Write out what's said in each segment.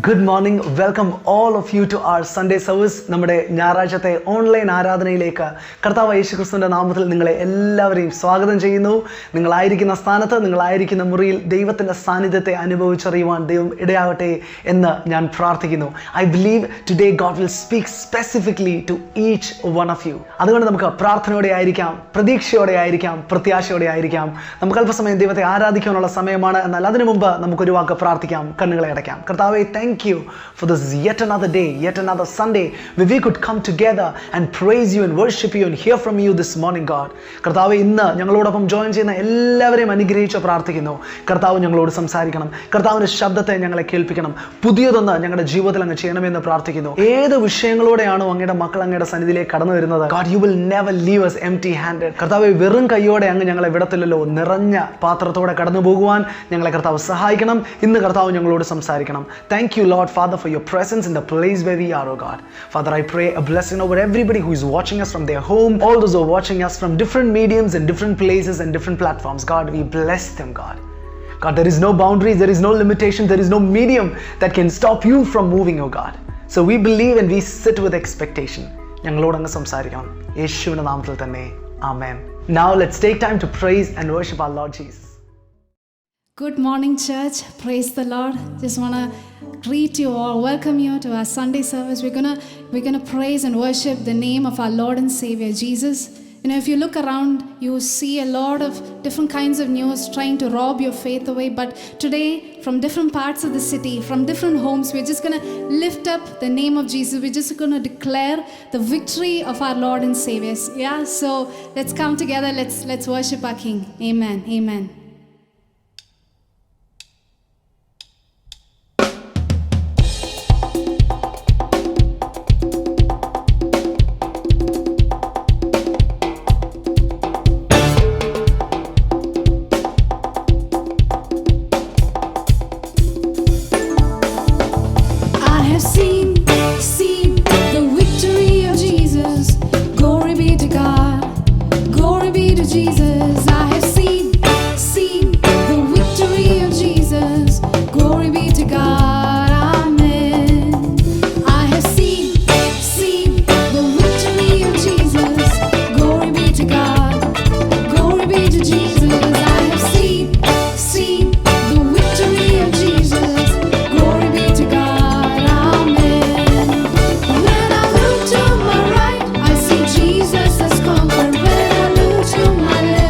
Good morning. Welcome all of you to our Sunday service. നമ്മുടെ ഞായറാഴ്ചത്തെ online ആരാധനയിലേക്ക് കർത്താവ് യേശുക്രിസ്തുവിന്റെ നാമത്തിൽ നിങ്ങളെ എല്ലാവരെയും സ്വാഗതം ചെയ്യുന്നു. നിങ്ങളായിരിക്കുന്ന സ്ഥാനത്ത്, നിങ്ങളായിരിക്കുന്ന മുറിയിൽ ദൈവത്തിന്റെ സാന്നിധ്യത്തെ അനുഭവിച്ചറിയുവാൻ ദൈവം ഇടയാകട്ടെ എന്ന് ഞാൻ പ്രാർത്ഥിക്കുന്നു. I believe today God will speak specifically to each one of you. അതുകൊണ്ട് നമുക്ക് പ്രാർത്ഥനയോടെ ആയിരിക്കാം, പ്രതീക്ഷയോടെ ആയിരിക്കാം, പ്രത്യാശയോടെ ആയിരിക്കാം. നമുക്ക് അല്പസമയം ദൈവത്തെ ആരാധിക്കാനുള്ള സമയമാണ്. എന്നാൽ അതിനു മുമ്പ് നമുക്കൊരു വാക്ക് പ്രാർത്ഥിക്കാം, കണ്ണുകളെ അടയ്ക്കാം. കർത്താവേ, thank you for this yet another day, yet another Sunday where we could come together and praise you and worship you and hear from you this morning, God. കർത്താവേ, ഇന്ന് ഞങ്ങളോടൊപ്പം ജോയിൻ ചെയ്യുന്ന എല്ലാവരെയും അനുഗ്രഹിച്ച് പ്രാർത്ഥിക്കുന്നു. കർത്താവ് ഞങ്ങളോട് സംസാരിക്കണം, കർത്താവിൻ്റെ ശബ്ദത്തെ ഞങ്ങളെ കേൾപ്പിക്കണം, പുതിയതൊന്ന് ഞങ്ങളുടെ ജീവിതത്തിൽ അങ്ങ് ചെയ്യണമെന്ന് പ്രാർത്ഥിക്കുന്നു. ഏത് വിഷയങ്ങളോടെയാണോ അങ്ങയുടെ മക്കൾ അങ്ങയുടെ സന്നിധിയിലേക്ക് കടന്നു വരുന്നത്, God, you will never leave us empty handed. കർത്താവേ, വെറും കൈയോടെ അങ്ങ് ഞങ്ങളെ വിടത്തില്ലല്ലോ. നിറഞ്ഞ പാത്രത്തോടെ കടന്നു പോകുവാൻ ഞങ്ങളെ കർത്താവ് സഹായിക്കണം. ഇന്ന് കർത്താവ് ഞങ്ങളോട് സംസാരിക്കണം. Thank you, Lord Father, for your presence in the place where we are, oh God. Father, I pray a blessing over everybody who is watching us from their home, all those who are watching us from different mediums and different places and different platforms. God, we bless them, God. God, there is no boundaries, there is no limitation, there is no medium that can stop you from moving, oh God. So we believe and we sit with expectation. ഞങ്ങളോട് അങ്ങ് സംസാരിക്കണം, യേശുവിന്റെ നാമത്തിൽ തന്നെ. Amen. Now let's take time to praise and worship our Lord Jesus. Good morning, church. Praise the Lord. Just want to greet you all, welcome you to our Sunday service. We're gonna praise and worship the name of our Lord and Savior Jesus. You know, if you look around, you see a lot of different kinds of news trying to rob your faith away. But today, from different parts of the city, from different homes, we're just gonna lift up the name of Jesus. We're just gonna declare the victory of our Lord and Savior. Yeah. So let's come together. Let's worship our King. Amen. Amen. My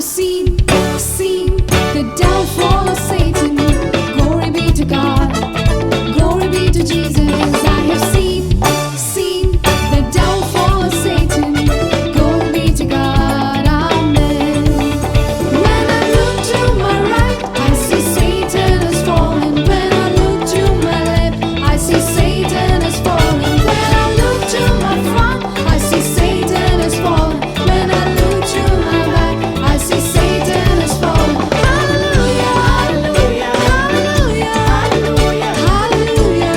have seen the downfall of Satan. Glory be to God. Glory be to Jesus. I have seen the downfall of Satan. Glory be to God. Amen. When I look to my right, I see Satan has fallen. When I look to my left, I see Satan has fallen. When I look to my front, I see Satan has fallen. When I look to my back, I see Satan has fallen. Hallelujah, hallelujah, hallelujah, hallelujah, hallelujah,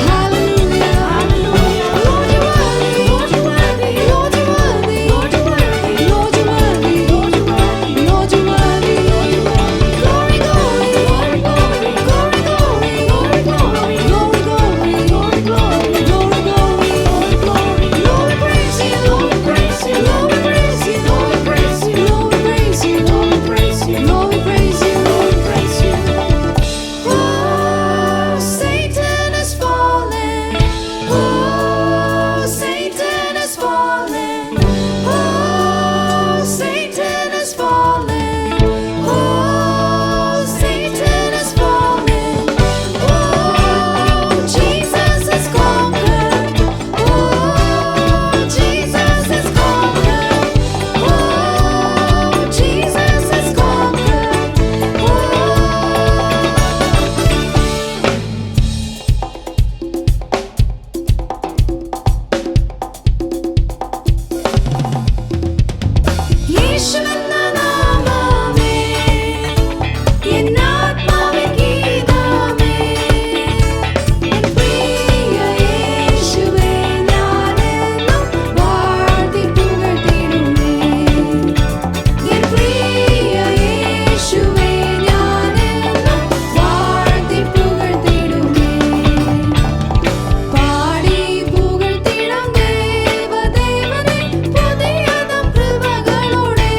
hallelujah, hallelujah. Lord, you're worthy, Lord, you're worthy, Lord, you're worthy, Lord, you're worthy, Lord, you're worthy, Lord, you're worthy, Lord, you're worthy, Lord, you're worthy. Glory, glory, glory, glory, glory, glory, glory, glory, glory, glory, glory, glory, glory, glory, glory. Lord, we praise you, Lord, we praise you, Lord, we praise you, Lord, we praise you, Lord, we praise you, Lord, we praise you, Lord, we praise you, Lord, we praise you. Oh, Satan has fallen. Oh, Satan has fallen. Oh, Satan has fallen. Oh, Satan has fallen. Oh, Jesus has conquered. Oh, Jesus has conquered. Oh, Jesus has conquered. യേശുവെന്ന നാമമേ എന്നാത്മാവിൻ ഗീതമേ എൻ പ്രിയ യേശുവേ ഞാനെന്നും വാഴ്ത്തി പുകഴ്ത്തിടുമേ N പ്രിയ യേശുവേ ഞാനെന്നും വാഴ്ത്തി പുകഴ്ത്തിടുമേ പാടി പുകഴ്ത്തിടാം ദേവദേവനെ പുതിയതും കൃപകളോടെ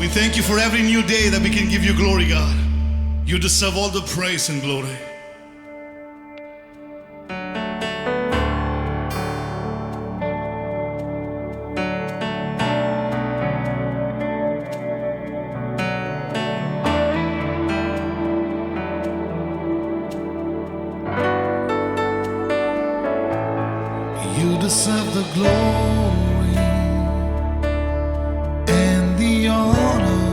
We thank you for every new day that we can give you glory, God. You deserve all the praise and glory. You deserve the glory and the honor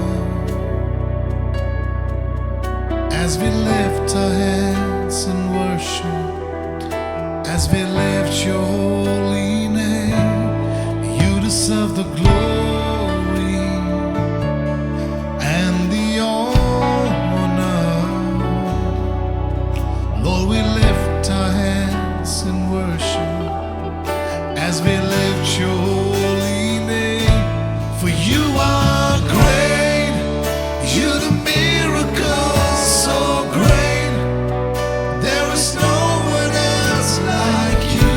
as we lift our hands in worship, as we lift your holy name. You deserve the glory and the honor. Lord, we lift our hands in worship as we lift your holy name. For you are great, you're the miracle so great. There is no one else like you.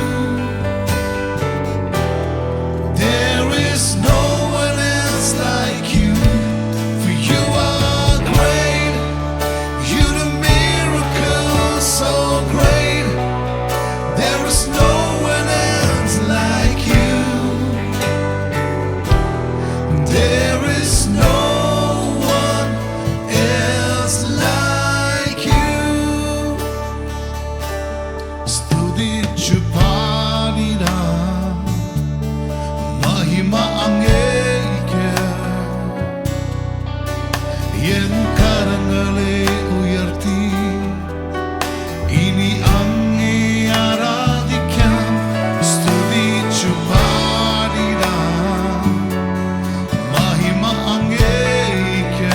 There is no one else like you. For you are great, you're the miracle so great. There is no one else like you. There is no one else like you. സ്തുതിച്ചു പാടിടാം മഹിമ അങ്ങേക്ക്. N കരങ്ങളെ ഉയർത്തി ഇനി അങ്ങേ ആരാധിക്കാം. സ്തുതിച്ചു പാടിടാം മഹിമ അങ്ങേക്ക്.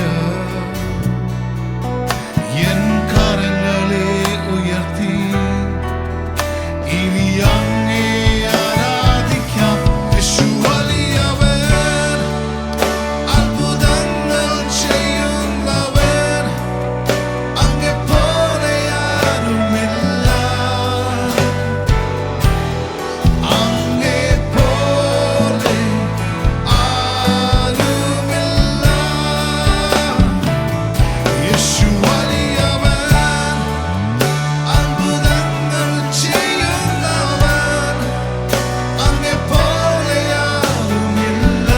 എൻ കരങ്ങളെ ഉയർത്തി ഇനി അങ്ങേ ആരാധിക്കാം. യേശു വലിയവൻ, അത്ഭുതങ്ങൾ ചെയ്യുന്നവൻ, അങ്ങെപ്പോലെ ആരുമില്ല. അങ്ങെപ്പോലെ ആരുമില്ല. യേശു വലിയവൻ, അത്ഭുതങ്ങൾ ചെയ്യുന്നവൻ, അങ്ങെപ്പോലെ ആരുമില്ല.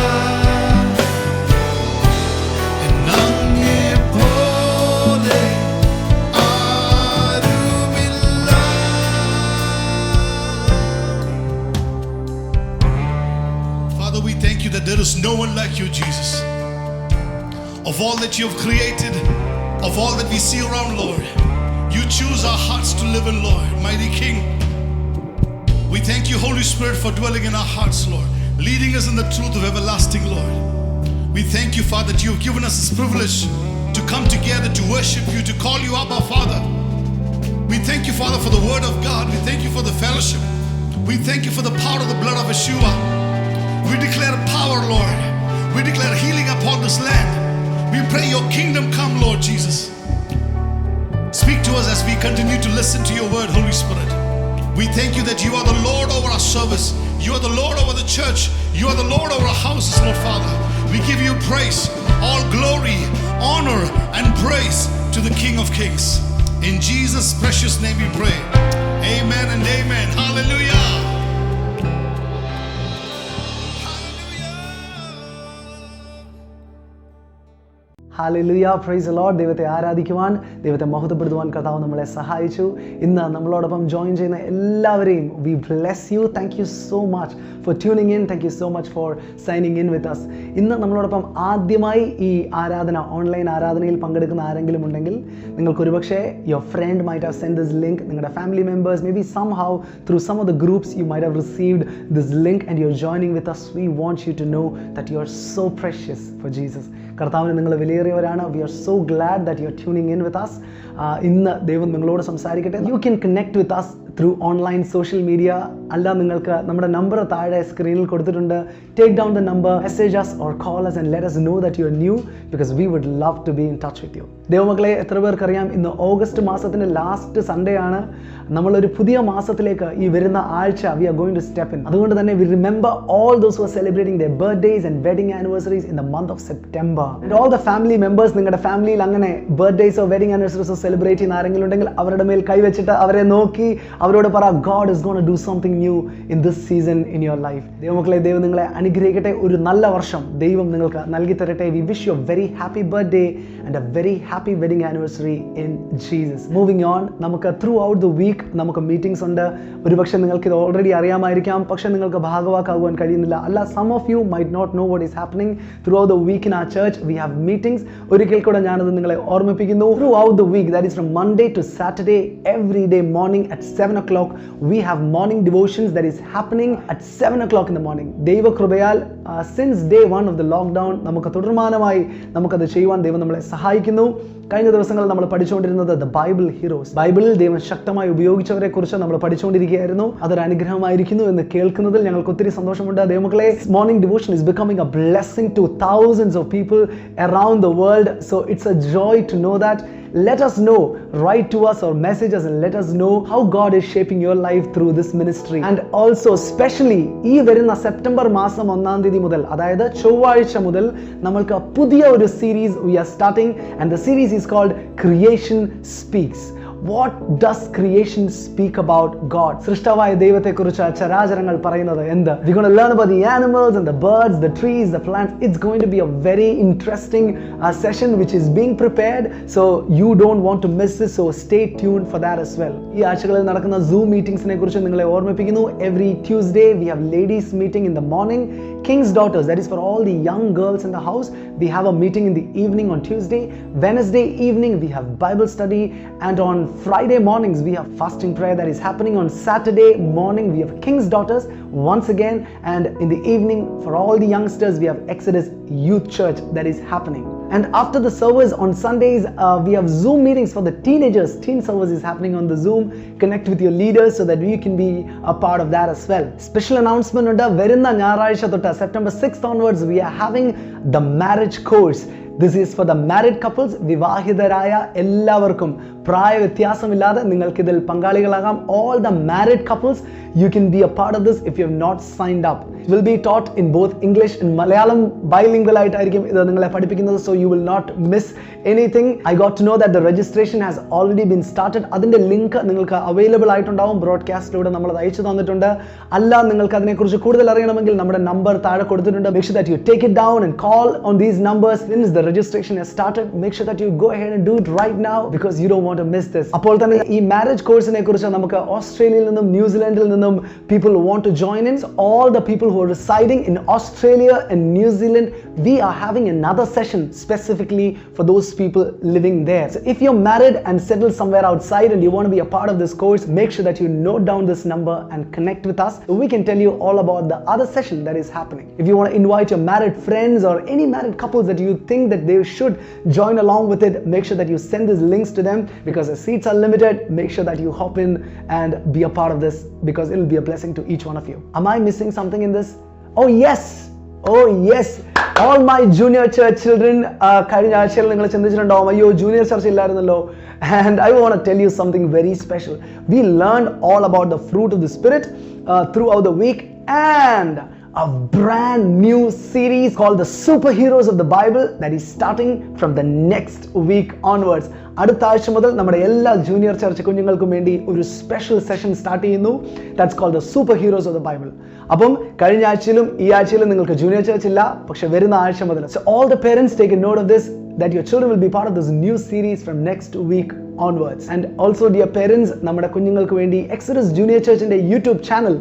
അങ്ങെപ്പോലെ ആരുമില്ല. Father, we thank you that there is no one like you, Jesus. Of all that you have created, of all that we see around, Lord, you choose our hearts to live in, Lord, mighty King. We thank you, Holy Spirit, for dwelling in our hearts, Lord, leading us in the truth of everlasting, Lord. We thank you, Father, that you have given us this privilege to come together to worship you, to call you Abba, Father. We thank you, Father, for the word of God. We thank you for the fellowship. We thank you for the power of the blood of Yeshua. We declare power, Lord. We declare healing upon this land. We pray your kingdom come, Lord Jesus. Speak to us as we continue to listen to your word, Holy Spirit. We thank you that you are the Lord over our service. You are the Lord over the church. You are the Lord over our houses, Lord Father. We give you praise, all glory, honor, and praise to the King of Kings. In Jesus' precious name we pray. Amen and amen. Hallelujah. Hallelujah, praise the Lord. ദൈവത്തെ ആരാധിക്കുവാൻ, ദൈവത്തെ മഹത്വപ്പെടുത്തുവാൻ കർത്താവ് നമ്മളെ സഹായിച്ചു. ഇന്ന് നമ്മളോടൊപ്പം join ചെയ്യുന്ന എല്ലാവരെയും we bless you. Thank you so much for tuning in. Thank you so much for signing in with us. ഇന്ന് നമ്മളോടൊപ്പം ആദ്യമായി ഈ ആരാധന, ഓൺലൈൻ ആരാധനയിൽ പങ്കെടുക്കുന്ന ആരെങ്കിലും ഉണ്ടെങ്കിൽ നിങ്ങൾക്ക് ഒരുപക്ഷെ your friend might have send this link. നിങ്ങളുടെ family members may be somehow through some of the groups you might have received this link and you are joining with us. We want you to know that you are so precious for Jesus. കർത്താവിന് നിങ്ങൾ വിലയേറിയവരാണ്. We are so glad that you are tuning in with us. ഇന്ന് ദൈവം നിങ്ങളോട് സംസാരിക്കട്ടെ. You can connect with us through online social media, അല്ല നിങ്ങൾക്ക് നമ്മുടെ നമ്പർ താഴെ സ്ക്രീനിൽ കൊടുത്തിട്ടുണ്ട്. Take down the number, message us or call us and let us know that you are new because we would love to be in touch with you. ദൈവമക്കളെ, എത്ര പേർക്കറിയാം ഇന്ന് August മാസത്തിൻ്റെ ലാസ്റ്റ് സൺഡേ ആണ്. നമ്മളൊരു പുതിയ മാസത്തിലേക്ക് ഈ വരുന്ന ആഴ്ച we are going to step in. അതുകൊണ്ട് തന്നെ we remember all those who are celebrating their birthdays and wedding anniversaries in the month of September. And all the family members, നിങ്ങളുടെ ഫാമിലിയിൽ അങ്ങനെ ബർത്ത്ഡേസോ വെഡിങ് ആനിവേഴ്സറീസോ സെലിബ്രേറ്റ് ചെയ്യുന്ന ആരെങ്കിലും ഉണ്ടെങ്കിൽ അവരുടെ മേൽ കൈവച്ചിട്ട് അവരെ നോക്കി അവരോട് പറ, God is going to do something new in this season in your life. ദൈവമക്കളെ, ദൈവം നിങ്ങളെ അനുഗ്രഹിക്കട്ടെ. ഒരു നല്ല വർഷം ദൈവം നിങ്ങൾക്ക് നൽകി തരട്ടെ. We wish you a very happy birthday and a very happy wedding anniversary in Jesus. Moving on, നമുക്ക് throughout the week നമുക്ക് മീറ്റിംഗ്സ് ഉണ്ട്. ഒരുപക്ഷെ നിങ്ങൾക്ക് ഇത് ഓൾറെഡി അറിയാമായിരിക്കാം, പക്ഷെ നിങ്ങൾക്ക് ഭാഗവാക്കാകുവാൻ കഴിയുന്നില്ല. അല്ല, some of you might not know what is happening throughout the week in our church. We have meetings. ഒരിക്കൽ കൂടെ ഞാനത് നിങ്ങളെ ഓർമ്മിപ്പിക്കുന്നു. Throughout the week, that is from Monday to Saturday, every day morning at 7 o'clock, we have morning devotions that is happening at 7 o'clock in the morning. ദൈവകൃപയാൽ since day one of the lockdown നമുക്ക് തുടർമാനമായി നമുക്കത് ചെയ്യുവാൻ ദൈവം നമ്മളെ സഹായിക്കുന്നു. കഴിഞ്ഞ ദിവസങ്ങളിൽ നമ്മൾ പഠിച്ചുകൊണ്ടിരുന്നത് ദ ബൈബിൾ ഹീറോസ്. ബൈബിളിൽ ദൈവം ശക്തമായി ഉപയോഗിച്ചവരെ കുറിച്ച് നമ്മൾ പഠിച്ചുകൊണ്ടിരിക്കുകയായിരുന്നു. അതൊരു അനുഗ്രഹമായിരിക്കുന്നു എന്ന് കേൾക്കുന്നതിൽ ഞങ്ങൾക്ക് ഒത്തിരി സന്തോഷമുണ്ട്. ദൈവമക്കളെ, morning devotion is becoming a blessing to thousands of people around the world. So it's a joy to know that. Let us know, write to us or message us and let us know how God is shaping your life through this ministry. And also especially ഈ വരുന്ന September മാസം 1-ാം തീയതി മുതൽ, അതായത് ചൊവ്വാഴ്ച മുതൽ നമ്മൾക്ക് പുതിയ ഒരു series we are starting, and the series is called Creation Speaks. What does creation speak about God? സൃഷ്ടാവായ ദൈവത്തെക്കുറിച്ച് ചരാചരങ്ങൾ പറയുന്നത് എന്ത്? We're going to learn about the animals and the birds, the trees, the plants. It's going to be a very interesting session which is being prepared, so you don't want to miss this, so stay tuned for that as well. ഈ ആഴ്ചകളിൽ നടക്കുന്ന Zoom meetingsനെ കുറിച്ച് നിങ്ങളെ ഓർമ്മിപ്പിക്കുന്നു. Every Tuesday we have ladies meeting in the morning. King's Daughters, that is for all the young girls in the house. We have a meeting in the evening on Tuesday. Wednesday evening we have Bible study, and on Friday mornings we have fasting prayer that is happening. On Saturday morning we have King's Daughters once again, and in the evening for all the youngsters we have Exodus Youth Church that is happening. And after the service on Sundays we have Zoom meetings for the teenagers. Teen service is happening on the Zoom. Connect with your leaders so that you can be a part of that as well. Special announcement ഉണ്ട്. വരുന്ന ഞായറാഴ്ച തൊട്ട് September 6th onwards we are having the marriage course. This is for the married couples. വിവാഹിതരായ എല്ലാവർക്കും പ്രായ വ്യത്യാസമില്ലാതെ നിങ്ങൾക്ക് ഇതിൽ പങ്കാളികളാകാം. All the married couples, you can be a part of this if you have not signed up. It will be taught in both English and Malayalam. Bilingual ആയിട്ടായിരിക്കും ഇത് നിങ്ങളെ പഠിപ്പിക്കുന്നത്, so you will not miss anything. I got to know that the registration has already been started. അതിന്റെ link നിങ്ങൾക്ക് available ആയിട്ടുണ്ടാവും. ബ്രോഡ്കാസ്റ്റിലൂടെ നമ്മൾ അത് അയച്ചു തന്നിട്ടുണ്ട്. അല്ല, നിങ്ങൾക്ക് അതിനെക്കുറിച്ച് കൂടുതൽ അറിയണമെങ്കിൽ നമ്മുടെ നമ്പർ താഴെ കൊടുത്തിട്ടുണ്ട്. Make sure that you take it down and call on these numbers. Since the registration has started, make sure that you go ahead and do it right now because you don't want to miss this. അപ്പോൾ തന്നെ ഈ marriage കോഴ്സിനെ കുറിച്ച് നമുക്ക് ഓസ്ട്രേലിയയിൽ നിന്നും ന്യൂസിലൻഡിൽ നിന്നും people want to join in. So all the people who are residing in Australia and New Zealand, we are having another session specifically for those people living there. So if you're married and settled somewhere outside and you want to be a part of this course, make sure that you note down this number and connect with us so we can tell you all about the other session that is happening. If you want to invite your married friends or any married couples that you think that they should join along with it, make sure that you send these links to them because the seats are limited. Make sure that you hop in and be a part of this because it will be a blessing to each one of you. Am I missing something in this? Oh yes, all my junior church children, കഴിഞ്ഞ ആഴ്ചയിൽ നിങ്ങൾ ചിന്തിച്ചിട്ടുണ്ടാവും, അയ്യോ junior church ഇല്ലായിരുന്നല്ലോ. And I want to tell you something very special. We learned all about the fruit of the Spirit throughout the week, and a brand new series called the Superheroes of the Bible that is starting from the next week onwards. അടുത്ത ആഴ്ച മുതൽ നമ്മുടെ എല്ലാ junior church കുഞ്ഞുങ്ങൾക്കും വേണ്ടി ഒരു special session start ചെയ്യുന്നു. That's called the super heroes of the Bible. അപ്പം കഴിഞ്ഞ ആഴ്ചയിലും ഈ ആഴ്ചയിലും നിങ്ങൾക്ക് ജൂനിയർ ചർച്ച് ഇല്ല, പക്ഷെ വരുന്ന ആഴ്ച മുതൽ. So all the parents take a note of this, that your children will be part of this new series from next week onwards. And also dear parents, നമ്മുടെ കുഞ്ഞുങ്ങൾക്ക് വേണ്ടി Exodus Junior Church ന്റെ YouTube channel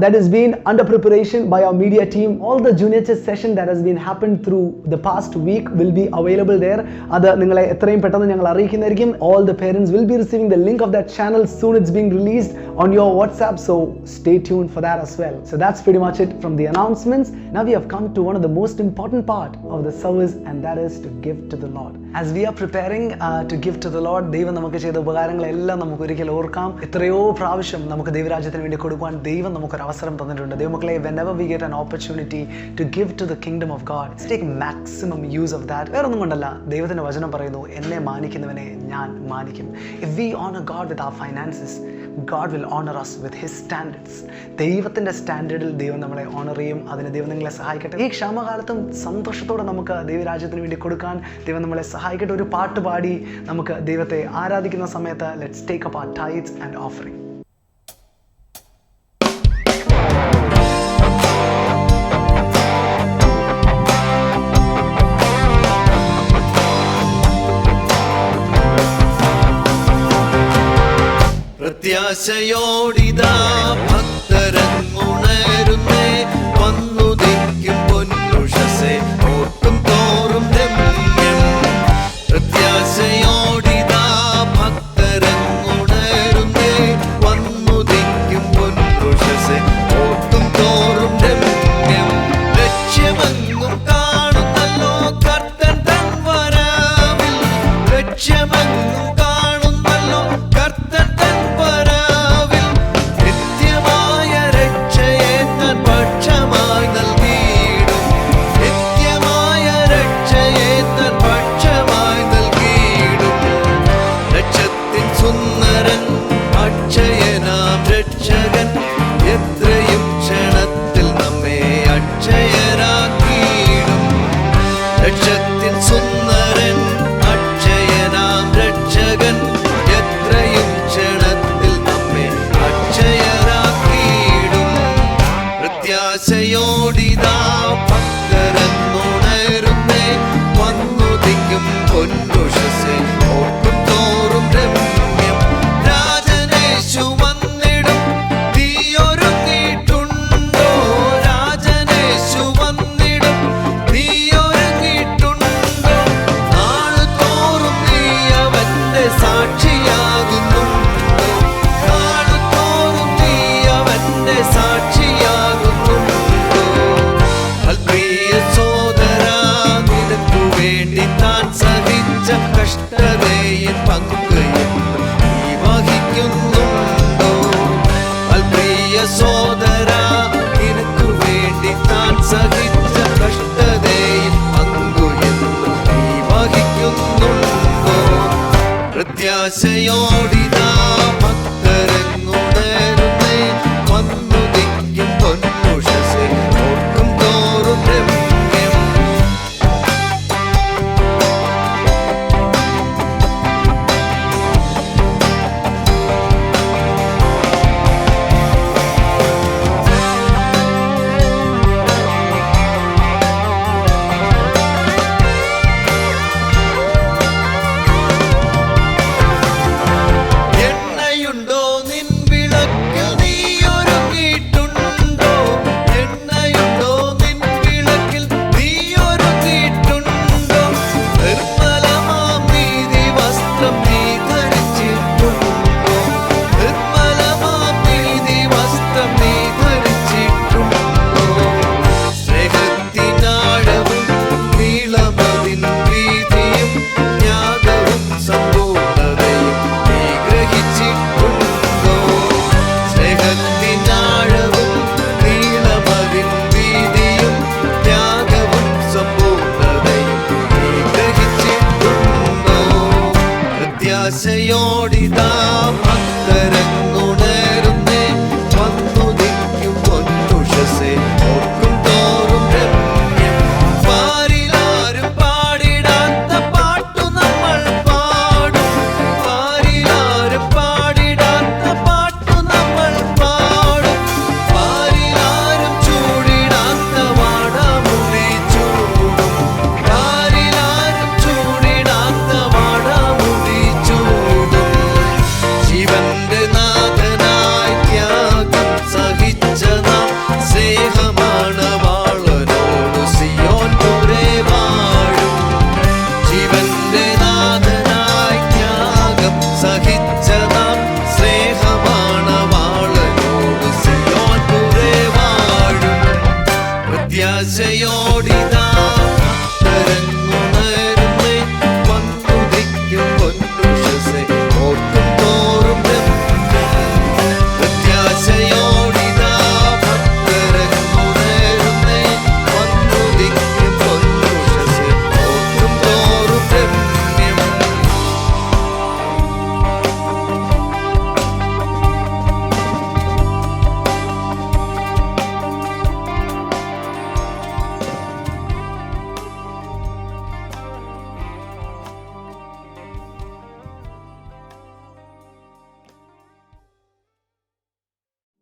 that has been under preparation by our media team. All the junior church session that has been happened through the past week will be available there. അത് നിങ്ങളെ എത്രയും പെട്ടെന്ന് ഞങ്ങൾ അറിയിക്കുന്നതായിരിക്കും. All the parents will be receiving the link of that channel soon. It's being released on your WhatsApp, so stay tuned for that as well. So that's pretty much it from the announcements. Now we have come to one of the most important part of the service, and that is to give to the Lord. As we are preparing to give to the Lord, ദൈവം നമുക്ക് ചെയ്ത ഉപകാരങ്ങളെല്ലാം നമുക്ക് ഒരിക്കൽ ഓർക്കാം. എത്രയോ പ്രാവശ്യം നമുക്ക് ദൈവരാജ്യത്തിന് വേണ്ടി കൊടുക്കുവാൻ ദൈവം നമുക്കൊരു അവസരം തന്നിട്ടുണ്ട്. ദൈവമക്കളെ, whenever we get an opportunity to give to the kingdom of God, let's take maximum use of that. വേറൊന്നും കൊണ്ടല്ല, ദൈവത്തിൻ്റെ വചനം പറയുന്നു, എന്നെ മാനിക്കുന്നവനെ ഞാൻ മാനിക്കും. If we honor God with our finances, God will honor us with His standards. ദൈവത്തിൻ്റെ സ്റ്റാൻഡേർഡിൽ ദൈവം നമ്മളെ ഓണർ ചെയ്യും. അതിന് ദൈവം നിങ്ങളെ സഹായിക്കട്ടെ. ഈ ക്ഷാമകാലത്തും സന്തോഷത്തോടെ നമുക്ക് ദൈവരാജ്യത്തിന് വേണ്ടി കൊടുക്കാൻ ദൈവം നമ്മളെ സഹായിക്കട്ടെ. ഒരു പാട്ട് പാടി നമുക്ക് ദൈവത്തെ ആരാധിക്കുന്ന സമയത്ത് let's take up our tithes and offering. പ്രത്യാശയോടിതാ ഭക്തരങ്ങുണരുന്നേ, വന്നുദിക്കും പൊന്നുഷസേ, ഓർക്കും തോറും രമ്യം. പ്രത്യാശയോടിതാ ഭക്തരങ്ങുണരുന്നേ, വന്നുദിക്കും പൊന്നുഷസേ, ഓർക്കും തോറും രമ്യം. ലക്ഷ്യമെങ്ങും കാണുന്നല്ലോ കർത്തൻ തൻ വരവിൽ, ലക്ഷ്യമെങ്ങും കാണുന്നല്ലോ കർത്തൻ തൻ വരവിൽ. നിത്യമായ രക്ഷയെ തൻ പക്ഷമായി നൽകിയിടും, നിത്യമായ രക്ഷയെ തൻ പക്ഷമായി നൽകിയിടും. ലക്ഷത്തിൻ സുന്ദരൻ അക്ഷയനാം രക്ഷകൻ, എത്രയും ക്ഷണത്തിൽ നമ്മെ അക്ഷയരാക്കിയിടും. ലക്ഷത്തിൻ സുന്ദരൻ അക്ഷയനാം രക്ഷകൻ, എത്രയും ക്ഷണത്തിൽ നമ്മെ അക്ഷയരാക്കിയിടും. പ്രത്യാശയോടിതാ ഭക്തരെന്നുണരുന്നേ, വന്നുദിക്കും പൊന്നുഷസേ, ഓർക്കും തോറും രമ്യം. രാജനേശു വന്നിടും, നീയൊരുങ്ങിയിട്ടുണ്ടോ? രാജനേശു വന്നിടും, നീയൊരുങ്ങിയിട്ടുണ്ടോ? നാളുതോറും നീ അവന്റെ സാക്ഷിയാകുന്നുണ്ടോ? നാളുതോറും നീ അവന്റെ സാക്ഷിയാകുന്നുണ്ടോ? അൽപ്രിയ സോദരാ, നിനക്കു വേണ്ടി താൻ സഹിച്ച കഷ്ടതയിൽ പങ്കുയെന്നും നീ വഹിക്കുന്നുണ്ടോ? അൽപ്രിയ സോദരാ, നിനക്കു വേണ്ടി താൻ സഹിച്ച കഷ്ടതയിൽ പങ്കുയെന്നും നീ വഹിക്കുന്നുണ്ടോ? പ്രത്യാശയോടിതാ ഭക്തരെങ്ങുണരുന്നേ, വന്നുദിക്കും പൊന്നുഷസേ, ഓർക്കും തോറും രമ്യം.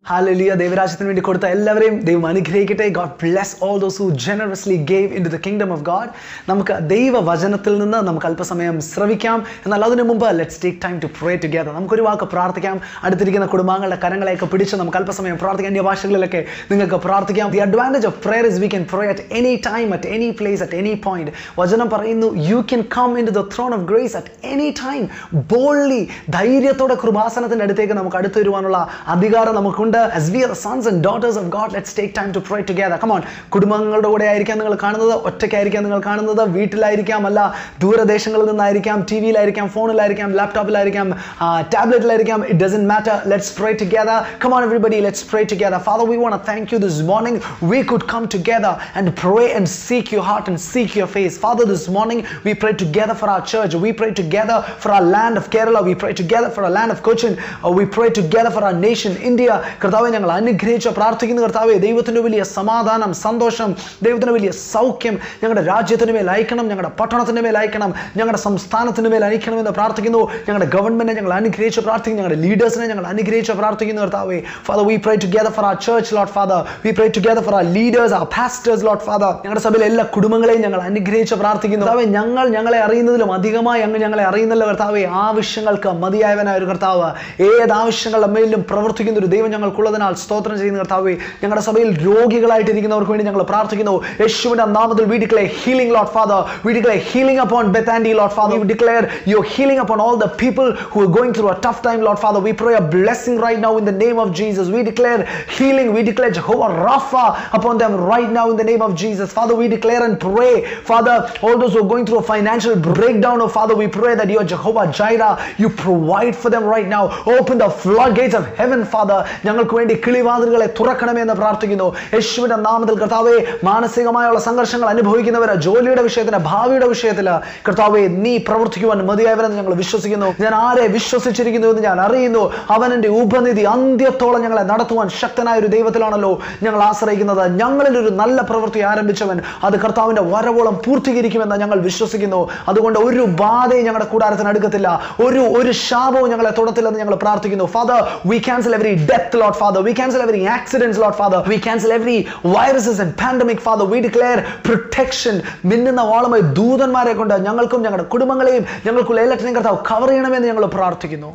Hallelujah. ദൈവരാജ്യത്തിന് വേണ്ടി കൊടുത്ത എല്ലാവരെയും ദൈവം അനുഗ്രഹിക്കട്ടെ. God bless all those who generously gave into the kingdom of God. നമുക്ക് ദൈവവചനത്തിൽ നിന്ന് നമുക്ക് അല്പസമയം ശ്രവിക്കാം. എന്നാൽ അതിനു മുമ്പ് let's take time to pray together. നമുക്കൊരു വാക്ക് പ്രാർത്ഥിക്കാം. അടുത്തിരിക്കുന്ന കുടുംബാംഗങ്ങളുടെ കരങ്ങളെയൊക്കെ പിടിച്ച് നമുക്ക് അല്പസമയം പ്രാർത്ഥിക്കാം. അന്യ ഭാഷകളിലൊക്കെ നിങ്ങൾക്ക് പ്രാർത്ഥിക്കാം. The advantage of prayer is we can pray at any time, at any place, at any point. വചനം പറയുന്നു you can come into the throne of grace at any time boldly. ധൈര്യത്തോടെ കൃപാസനത്തിന്റെ അടുത്തേക്ക് നമുക്ക് അടുത്ത് വരുവാനുള്ള അധികാരം നമുക്കുണ്ട്. As we are the sons and daughters of God, let's take time to pray together. Come on. കുടുംബങ്ങളുടെ കൂടെ ആയിരിക്കാം നിങ്ങൾ കാണുന്നത്, ഒറ്റയ്ക്കായിരിക്കാം നിങ്ങൾ കാണുന്നത്, വീട്ടിലായിരിക്കാം, അല്ല ദൂരദേശങ്ങളിൽ നിന്നായിരിക്കാം, ടിവിയിലായിരിക്കാം, ഫോണിലായിരിക്കാം, ലാപ്ടോപ്പിലായിരിക്കാം, ടാബ്ലറ്റിലായിരിക്കാം. It doesn't matter. Let's pray together. Come on everybody, let's pray together. Father, we want to thank you this morning. We could come together and pray and seek your heart and seek your face. Father, this morning we pray together for our church. We pray together for our land of Kerala. We pray together for our land of Cochin. We pray together for our nation India. കർത്താവേ, ഞങ്ങൾ അനുഗ്രഹിച്ച് പ്രാർത്ഥിക്കുന്നു കർത്താവേ, ദൈവത്തിൻ്റെ വലിയ സമാധാനം, സന്തോഷം, ദൈവത്തിൻ്റെ വലിയ സൗഖ്യം ഞങ്ങളുടെ രാജ്യത്തിന് മേൽ അയക്കണം, ഞങ്ങളുടെ പട്ടണത്തിൻ്റെ മേൽ അയക്കണം, ഞങ്ങളുടെ സംസ്ഥാനത്തിന് മേൽ അയക്കണമെന്ന് പ്രാർത്ഥിക്കുന്നു. ഞങ്ങളുടെ ഗവൺമെൻറ്റിനെ ഞങ്ങൾ അനുഗ്രഹിച്ച് പ്രാർത്ഥിക്കുന്നു, ഞങ്ങളുടെ ലീഡേഴ്സിനെ ഞങ്ങൾ അനുഗ്രഹിച്ച് പ്രാർത്ഥിക്കുന്നു കർത്താവേ. Father, we pray together for our church, Lord Father. We pray together for our leaders, our pastors, Lord Father. ഞങ്ങളുടെ സഭയിലെ എല്ലാ കുടുംബങ്ങളെയും ഞങ്ങൾ അനുഗ്രഹിച്ച് പ്രാർത്ഥിക്കുന്നു കർത്താവേ. ഞങ്ങളെ അറിയുന്നതിലും അധികമായി അങ്ങ് ഞങ്ങളെ അറിയുന്നല്ലോ കർത്താവേ. ആവശ്യങ്ങൾക്ക് മതിയായവനായ ഒരു കർത്താവ്, ഏത് ആവശ്യങ്ങളുടെ മേലും പ്രവർത്തിക്കുന്ന ഒരു ദൈവം ഞങ്ങൾക്കുള്ളതിനാൽ സ്തോത്രം ചെയ്യുന്ന കർത്താവേ. ഞങ്ങളുടെ സഭയിൽ രോഗികളായിട്ടിരിക്കുന്നവർക്ക് വേണ്ടി ഞങ്ങൾ പ്രാർത്ഥിക്കുന്നു. യേശുവിന്റെ നാമത്തിൽ we declare healing, Lord Father. We declare healing upon Bethany, Lord Father. We declare your healing upon all the people who are going through a tough time, Lord Father. We pray a blessing right now in the name of Jesus. We declare healing. We declare Jehovah Rapha upon them right now in the name of Jesus. Father, we declare and pray, Father, all those who are going through a financial breakdown, oh Father, we pray that you are Jehovah Jireh. You provide for them right now. Open the floodgates of heaven, Father. ഞങ്ങൾക്ക് വേണ്ടി കിളിവാതിലുകളെ തുറക്കണമെന്ന് പ്രാർത്ഥിക്കുന്നു യേശുവിന്റെ നാമത്തിൽ കർത്താവേ. മാനസികമായുള്ള സംഘർഷങ്ങൾ അനുഭവിക്കുന്നവര്, ജോലിയുടെ വിഷയത്തിന്, ഭാവിയുടെ വിഷയത്തിൽ കർത്താവേ നീ പ്രവർത്തിക്കുവാൻ മതിയായവരെന്ന് ഞങ്ങൾ വിശ്വസിക്കുന്നു. ഞാൻ ആരെ വിശ്വസിച്ചിരിക്കുന്നു എന്ന് ഞാൻ അറിയുന്നു. അവൻ എൻ്റെ ഉപനിധി അന്ത്യത്തോളം ഞങ്ങളെ നടത്തുവാൻ ശക്തനായ ഒരു ദൈവത്തിലാണല്ലോ ഞങ്ങൾ ആശ്രയിക്കുന്നത്. ഞങ്ങളിൽ ഒരു നല്ല പ്രവൃത്തി ആരംഭിച്ചവൻ അത് കർത്താവിന്റെ വരവോളം പൂർത്തീകരിക്കുമെന്ന് ഞങ്ങൾ വിശ്വസിക്കുന്നു. അതുകൊണ്ട് ഒരു ബാധയും ഞങ്ങളുടെ കൂടാരത്തിന് അടുക്കത്തില്ല, ഒരു ശാപവും ഞങ്ങളെ തൊടത്തില്ലെന്ന് ഞങ്ങൾ പ്രാർത്ഥിക്കുന്നു. Father, we cancel every death, Lord Father. We cancel every accidents, Lord Father. We cancel every viruses and pandemic, Father. We declare protection. മിന്നുന്ന വാളുമായി ദൂതന്മാരെ കൊണ്ട് ഞങ്ങൾക്കും ഞങ്ങളുടെ കുടുംബങ്ങളെയും ഞങ്ങൾക്കുള്ള എല്ലാറ്റിനെയും കർത്താവ് കവർ ചെയ്യണമെന്ന് ഞങ്ങൾ പ്രാർത്ഥിക്കുന്നു.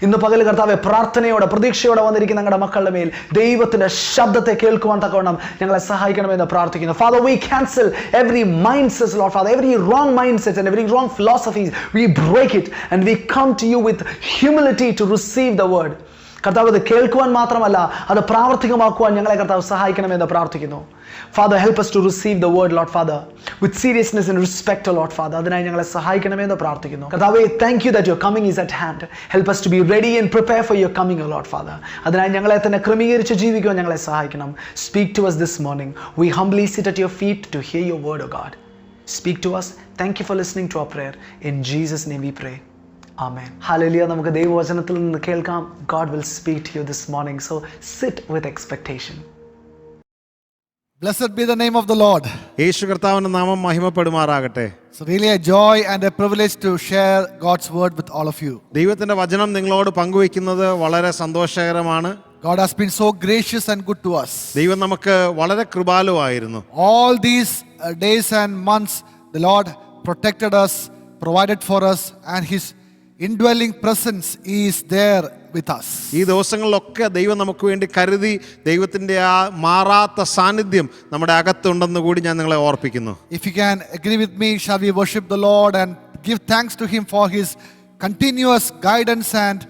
ഇന്ന് പകൽ കർത്താവെ പ്രർത്ഥനയോടെ പ്രതീക്ഷയോടെ വന്നിരിക്കുന്ന ഞങ്ങളുടെ മക്കളുടെ മേൽ ദൈവത്തിന്റെ ശബ്ദത്തെ കേൾക്കുവാൻ തക്കവണ്ണം ഞങ്ങളെ സഹായിക്കണമെന്ന് പ്രാർത്ഥിക്കുന്നു. Father, we cancel every mindset, Lord Father, every wrong mindset and every wrong philosophies. We break it and we come to you with humility to receive the word. കർത്താവ് അത് കേൾക്കുവാൻ മാത്രമല്ല അത് പ്രാവർത്തികമാക്കുവാൻ ഞങ്ങളെ കർത്താവ് സഹായിക്കണമെന്ന് പ്രാർത്ഥിക്കുന്നു. Father, help us to receive the word, Lord Father, with seriousness and respect, Lord Father. അതിനായി ഞങ്ങളെ സഹായിക്കണമെന്ന് പ്രാർത്ഥിക്കുന്നു. കർത്താവേ, thank you that your coming is at hand. Help us to be ready and prepare for your coming, O Lord Father. അതിനായി ഞങ്ങളെ തന്നെ ക്രമീകരിച്ച് ജീവിക്കുവാൻ ഞങ്ങളെ സഹായിക്കണം. Speak to us this morning. We humbly sit at your feet to hear your word, O God. Speak to us. Thank you for listening to our prayer. In Jesus' name we pray. Amen. Hallelujah. നമുക്ക് ദൈവവചനത്തിൽ നിന്ന് കേൾക്കാം. God will speak to you this morning. So sit with expectation. Blessed be the name of the Lord. യേശു കർത്താവിന്റെ നാമം മഹിമപ്പെടുമാറാകട്ടെ. It's really a joy and a privilege to share God's word with all of you. ദൈവത്തിന്റെ വചനം നിങ്ങളോട് പങ്കുവയ്ക്കുന്നത് വളരെ സന്തോഷകരമാണ്. God has been so gracious and good to us. ദൈവം നമുക്ക് വളരെ കൃപാലുവായിരുന്നു. All these days and months the Lord protected us, provided for us, and his indwelling presence is there with us. ഈ ദിവസങ്ങളിലൊക്കെ ദൈവം നമുക്ക് വേണ്ടി കരുതി ദൈവത്തിന്റെ ആ മാറാത്ത സാന്നിധ്യം നമ്മുടെ അകത്തുണ്ടെന്ന് കൂടി ഞാൻ നിങ്ങളെ ഓർപ്പിക്കുന്നു. If you can agree with me, shall we worship the Lord and give thanks to him for his continuous guidance and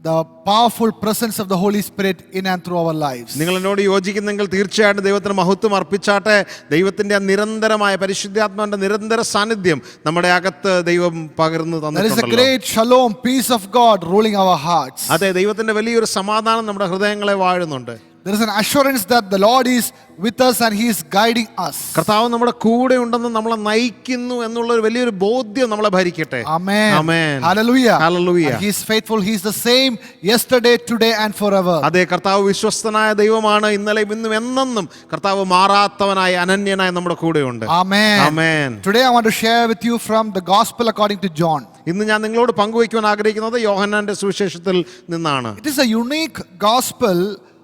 the powerful presence of the Holy Spirit in and through our lives. നിങ്ങൾ എന്നോട് യോജിക്കുന്നെങ്കിൽ തീർച്ചയായിട്ടും ദൈവത്തിന് മഹത്വം അർപ്പിച്ചാട്ടെ. ദൈവത്തിന്റെ നിരന്തരമായ പരിശുദ്ധാത്മാവിന്റെ നിരന്തര സാന്നിധ്യം നമ്മുടെ അകത്ത് ദൈവം പകർന്നു There is a തന്നിട്ടുണ്ടല്ലോ. great shalom, peace of God ruling our hearts. അതെ, ദൈവത്തിന്റെ വലിയൊരു സമാധാനം നമ്മുടെ ഹൃദയങ്ങളെ വാഴുന്നുണ്ട്. There is an assurance that the Lord is with us and he is guiding us. കർത്താവ് നമ്മുടെ കൂടെ ഉണ്ടെന്ന് നമ്മളെ നയിക്കുന്നു എന്നുള്ള ഒരു വലിയൊരു ബോധ്യം നമ്മളെ ഭരിക്കട്ടെ. Amen. Amen. Hallelujah. Hallelujah. And he is faithful. He is the same yesterday, today and forever. അതെ, കർത്താവ് വിശ്വസ്തനായ ദൈവമാണ്. ഇന്നലെയും ഇന്നും എന്നെന്നും കർത്താവ് മാറാത്തവനായി അനന്യനായി നമ്മുടെ കൂടെയുണ്ട്. Amen. Amen. Today I want to share with you from the gospel according to John. ഇന്ന് ഞാൻ നിങ്ങളോട് പങ്കുവയ്ക്കുവാൻ ആഗ്രഹിക്കുന്നത് യോഹന്നാന്റെ സുവിശേഷത്തിൽ നിന്നാണ്. It is a unique gospel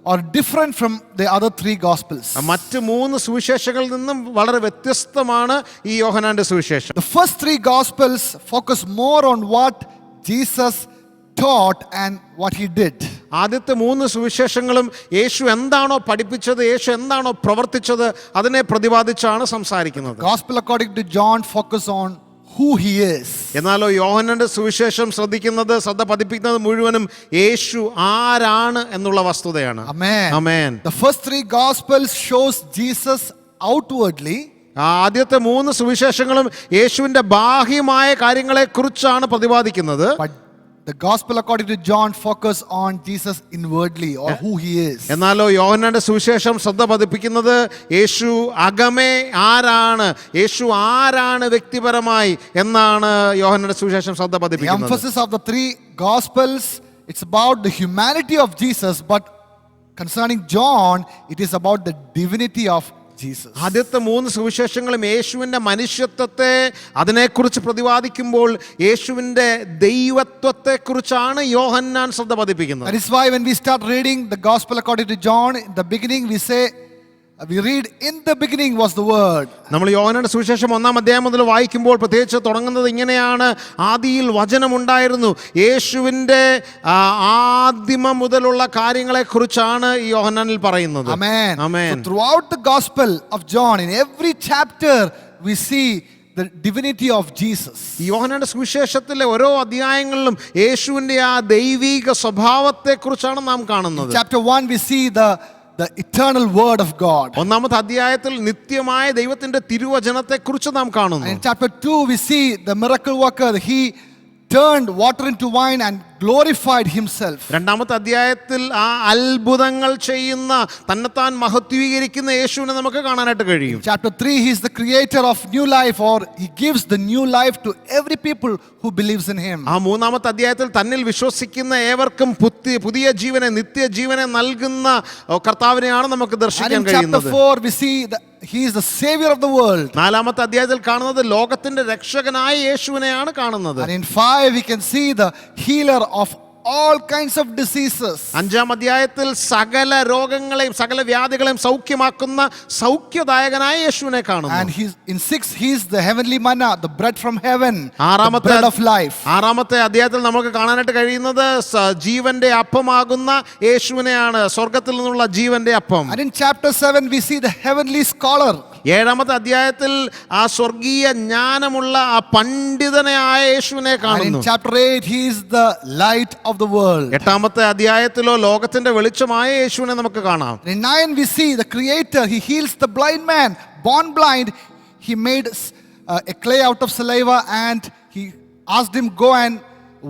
or different from the other 3 Gospels. മറ്റ് 3 സുവിശേഷങ്ങളിൽ നിന്നും വളരെ വ്യത്യസ്തമാണ് ഈ യോഹന്നാന്റെ സുവിശേഷം. The first 3 Gospels focus more on what Jesus taught and what he did. ആദ്യത്തെ 3 സുവിശേഷങ്ങളും യേശു എന്താണോ പഠിപ്പിച്ചത്, യേശു എന്താണോ പ്രവർത്തിച്ചത് അതിനെ പ്രതിപാദിച്ചാണ് സംസാരിക്കുന്നത്. Gospel according to John focus on who he is. എന്നാലോ യോഹന്നാന്റെ സുവിശേഷം ശ്രദ്ധ പതിപ്പിക്കുന്നത് മുഴുവനും യേശു ആരാണ് എന്നുള്ള വസ്തുതയാണ്. Amen. Amen. The first 3 Gospels shows Jesus outwardly. ആദ്യത്തെ 3 സുവിശേഷങ്ങളും യേശുവിന്റെ ബാഹ്യമായ കാര്യങ്ങളെ കുറിച്ചാണ് പ്രതിപാദിക്കുന്നത്. But the Gospel according to John focus on Jesus inwardly or who he is. എന്നാലോ യോഹന്നാന്റെ സുവിശേഷം ശ്രദ്ധ പതിപ്പിക്കുന്നത് യേശു അകമേ ആരാണ്, യേശു ആരാണ് വ്യക്തിപരമായി എന്നാണ് യോഹന്നാന്റെ സുവിശേഷം ശ്രദ്ധ The പതിപ്പിക്കുന്നത്. emphasis of the 3 Gospels, it's about the humanity of Jesus, but concerning John, it is about the divinity of Jesus. ആദ്യത്തെ 3 സുവിശേഷങ്ങളും യേശുവിന്റെ മനുഷ്യത്വത്തെ അതിനെക്കുറിച്ച് പ്രതിപാദിക്കുമ്പോൾ യേശുവിന്റെ ദൈവത്വത്തെ കുറിച്ചാണ് യോഹന്നാൻ ശ്രദ്ധ പതിപ്പിക്കുന്നത്. That is why when we start reading the Gospel according to John, in the beginning we read, in the beginning was the Word. നമ്മൾ യോഹന്നാന്റെ സുവിശേഷം 1-ാം അധ്യായം മുതൽ വായിക്കുമ്പോൾ പ്രത്യേകിച്ച് തുടങ്ങുന്നത് ഇങ്ങനെയാണ്: ആദിയിൽ വചനമുണ്ടായിരുന്നു. യേശുവിന്റെ ആദിമം മുതലുള്ള കാര്യങ്ങളെ കുറിച്ചാണ് ഈ യോഹന്നാനിൽ പറയുന്നത്. Amen. Amen. So throughout the Gospel of John, in every chapter we see the divinity of Jesus. ഈ യോഹന്നാന്റെ സുവിശേഷത്തിലെ ഓരോ അധ്യായങ്ങളിലും യേശുവിന്റെ ആ ദൈവിക സ്വഭാവത്തെ കുറിച്ചാണ് നാം കാണുന്നത്. Chapter 1 we see the eternal word of God. 1-ാമത്തെ അധ്യായത്തിൽ നിത്യമായ ദൈവത്തിന്റെ തിരുവചനത്തെ കുറിച്ച് നാം കാണുന്നു. And in chapter 2 we see the miracle worker. He turned water into wine and glorified himself. 2-ാമത്തെ അധ്യായത്തിൽ ആ അത്ഭുതങ്ങൾ ചെയ്യുന്ന തന്നെത്താൻ മഹത്വീകരിക്കുന്ന യേശുവിനെ നമുക്ക് കാണാനായിട്ട് കഴിയും. Chapter 3 he is the creator of new life, or he gives the new life to every people who believes in him. ആ 3-ാമത്തെ അധ്യായത്തിൽ തന്നിൽ വിശ്വസിക്കുന്ന ഏവർക്കും പുതിയ ജീവനെ, നിത്യജീവനെ നൽകുന്ന കർത്താവിനെയാണ് നമുക്ക് And ദർശിക്കാൻ in chapter കഴിയുന്നത്. 4 we see he is the savior of the world. 4-ാമത്തെ അധ്യായത്തിൽ കാണുന്നത് ലോകത്തിന്റെ രക്ഷകനായ യേശുവിനെയാണ് കാണുന്നത്. And in 5 we can see the healer of all kinds of diseases. 5-ാം അധ്യായത്തിൽ സകല രോഗങ്ങളെയും സകല വ്യാധികളെയും സൗഖ്യമാക്കുന്ന സൗഖ്യദായകനായ യേശുവിനെ കാണുന്നു. And in 6 he is the heavenly manna, the bread from heaven, the ആറാമത്തെ bread of life. 6-ാമത്തെ അധ്യായത്തിൽ നമുക്ക് കാണാനായിട്ട് കഴിയുന്നത് ജീവന്റെ അപ്പമാകുന്ന യേശുവിനെയാണ്, സ്വർഗത്തിൽ നിന്നുള്ള ജീവന്റെ അപ്പം. And in chapter 7 we see the heavenly scholar. 7-ാമത്തെ അധ്യായത്തിൽ ആ സ്വർഗീയ ജ്ഞാനമുള്ള ആ പണ്ഡിതനായ യേശുവിനെ And in കാണുന്നു. chapter 8 he is the light of the world. 8-ാമത്തെ അധ്യായത്തിലോ ലോകത്തിന്റെ വെളിച്ചമായ യേശുവിനെ നമുക്ക് കാണാം. And in 9 we see the creator. He heals the blind man, born blind. He made a clay out of saliva and he asked him, go and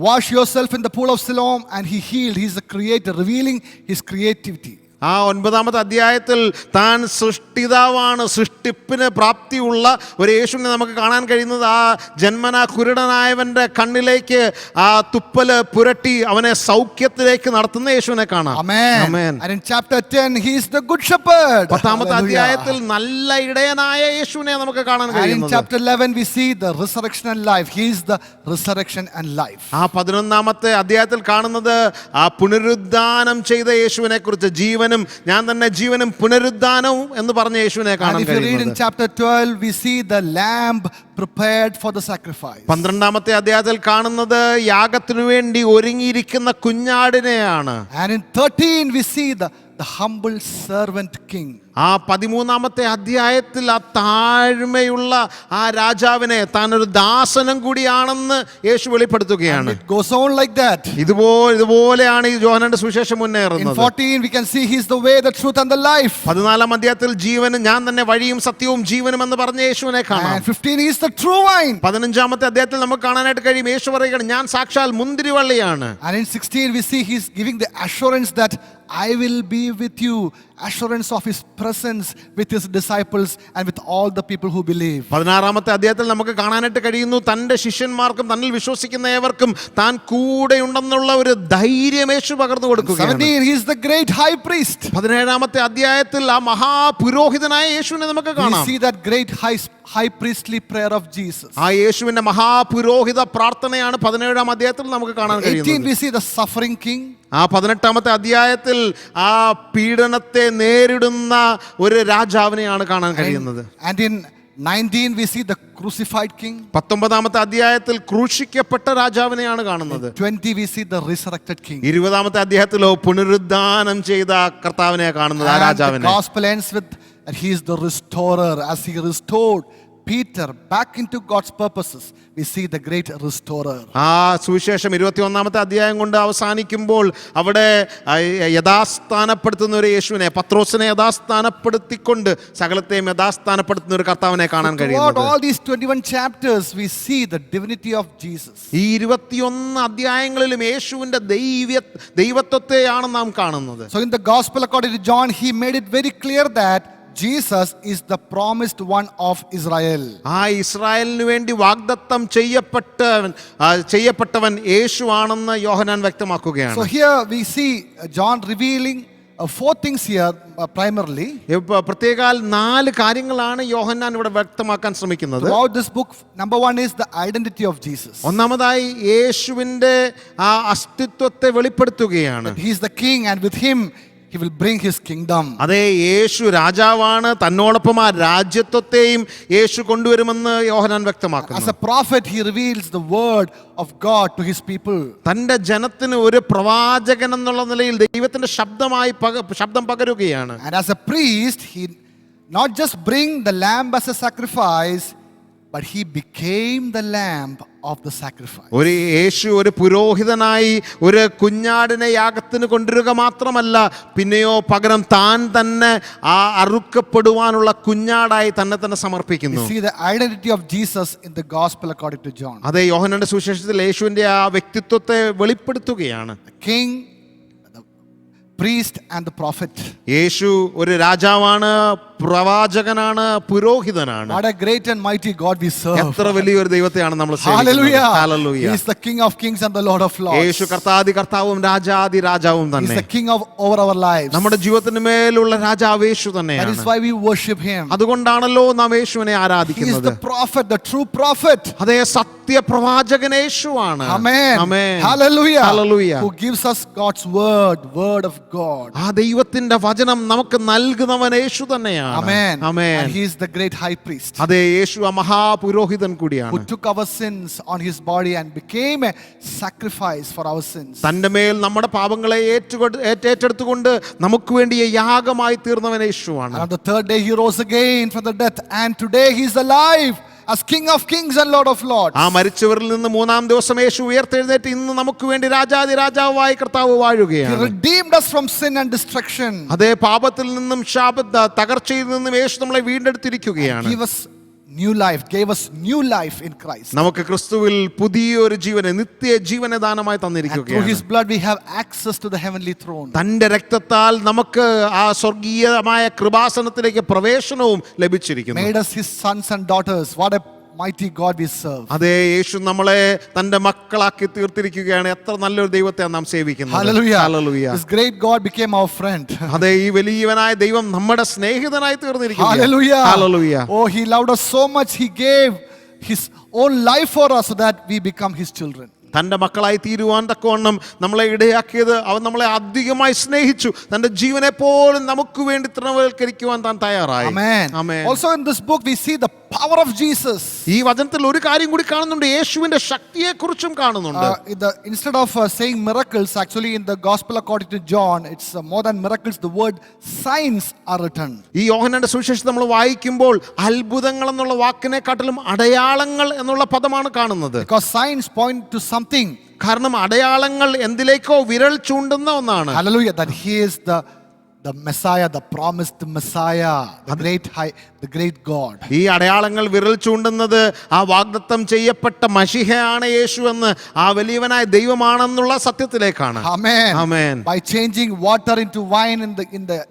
wash yourself in the pool of Siloam, and he healed. He is the creator, revealing his creativity. ആ 9-ാമത്തെ അധ്യായത്തിൽ താൻ സൃഷ്ടിതാവാണ്, സൃഷ്ടിപ്പിന് പ്രാപ്തിയുള്ള ഒരു യേശുവിനെ നമുക്ക് കാണാൻ കഴിയുന്നത് ആ ജന്മനാ കുരുടനായവന്റെ കണ്ണിലേക്ക് ആ തുപ്പല് പുരട്ടി അവനെ സൗഖ്യത്തിലേക്ക് നടത്തുന്ന യേശുവിനെ കാണാം. Amen. Amen. And in chapter 10 he is the good shepherd. 10-ാമത്തെ Hallelujah. അധ്യായത്തിൽ നല്ല ഇടയനായ യേശുവിനെ നമുക്ക് കാണാൻ And in കഴിയുന്നത്. chapter 11 we see the resurrection and life. He is the resurrection and life. ആ 11-ാമത്തെ അധ്യായത്തിൽ കാണുന്നത് ആ പുനരുദ്ധാനം ചെയ്ത യേശുവിനെ കുറിച്ച്, ജീവനും ഞാൻ തന്നെ ജീവനും പുനരുദ്ധാനവും എന്ന് പറഞ്ഞ യേശുവിനെ കാണാൻ And if you read in കഴിയുന്നത്. chapter 12 we see the lamb prepared for the sacrifice. 12-ാമത്തെ അധ്യായത്തിൽ കാണുന്നത് യാഗത്തിനു വേണ്ടി ഒരുങ്ങിയിരിക്കുന്ന കുഞ്ഞാടിനെയാണ്. And in 13 we see the humble servant king. ആ 13-ാമത്തെ അധ്യായത്തിൽ ആ താഴ്മയുള്ള ആ രാജാവിനെ താൻ ഒരു ദാസനും കൂടിയാണെന്ന് യേശു വെളിപ്പെടുത്തുകയാണ്. It goes on like that. ഇതുപോലെയാണ് ഈ യോഹന്നാന്റെ സുവിശേഷം In മുന്നേറുന്നത്. 14 we can see he is the way, the truth and the life. 14-ാം അധ്യായത്തിൽ ജീവനും ഞാൻ തന്നെ വഴിയും സത്യവും ജീവനും എന്ന് പറഞ്ഞ യേശുവിനെ കാണാം. And 15 he is the true wine. 15-ാമത്തെ അധ്യായത്തിൽ നമുക്ക് കാണാനായിട്ട് കഴിയും യേശു പറയുകയാണ് ഞാൻ സാക്ഷാൽ മുന്തിരിവള്ളിയാണ്. And in 16 we see he is giving the assurance that I will be with you, assurance of his presence with his disciples and with all the people who believe. 16-ാമത്തെ അധ്യായത്തിൽ നമുക്ക് കാണാനായിട്ട് കഴിയുന്നു തന്റെ ശിഷ്യന്മാർക്കും തന്നിൽ വിശ്വസിക്കുന്ന ഏവർക്കും താൻ കൂടെയുണ്ടെന്നുള്ള ഒരു ധൈര്യം യേശു പകർന്നു കൊടുക്കുകയാണ്. 17 he is the great high priest. 17-ാമത്തെ അധ്യായത്തിൽ ആ മഹാപുരോഹിതനായ യേശുവിനെ നമുക്ക് We കാണാം. see that great high priestly prayer of Jesus. ആ യേശുവിന്റെ മഹാപുരോഹിത പ്രാർത്ഥനയാണ് 17-ാം അധ്യായത്തിൽ നമുക്ക് കാണാൻ 18 കഴിയുന്നത്. we see the suffering king. ആ 18-ാമത്തെ അധ്യായത്തിൽ ആ പീഡനത്തെ നേരിടുന്ന ഒരു രാജാവിനെയാണ് കാണാൻ കഴിയുന്നത്. And in 19 we see the crucified king. 19-ാമത്തെ അധ്യായത്തിൽ ക്രൂശിക്കപ്പെട്ട രാജാവിനെയാണ് കാണുന്നത്. 20 we see the resurrected king. 20-ാമത്തെ അധ്യായത്തിലോ പുനരുദ്ധാനം ചെയ്ത കർത്താവിനെ കാണുന്നത്, ആ And the രാജാവിനെ. gospel ends with that he is the restorer. As he restored Peter back into God's purposes, we see the great restorer. ആ സുവിശേഷം 21-ാമത്തെ അധ്യായം കൊണ്ട് അവസാനിക്കുമ്പോൾ അവിടെ യഥാസ്ഥാനപ്പെടുത്തുന്ന ഒരു യേശുവിനെ, പത്രോസിനെ യഥാസ്ഥാനപ്പെടുത്തിക്കൊണ്ട് സകലത്തെയും യഥാസ്ഥാനപ്പെടുത്തുന്ന ഒരു കർത്താവിനെ കാണാൻ Throughout കഴിയുന്നത്. all these 21 chapters, we see the divinity of Jesus. ഈ 21 അധ്യായങ്ങളിലും യേശുവിന്റെ ദൈവത്വത്തെയാണ് നാം കാണുന്നത്. So in the gospel according to John, he made it very clear that Jesus is the promised one of Israel. ആ ഇസ്രായേലിന് വേണ്ടി വാഗ്ദത്തം ചെയ്യപ്പെട്ടവൻ യേശു ആണെന്ന് യോഹന്നാൻ വ്യക്തമാക്കുകയാണ്. So here we see John revealing 4 things here primarily. പ്രത്യേകാൽ 4 കാര്യങ്ങളാണ് യോഹന്നാൻ ഇവിടെ വ്യക്തമാക്കാൻ ശ്രമിക്കുന്നത്. Throughout this book, number 1 is the identity of Jesus. ഒന്നാമതായി യേശുവിന്റെ ആ അസ്തിത്വത്തെ വെളിപ്പെടുത്തുകയാണ്. He is the king and with him he will bring his kingdom. അതെ, യേശു രാജാവാണ്, തന്നോടൊപ്പം ആ രാജ്യത്വത്തെയും യേശു കൊണ്ടുവരുമെന്ന് യോഹന്നാൻ As വ്യക്തമാക്കുന്നു. a prophet, he reveals the word of God to his people. തന്റെ ജനത്തിന് ഒരു പ്രവാചകൻ എന്നുള്ള നിലയിൽ ദൈവത്തിന്റെ ശബ്ദം പകരുകയാണ്. And as a priest, he not just bring the lamb as a sacrifice, but he became the lamb of the sacrifice. ഒരു യേശു ഒരു പുരോഹിതനായി ഒരു കുഞ്ഞാടിനെ യാഗത്തിന് കൊണ്ടുവരിക മാത്രമല്ല, പിന്നെയോ പകരം താൻ തന്നെ ആ അറുക്കപ്പെടുവാനുള്ള കുഞ്ഞാടായി തന്നെ സമർപ്പിക്കുന്നു. We see the identity of Jesus in the gospel according to John. അതെ, യോഹന്നാന്റെ സുവിശേഷത്തിൽ യേശുവിന്റെ ആ വ്യക്തിത്വത്തെ വെളിപ്പെടുത്തുകയാണ്. The king, the priest and the prophet. യേശു ഒരു രാജാവാണ്, പ്രവാചകനാണ്, പുരോഹിതനാണ്. What a great and mighty God we serve. എത്ര വലിയൊരു ദൈവത്തെയാണ് നമ്മൾ Hallelujah. Hallelujah. He is the King of kings and the Lord of lords. യേശു കർത്താദി കർത്താവും രാജാദി രാജാവും He is തന്നെ. the king over our lives. നമ്മുടെ ജീവിതത്തിന് മേലുള്ള രാജാവ് യേശു That തന്നെയാണ്. is why we worship him. അതുകൊണ്ടാണല്ലോ നാം യേശുവിനെ He is ആരാധിക്കുന്നത്. the prophet, the true prophet. അതേ, സത്യപ്രവാചകൻ യേശുവാണ്. Amen. Amen. Hallelujah. Hallelujah. Who gives us God's word of God. ആ ദൈവത്തിന്റെ വചനം നമുക്ക് നൽകുന്നവൻ യേശു തന്നെയാണ്. Amen. Amen. And he is the great high priest. അതേ, യേശു ആ മഹാപുരോഹിതൻ കൂടിയാണ്. Who took our sins on his body and became a sacrifice for our sins. തന്റെ മേൽ നമ്മുടെ പാപങ്ങളെ ഏറ്റെടുത്തുകൊണ്ട് നമുക്ക് വേണ്ടി യാഗമായി തീർന്നവൻ യേശുവാണ്. And on the third day he rose again from the death, and today he is alive as King of kings and Lord of lords. ആ മരിച്ചവരിൽ നിന്ന് 3-ാം ദിവസം യേശു ഉയർത്തെഴുന്നേറ്റ് ഇന്ന് നമുക്ക് വേണ്ടി രാജാതി രാജാവായി കർത്താവ് He വാഴുകയാണ്. redeemed us from sin and destruction. അതേ, പാപത്തിൽ നിന്നും തകർച്ചയിൽ നിന്നും യേശു നമ്മളെ വീണ്ടെടുത്തിരിക്കുകയാണ്. Gave us new life, gave us new life in Christ. നമുക്ക് ക്രിസ്തുവിൽ പുതിയൊരു ജീവനെ, നിത്യ ജീവനെ ദാനമായി And through തന്നിരിക്കുകയാണ്. his blood we have access to the heavenly throne. തന്റെ രക്തത്താൽ നമുക്ക് ആ സ്വർഗീയമായ കൃപാസനത്തിലേക്ക് പ്രവേശനവും ലഭിച്ചിരിക്കുന്നു. Made us his sons and daughters. What a mighty God we serve. അതേ, യേശു നമ്മളെ തന്റെ മക്കളാക്കി തീർത്തിരിക്കുകയാണ്. എത്ര നല്ലൊരു ദൈവത്തെ നാം സേവിക്കുന്നത്. Hallelujah. Hallelujah. This great God became our friend. അതെ, ഈ വലിയവനായ ദൈവം നമ്മുടെ സ്നേഹിതനായി തീർന്നിരിക്കുകയാണ്. Hallelujah. Hallelujah. Oh, he loved us so much, he gave his own life for us so that we become his children. തൻ്റെ മക്കളായി തീരുവാൻ തക്കവണ്ണം നമ്മളെ ഇടയാക്കിയത് അവൻ നമ്മളെ അധികമായി സ്നേഹിച്ചു. തൻ്റെ ജീവനെ പോലും നമുക്ക് വേണ്ടി തൃണവൽക്കരിക്കുവാൻ താൻ തയ്യാറായി. Amen. Amen. Also in this book we see the power of Jesus. ഈ വചനത്തിൽ ഒരു കാര്യം കൂടി കാണുന്നുണ്ട്, യേശുവിന്റെ ശക്തിയെക്കുറിച്ചും കാണുന്നുണ്ട്. Instead of saying miracles, actually in the gospel according to John, it's more than miracles, the word signs are written. ഈ യോഹന്നാന്റെ സുവിശേഷം നമ്മൾ വായിക്കുമ്പോൾ അത്ഭുതങ്ങൾ എന്നുള്ള വാക്കിനെക്കാട്ടിലും അടയാളങ്ങൾ എന്നുള്ള പദമാണ് കാണുന്നത്. Because signs point to something. കാരണം അടയാളങ്ങൾ എന്തിലേക്കോ വിരൽ ചൂണ്ടുന്ന ഒന്നാണ്. Hallelujah. That he is the Messiah, the promised Messiah, the great God. ഈ അടയാളങ്ങൾ വിരൽ ചൂണ്ടുന്നത് ആ വാഗ്ദത്തം ചെയ്യപ്പെട്ട മശിഹയാണ് യേശു എന്ന്, ആ വലിയവനായ ദൈവമാണെന്നുള്ള സത്യത്തിലേക്കാണ്. Amen. Amen. By changing water into wine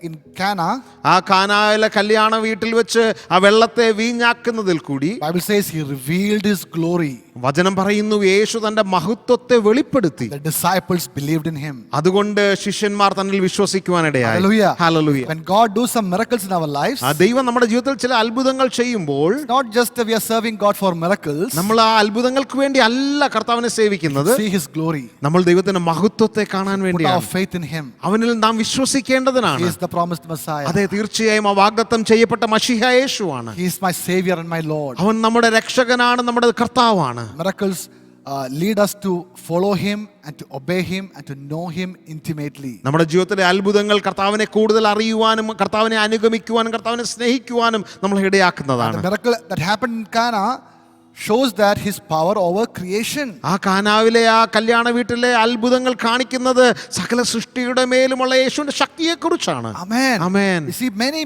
in Cana, ആ കാനായിലെ കല്യാണ വീട്ടിൽ വെച്ച് ആ വെള്ളത്തെ വീഞ്ഞാക്കുന്നതിൽ കൂടി Bible says he revealed his glory. വചനം പറയുന്നു, യേശു തന്റെ മഹത്വത്തെ വെളിപ്പെടുത്തി. The disciples believed in him. അതുകൊണ്ട് ശിഷ്യന്മാർ തന്നിൽ വിശ്വസിക്കുവാനിടയായി. Hallelujah. Hallelujah. When God does some miracles in our lives, ആ ദൈവം നമ്മുടെ ജീവിതത്തിൽ ചില അത്ഭുതങ്ങൾ ചെയ്യുമ്പോൾ it's not just we are serving God for miracles. നമ്മൾ ആ അത്ഭുതങ്ങൾക്ക് വേണ്ടി അല്ല കർത്താവിനെ സേവിക്കുന്നത്, See His glory. നമ്മൾ ദൈവത്തിന്റെ മഹത്വത്തെ കാണാൻ Put our വേണ്ടിയാണ്. faith in Him. അവനിൽ നാം വിശ്വസിക്കേണ്ടതിനാണ്. He is the promised Messiah. അതെ, തീർച്ചയായും ആ വാഗ്ദത്തം ചെയ്യപ്പെട്ട മശീഹ യേശുവാണ്. He is my Savior and my Lord. അവൻ നമ്മുടെ രക്ഷകനാണ്, നമ്മുടെ കർത്താവാണ്. Miracles lead us to follow Him and to obey Him and to know Him intimately. നമ്മുടെ ജീവിതത്തിലെ അത്ഭുതങ്ങൾ കർത്താവിനെ കൂടുതൽ അറിയുവാനും കർത്താവിനെ അനുഗമിക്കുവാനും കർത്താവിനെ സ്നേഹിക്കുവാനും നമ്മൾ ഇടയാക്കുന്നതാണ്. The miracle that happened in Cana shows that His power over creation. ആ കാനാവിലെ ആ കല്യാണ വീട്ടിലെ അത്ഭുതങ്ങൾ കാണിക്കുന്നത് സകല സൃഷ്ടിയുടെ മേലുമുള്ള യേശുവിന്റെ ശക്തിയെക്കുറിച്ചാണ്. Amen. Amen. You see many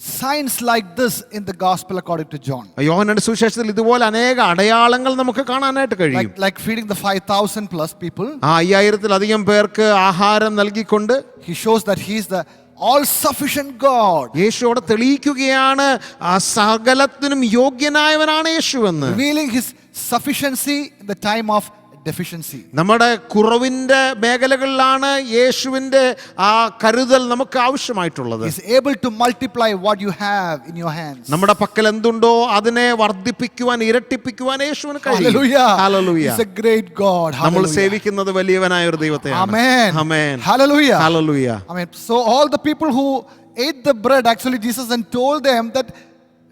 signs like this in the gospel according to John. യോഹന്നാന്റെ സുവിശേഷത്തിൽ ഇതുപോലെ അനേക അടയാളങ്ങൾ നമുക്ക് കാണാനായിട്ട് കഴിയും. Like feeding the 5,000 plus people. ആ 5000-ലധികം പേർക്ക് ആഹാരം നൽകിക്കൊണ്ട് He shows that He is the all-sufficient God. യേശു അവിടെ തെളിയിക്കുകയാണ് ആ സകലത്തിനും യോഗ്യനായവനാണ് യേശു എന്ന്. Revealing His sufficiency in the time of deficiency. നമ്മുടെ കുറവിന്റെ മേഖലകളിലാണ് യേശുവിന്റെ ആ കരുതൽ നമുക്ക് ആവശ്യമായിട്ടുള്ളത്. He is able to multiply what you have in your hands. നമ്മുടെ പക്കൽ എന്തുണ്ടോ അതിനെ വർദ്ധിപ്പിക്കുവാൻ, ഇരട്ടിപ്പിക്കുവാൻ യേശുവിന് കഴിയും. Hallelujah. Hallelujah. He's a great God. നമ്മൾ Hallelujah. സേവിക്കുന്നത് വലിയവനായ ഒരു ദൈവത്തെയാണ്. Amen. Amen. Hallelujah. Hallelujah. Amen. So all the people who ate the bread, actually Jesus and told them that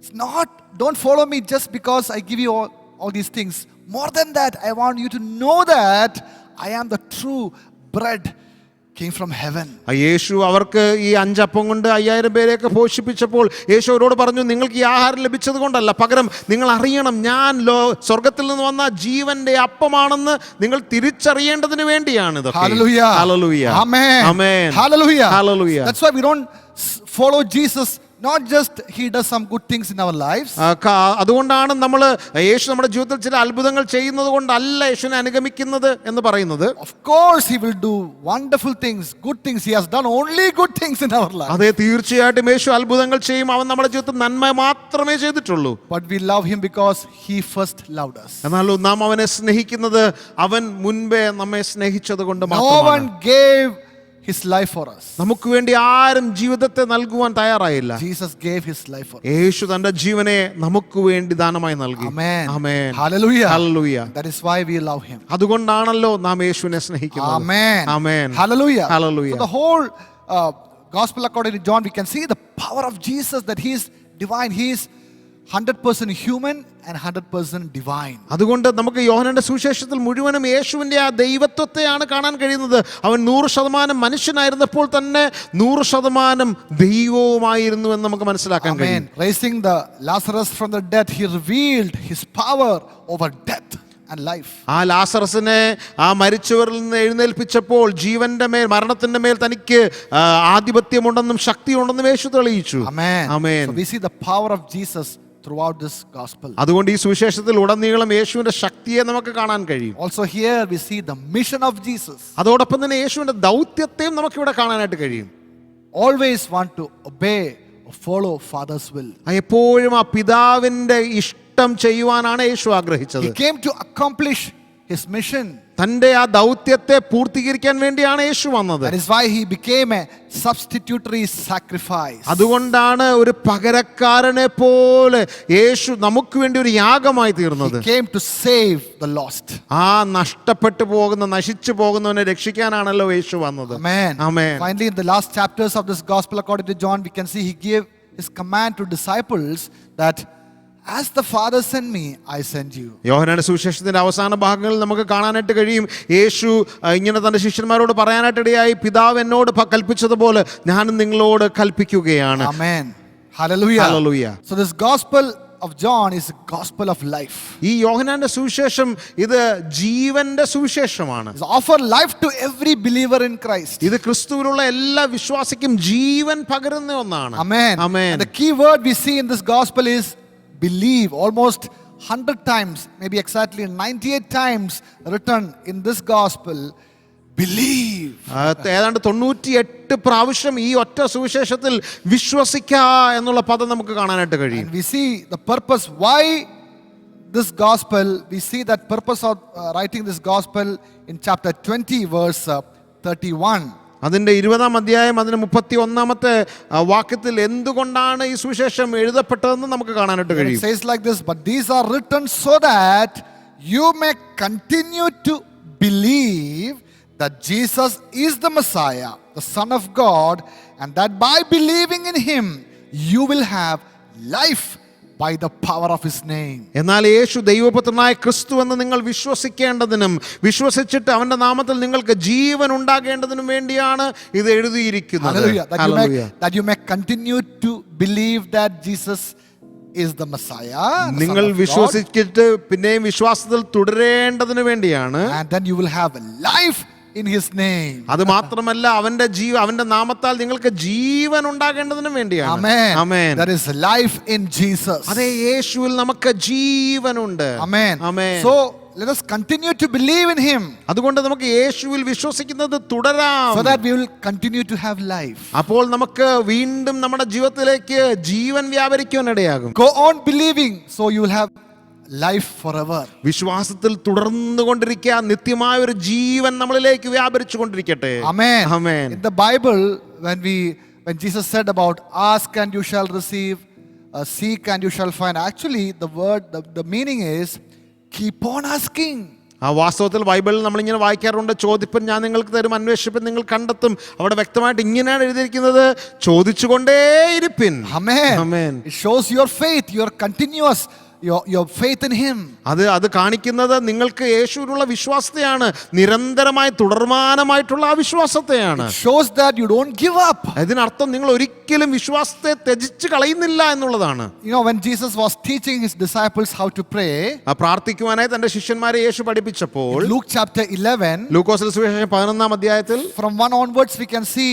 it's not, don't follow me just because I give you all these things. More than that, I want you to know that I am the true bread came from heaven. യേശു അവർക്ക് ഈ 5 അപ്പം കൊണ്ട് 5000 പേരെയൊക്കെ പോഷിപ്പിച്ചപ്പോൾ യേശു അവരോട് പറഞ്ഞു, നിങ്ങൾക്ക് ഈ ആഹാരം ലഭിച്ചത് കൊണ്ടല്ല, പകരം നിങ്ങൾ അറിയണം ഞാൻ സ്വർഗത്തിൽ നിന്ന് വന്ന ജീവന്റെ അപ്പമാണെന്ന് നിങ്ങൾ തിരിച്ചറിയേണ്ടതിന് വേണ്ടിയാണ് ഇതൊക്കെ. Hallelujah. Hallelujah. Amen. Amen. Hallelujah. Hallelujah. That's why we don't follow Jesus. Not just He does some good things in our lives. അതുകൊണ്ടാണ് നമ്മൾ യേശു നമ്മുടെ ജീവിതത്തിൽ ചില അത്ഭുതങ്ങൾ ചെയ്യുന്നത് കൊണ്ടല്ല യേശുവിനെ അനുഗമിക്കുന്നത് എന്ന് പറയുന്നത്. Of course He will do wonderful things, good things. He has done only good things in our lives. അതെ, തീർച്ചയായിട്ടും യേശു അത്ഭുതങ്ങൾ ചെയ്യും. അവൻ നമ്മുടെ ജീവിതത്തിൽ നന്മ മാത്രമേ ചെയ്തിട്ടുള്ളൂ. But we love Him because He first loved us. എന്നാലും നാം അവനെ സ്നേഹിക്കുന്നത് അവൻ മുൻപേ നമ്മെ സ്നേഹിച്ചത് കൊണ്ട് No മാത്രമാണ്. one gave His life for us. നമുക്ക് വേണ്ടി ആരും ജീവിതത്തെ നൽകുവാൻ തയ്യാറായില്ല. Jesus gave His life for us. യേശു തന്റെ ജീവനെ നമുക്ക് വേണ്ടി ദാനമായി നൽകി. Amen. Amen. Hallelujah. Hallelujah. That is why we love Him. അതുകൊണ്ടാണല്ലോ നാം യേശുവിനെ സ്നേഹിക്കുന്നത്. Amen. Amen. Hallelujah. Hallelujah. So the whole gospel according to John, we can see the power of Jesus, that He is divine. He is 100% human and 100% divine. അതുകൊണ്ട് നമുക്ക് യോഹന്നാന്റെ സുവിശേഷത്തിൽ മുഴുവനും യേശുവിന്റെ ആ ദൈവത്വത്തെയാണ് കാണാൻ കഴിയുന്നത്. അവൻ 100% മനുഷ്യനായിരുന്നപ്പോൾ തന്നെ 100% ദൈവവുമായിരുന്നു എന്ന് നമുക്ക് മനസ്സിലാക്കാൻ കഴിയും. Raising the Lazarus from the dead, He revealed His power over death and life. ആ ലാസറസിനെ ആ മരിച്ചവരിൽ നിന്ന് എഴുന്നേൽപ്പിച്ചപ്പോൾ ജീവന്റെ മേൽ, മരണത്തിന്റെ മേൽ തനിക്ക് ആധിപത്യമുണ്ടെന്നും ശക്തിയുണ്ടെന്നും യേശു തെളിയിച്ചു. Amen. Amen. So we see the power of Jesus throughout this gospel. അതുകൊണ്ട് ഈ സുവിശേഷത്തിൽ ഉടനീളം യേശുവിന്റെ ശക്തിയെ നമുക്ക് കാണാൻ കഴിയും. Also here we see the mission of Jesus. അതോടൊപ്പം തന്നെ യേശുവിന്റെ ദൗത്യത്തെയും നമുക്ക് ഇവിടെ കാണാനായിട്ട് കഴിയും. Always want to obey or follow Father's will. എപ്പോഴും ആ പിതാവിന്റെ ഇഷ്ടം ചെയ്യുവാനാണ് യേശു ആഗ്രഹിച്ചത്. He came to accomplish His mission. തന്റെ ആ ദൗത്യത്തെ പൂർത്തീകരിക്കാൻ വേണ്ടിയാണ് യേശു വന്നത്. That is why He became a substitutory sacrifice. അതുകൊണ്ടാണ് ഒരു പകരക്കാരനെ പോലെ യേശു നമുക്ക് വേണ്ടി ഒരു യാഗമായി തീർന്നത്. He came to save the lost. ആ നഷ്ടപ്പെട്ടു പോകുന്ന, നശിച്ചു പോകുന്നവനെ രക്ഷിക്കാനാണല്ലോ യേശു വന്നത്. Amen. Amen. Finally, in the last chapters of this gospel according to John, we can see He gave His command to disciples that as the Father sent me, I send you. യോഹന്നാന്റെ സുവിശേഷത്തിന്റെ അവസാന ഭാഗങ്ങളിൽ നമുക്ക് കാണാനായിട്ട് കഴിയും, യേശു ഇങ്ങനെ തന്റെ ശിഷ്യന്മാരോട് പറയാനായിട്ട് ഇടയായി, പിതാവ് എന്നോട് കൽപ്പിച്ചതുപോലെ ഞാനും നിങ്ങളോട് കൽപ്പിക്കുകയാണ്. Amen. Hallelujah. Hallelujah. So this gospel of John is a gospel of life. ഈ യോഹന്നാന്റെ സുവിശേഷം ഇത് ജീവന്റെ സുവിശേഷമാണ്. It's offer life to every believer in Christ. ഇത് ക്രിസ്തുവിലുള്ള എല്ലാ വിശ്വാസിക്കും ജീവൻ പകരുന്ന ഒന്നാണ്. Amen. Amen. And the key word we see in this gospel is believe. Almost 100 times, maybe exactly 98 times written in this gospel, believe. ഏതാണ്ട് 98 പ്രാവശ്യം ഈ ഒറ്റ സുവിശേഷത്തിൽ വിശ്വസിക്കുക എന്നുള്ള പദം നമുക്ക് കാണാനായിട്ട് കഴിയും. And we see the purpose why this gospel, we see that purpose of writing this gospel in chapter 20 verse 31. അതിൻ്റെ 20-ാം അധ്യായം അതിന് 31-ാമത്തെ വാക്യത്തിൽ എന്തുകൊണ്ടാണ് ഈ സുവിശേഷം എഴുതപ്പെട്ടതെന്ന് നമുക്ക് കാണാനായിട്ട് It കഴിയും. says like this, but these are written so that you may continue to believe that Jesus is the Messiah, the Son of God, and that by believing in him you will have life by the power of his name. എന്നാൽ യേശു ദൈവപുത്രനായ ക്രിസ്തു എന്ന് നിങ്ങൾ വിശ്വസിക്കേണ്ടതിനും വിശ്വസിച്ചിട്ട് അവന്റെ നാമത്തിൽ നിങ്ങൾക്ക് ജീവൻ ഉണ്ടാകേണ്ടതിനും വേണ്ടിയാണ് ഇത് എഴുതിയിരിക്കുന്നത്. Hallelujah. Hallelujah. That you may continue to believe that Jesus is the Messiah, the നിങ്ങൾ Son of God, വിശ്വസിച്ചിട്ട് പിന്നെയും വിശ്വാസത്തിൽ തുടരേണ്ടതിന് വേണ്ടിയാണ്. and then you will have life in his name. അത് മാത്രമല്ല അവന്റെ നാമത്താൽ നിങ്ങൾക്ക് ജീവൻ ഉണ്ടാകേണ്ടതിനും വേണ്ടിയാണ്. Amen. Amen. There is life in Jesus. അതേ, യേശുവിൽ നമുക്ക് ജീവനുണ്ട്. Amen. Amen. So let us continue to believe in him, അതുകൊണ്ട് നമുക്ക് യേശുവിൽ വിശ്വസിക്കുന്നത് തുടരാം. so that we will continue to have life. അപ്പോൾ നമുക്ക് വീണ്ടും നമ്മുടെ ജീവിതത്തിലേക്ക് ജീവൻ വ്യാപരിക്കാനിടയാകും. Go on believing, so you will have life forever. വിശ്വാസത്തിൽ തുടർന്നുകൊണ്ടിരിക്കുക, നിത്യമായ ഒരു ജീവൻ നമ്മളിലേക്ക് വ്യാപരിച്ചു കൊണ്ടിരിക്കട്ടെ. Amen. Amen. In the Bible, when Jesus said about ask and you shall receive, seek and you shall find, actually the meaning is keep on asking. ആ വാസ്തവത്തിൽ ബൈബിളിൽ നമ്മളിങ്ങനെ വായിക്കാറുണ്ട്, ചോദിപ്പൻ ഞാൻ നിങ്ങൾക്ക് തരും, അന്വേഷിപ്പൻ നിങ്ങൾ കണ്ടെത്തും. അവിടെ വ്യക്തമായിട്ട് ഇങ്ങനെയാണ് എഴുതിയിരിക്കുന്നത്, ചോദിച്ചുകൊണ്ടേയിരിപ്പിൻ. Amen. Amen. It shows your faith, your continuous, your faith in him. അത് കാണിക്കുന്നത് നിങ്ങൾക്ക് യേശുവിലുള്ള വിശ്വാസത്തെയാണ്, നിരന്തരമായി തുടർമാനമായിട്ടുള്ള ആ വിശ്വാസത്തെയാണ്. It shows that you don't give up. അതിനർത്ഥം നിങ്ങൾ ഒരിക്കലും വിശ്വാസത്തെ ത്യജിച്ച് കളയുന്നില്ല എന്നുള്ളതാണ്. You know, when Jesus was teaching his disciples how to pray, പ്രാർത്ഥിക്കുവാനായി തന്റെ ശിഷ്യന്മാരെ യേശു പഠിപ്പിച്ചപ്പോൾ in Luke chapter 11, ലൂക്കോസിന്റെ സുവിശേഷം 11-ാം അധ്യായത്തിൽ from 1 onwards we can see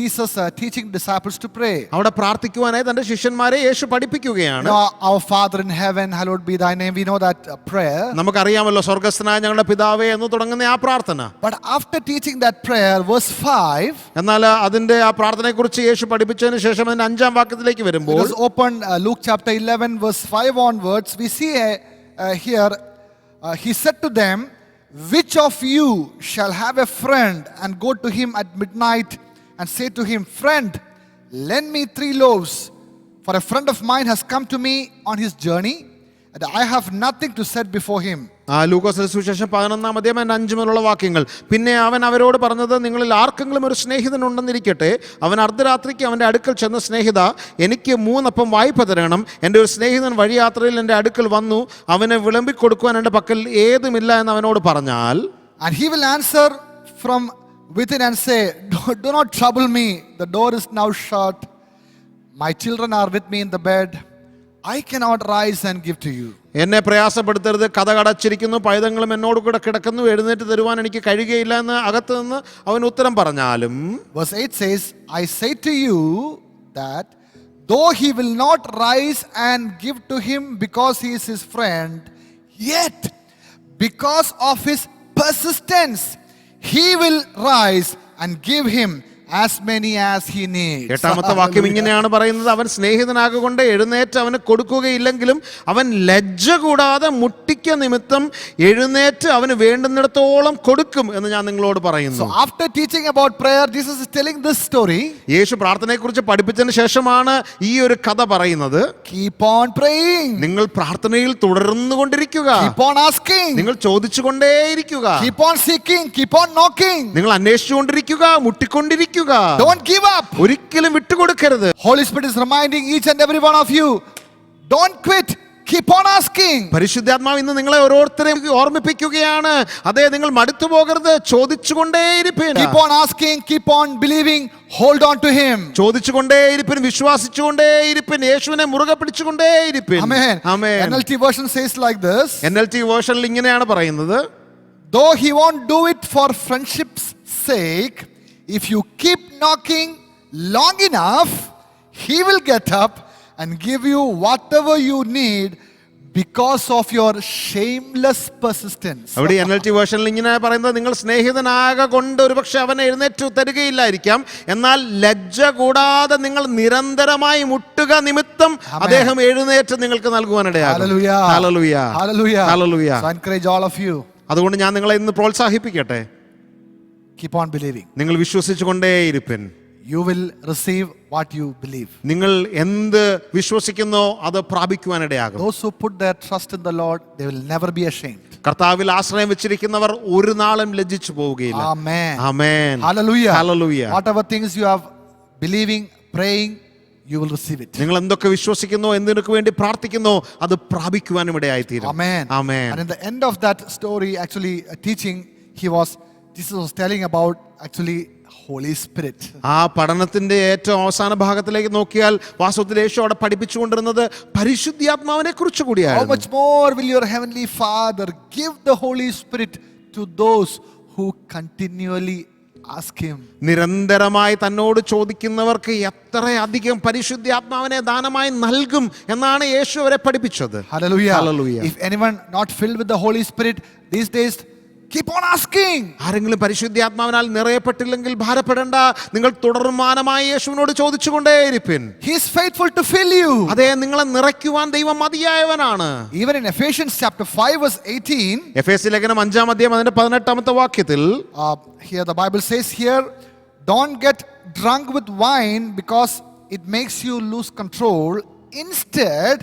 Jesus teaching disciples to pray. അവിടെ പ്രാർത്ഥിക്കുവാനായി തന്റെ ശിഷ്യന്മാരെ യേശു പഠിപ്പിക്കുകയാണ്. You know, our Father in heaven, hallowed be thy name. We know that prayer. നമുക്കറിയാമല്ലോ, സ്വർഗ്ഗസ്ഥനായ ഞങ്ങളുടെ പിതാവേ എന്ന് തുടങ്ങുന്ന ആ പ്രാർത്ഥന. But after teaching that prayer, verse 5, എന്നാൽ അതിന്റെ ആ പ്രാർത്ഥനയെക്കുറിച്ച് യേശു പഠിപ്പിച്ചതിന് ശേഷം അതിന്റെ 5-ാം വാക്യത്തിലേക്ക് വരുമ്പോൾ, let us open Luke chapter 11 verse 5 onwards. We see here he said to them, which of you shall have a friend and go to him at midnight and say to him, friend, lend me 3 loaves, for a friend of mine has come to me on his journey and I have nothing to set before him. ലൂക്കോസിന്റെ സുവിശേഷം 11-ാം അധ്യായം 5 മുതലുള്ള വാക്യങ്ങൾ. പിന്നെ അവൻ അവരോട് പറഞ്ഞത്, നിങ്ങളിൽ ആർക്കെങ്കിലും ഒരു സ്നേഹിതൻ ഉണ്ടെന്നിരിക്കട്ടെ, അവൻ അർദ്ധരാത്രിക്ക് അവൻ്റെ അടുക്കൽ ചെന്ന്, സ്നേഹിത, എനിക്ക് 3 അപ്പം വായ്പ തരണം, എൻ്റെ ഒരു സ്നേഹിതൻ വഴിയാത്രയിൽ എൻ്റെ അടുക്കൽ വന്നു, അവനെ വിളമ്പിക്കൊടുക്കുവാൻ എൻ്റെ പക്കൽ ഏതുമില്ല എന്ന് അവനോട് പറഞ്ഞാൽ, And he will answer from within and say, do not trouble me, the door is now shut, my children are with me in the bed, I cannot rise and give to you. എന്നെ പ്രയാസപ്പെടുത്തരുത്, കഥ കടച്ചിരിക്കുന്നു, പൈതങ്ങളും എന്നോട് കൂടെ കിടക്കുന്നു, എഴുന്നേറ്റ് തരുവാൻ എനിക്ക് കഴിയുകയില്ല എന്ന് അകത്ത് നിന്ന് അവൻ ഉത്തരം പറഞ്ഞാലും. Verse 8 says, I say to you that though he will not rise and give to him because he is his friend, yet because of his persistence he will rise and give him as many as he needs. 8-ാമത്തെ വാക്യം ഇങ്ങനെയാണ് പറയുന്നത്, അവൻ സ്നേഹിതനാകൊണ്ട് എഴുന്നേറ്റ് അവന് കൊടുക്കുകയില്ലെങ്കിലും അവൻ ലജ്ജ കൂടാതെ മുട്ടിക്ക നിമിത്തം എഴുന്നേറ്റ് അവന് വേണ്ടുന്നിടത്തോളം കൊടുക്കും എന്ന് ഞാൻ നിങ്ങളോട് പറയുന്നു. So after teaching about prayer, Jesus is telling this story. യേശു പ്രാർത്ഥനയെക്കുറിച്ച് പഠിപ്പിച്ചതിന് ശേഷമാണ് ഈ ഒരു കഥ പറയുന്നത്. Keep on praying. നിങ്ങൾ പ്രാർത്ഥനയിൽ തുടർന്നുകൊണ്ടിരിക്കുക, Keep on asking. നിങ്ങൾ ചോദിച്ചുകൊണ്ടേയിരിക്കുക, Keep on seeking. Keep on knocking. നിങ്ങൾ അന്വേഷിച്ചുകൊണ്ടിരിക്കുക, മുട്ടിക്കൊണ്ടിരിക്കുക. Don't give up. ഒരിക്കലും വിട്ടുകൊടുക്കരുത്. Holy Spirit is reminding each and every one of you, don't quit. Keep on asking. പരിശുദ്ധാത്മാവ് ഇന്ന് നിങ്ങളെ ഓരോരുത്തരെയും ഓർമ്മിപ്പിക്കുകയാണ്, അതെ, നിങ്ങൾ മടുത്തു പോകരുത്, ചോദിച്ചുകൊണ്ടേയിരിപ്പിൻ. Keep on asking. Keep on believing. Hold on to him. ചോദിച്ചുകൊണ്ടേയിരിപ്പിൻ, വിശ്വസിച്ചുകൊണ്ടേയിരിപ്പിൻ, യേശുവിനെ മുറുകെ പിടിച്ചുകൊണ്ടേയിരിപ്പിൻ. Amen. Amen. NLT version says like this. NLT വേർഷനിൽ ഇങ്ങനെയാണ് പറയുന്നത്, Though he won't do it for friendship's sake, if you keep knocking long enough, he will get up and give you whatever you need because of your shameless persistence. അവിടെ NLT വേർഷനിൽ ഇങ്ങനെ പറയുന്നത്, നിങ്ങൾ സ്നേഹിതനാക കൊണ്ട് ഒരുപക്ഷെ അവനെ എഴുന്നേറ്റ് തരികയില്ലായിരിക്കാം, എന്നാൽ ലജ്ജ കൂടാതെ നിങ്ങൾ നിരന്തരമായി മുട്ടുക നിമിത്തം അദ്ദേഹം എഴുന്നേറ്റ് നിങ്ങൾക്ക് നൽകുവാനിടയാകും. Hallelujah. Hallelujah. Hallelujah. Hallelujah. So I encourage all of you. അതുകൊണ്ട് ഞാൻ നിങ്ങളെ ഇന്ന് പ്രോത്സാഹിപ്പിക്കട്ടെ. Keep on believing. നിങ്ങൾ വിശ്വസിച്ചുകൊണ്ടേയിരിപ്പിൻ. You will receive what you believe. നിങ്ങൾ എന്ത് വിശ്വസിക്കുന്നോ അത് പ്രാപിക്കുവാനിടയാകും. Those who put their trust in the Lord, they will never be ashamed. കർത്താവിൽ ആശ്രയം വെച്ചിരിക്കുന്നവർ ഒരു നാളും ലജ്ജിച്ചു പോവുകയില്ല. Amen. Amen. Hallelujah. Hallelujah. Whatever things you have believing, praying, you will receive it. നിങ്ങൾ എന്തൊക്കെ വിശ്വസിക്കുന്നോ എന്തിനൊക്കെ വേണ്ടി പ്രാർത്ഥിക്കുന്നോ അത് പ്രാപിക്കുവാനും ഇടയായിത്തീരും. Amen. Amen. And in the end of that story, actually teaching, Jesus was telling about actually Holy Spirit. ആ പഠനത്തിന്റെ ഏറ്റവും അവസാന ഭാഗത്തിലേക്ക് നോക്കിയാൽ വാസ്തവത്തിൽ യേശു അവിടെ പഠിപ്പിച്ചുകൊണ്ടിരുന്നത് പരിശുദ്ധാത്മാവിനെ കുറിച്ച് How കൂടിയാണ്. much more will your heavenly Father give the Holy Spirit to those who continually ask Him? നിരന്തരമായി തന്നോട് ചോദിക്കുന്നവർക്ക് എത്രയധികം പരിശുദ്ധാത്മാവിനെ ദാനമായി നൽകും എന്നാണ് യേശു അവരെ പഠിപ്പിച്ചത്. Hallelujah. Hallelujah. If anyone not filled with the Holy Spirit these days, keep on asking. ആരെങ്കിലും പരിശുദ്ധാത്മാവിനാൽ നിറയപ്പെട്ടില്ലെങ്കിൽ ഭാരപ്പെടേണ്ട, നിങ്ങൾ തുടർമാനമായി യേശുവിനോട് ചോദിച്ചുകൊണ്ടേയിരിപ്പിൻ. He is faithful to fill you. അതേ, നിങ്ങളെ നിറയ്ക്കുവാൻ ദൈവം മതിയായവനാണ്. Even in Ephesians chapter 5 verse 18, എഫേസ്യ ലേഖനം 5-ാം അധ്യായം അതിന്റെ 18-ാമത്തെ വാക്യത്തിൽ here the Bible says here, don't get drunk with wine because it makes you lose control. Instead,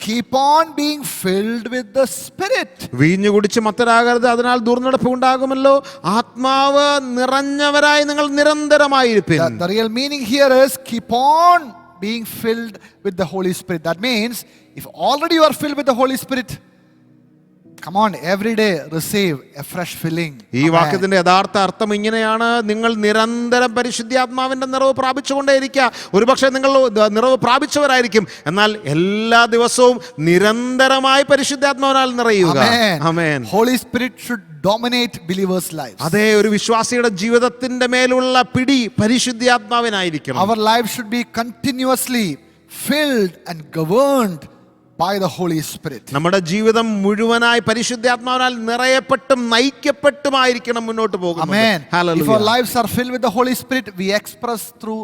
keep on being filled with the Spirit. വീഞ്ഞു കുടിച്ച് മത്തരാകരുത്, അതിനാൽ ദുർനടപ്പ് ഉണ്ടാകുമല്ലോ. ആത്മാവ് നിറഞ്ഞവരായി നിങ്ങൾ നിരന്തരമായിരിപ്പിൻ. The real meaning here is keep on being filled with the Holy Spirit. That means if already you are filled with the Holy Spirit, come on, every day receive a fresh filling. ഈ വാക്യത്തിന്റെ യഥാർത്ഥ അർത്ഥം ഇങ്ങനെയാണ്: നിങ്ങൾ നിരന്തരം പരിശുദ്ധാത്മാവിന്റെ നിറവ് പ്രാപിച്ചുകൊണ്ടേയിരിക്കുക. ഒരുപക്ഷെ നിങ്ങൾ നിറവ് പ്രാപിച്ചവരായിരിക്കും, എന്നാൽ എല്ലാ ദിവസവും നിരന്തരമായി പരിശുദ്ധാത്മാവിനാൽ നിറയുക. ആമേൻ. Holy Spirit should dominate believers' lives. അതേ, ഒരു വിശ്വാസിയുടെ ജീവിതത്തിന്റെ മേലുള്ള പിടി പരിശുദ്ധാത്മാവിനായിരിക്കണം. Our life should be continuously filled and governed by the Holy Spirit. നമ്മുടെ ജീവിതം മുഴുവനായി പരിശുദ്ധാത്മാവിനാൽ നിറയപ്പെട്ടും നയിക്കപ്പെട്ടുമായിരിക്കണം മുന്നോട്ട് പോകുന്നത്. Amen. Hallelujah. If our lives are filled with the Holy Spirit, we express through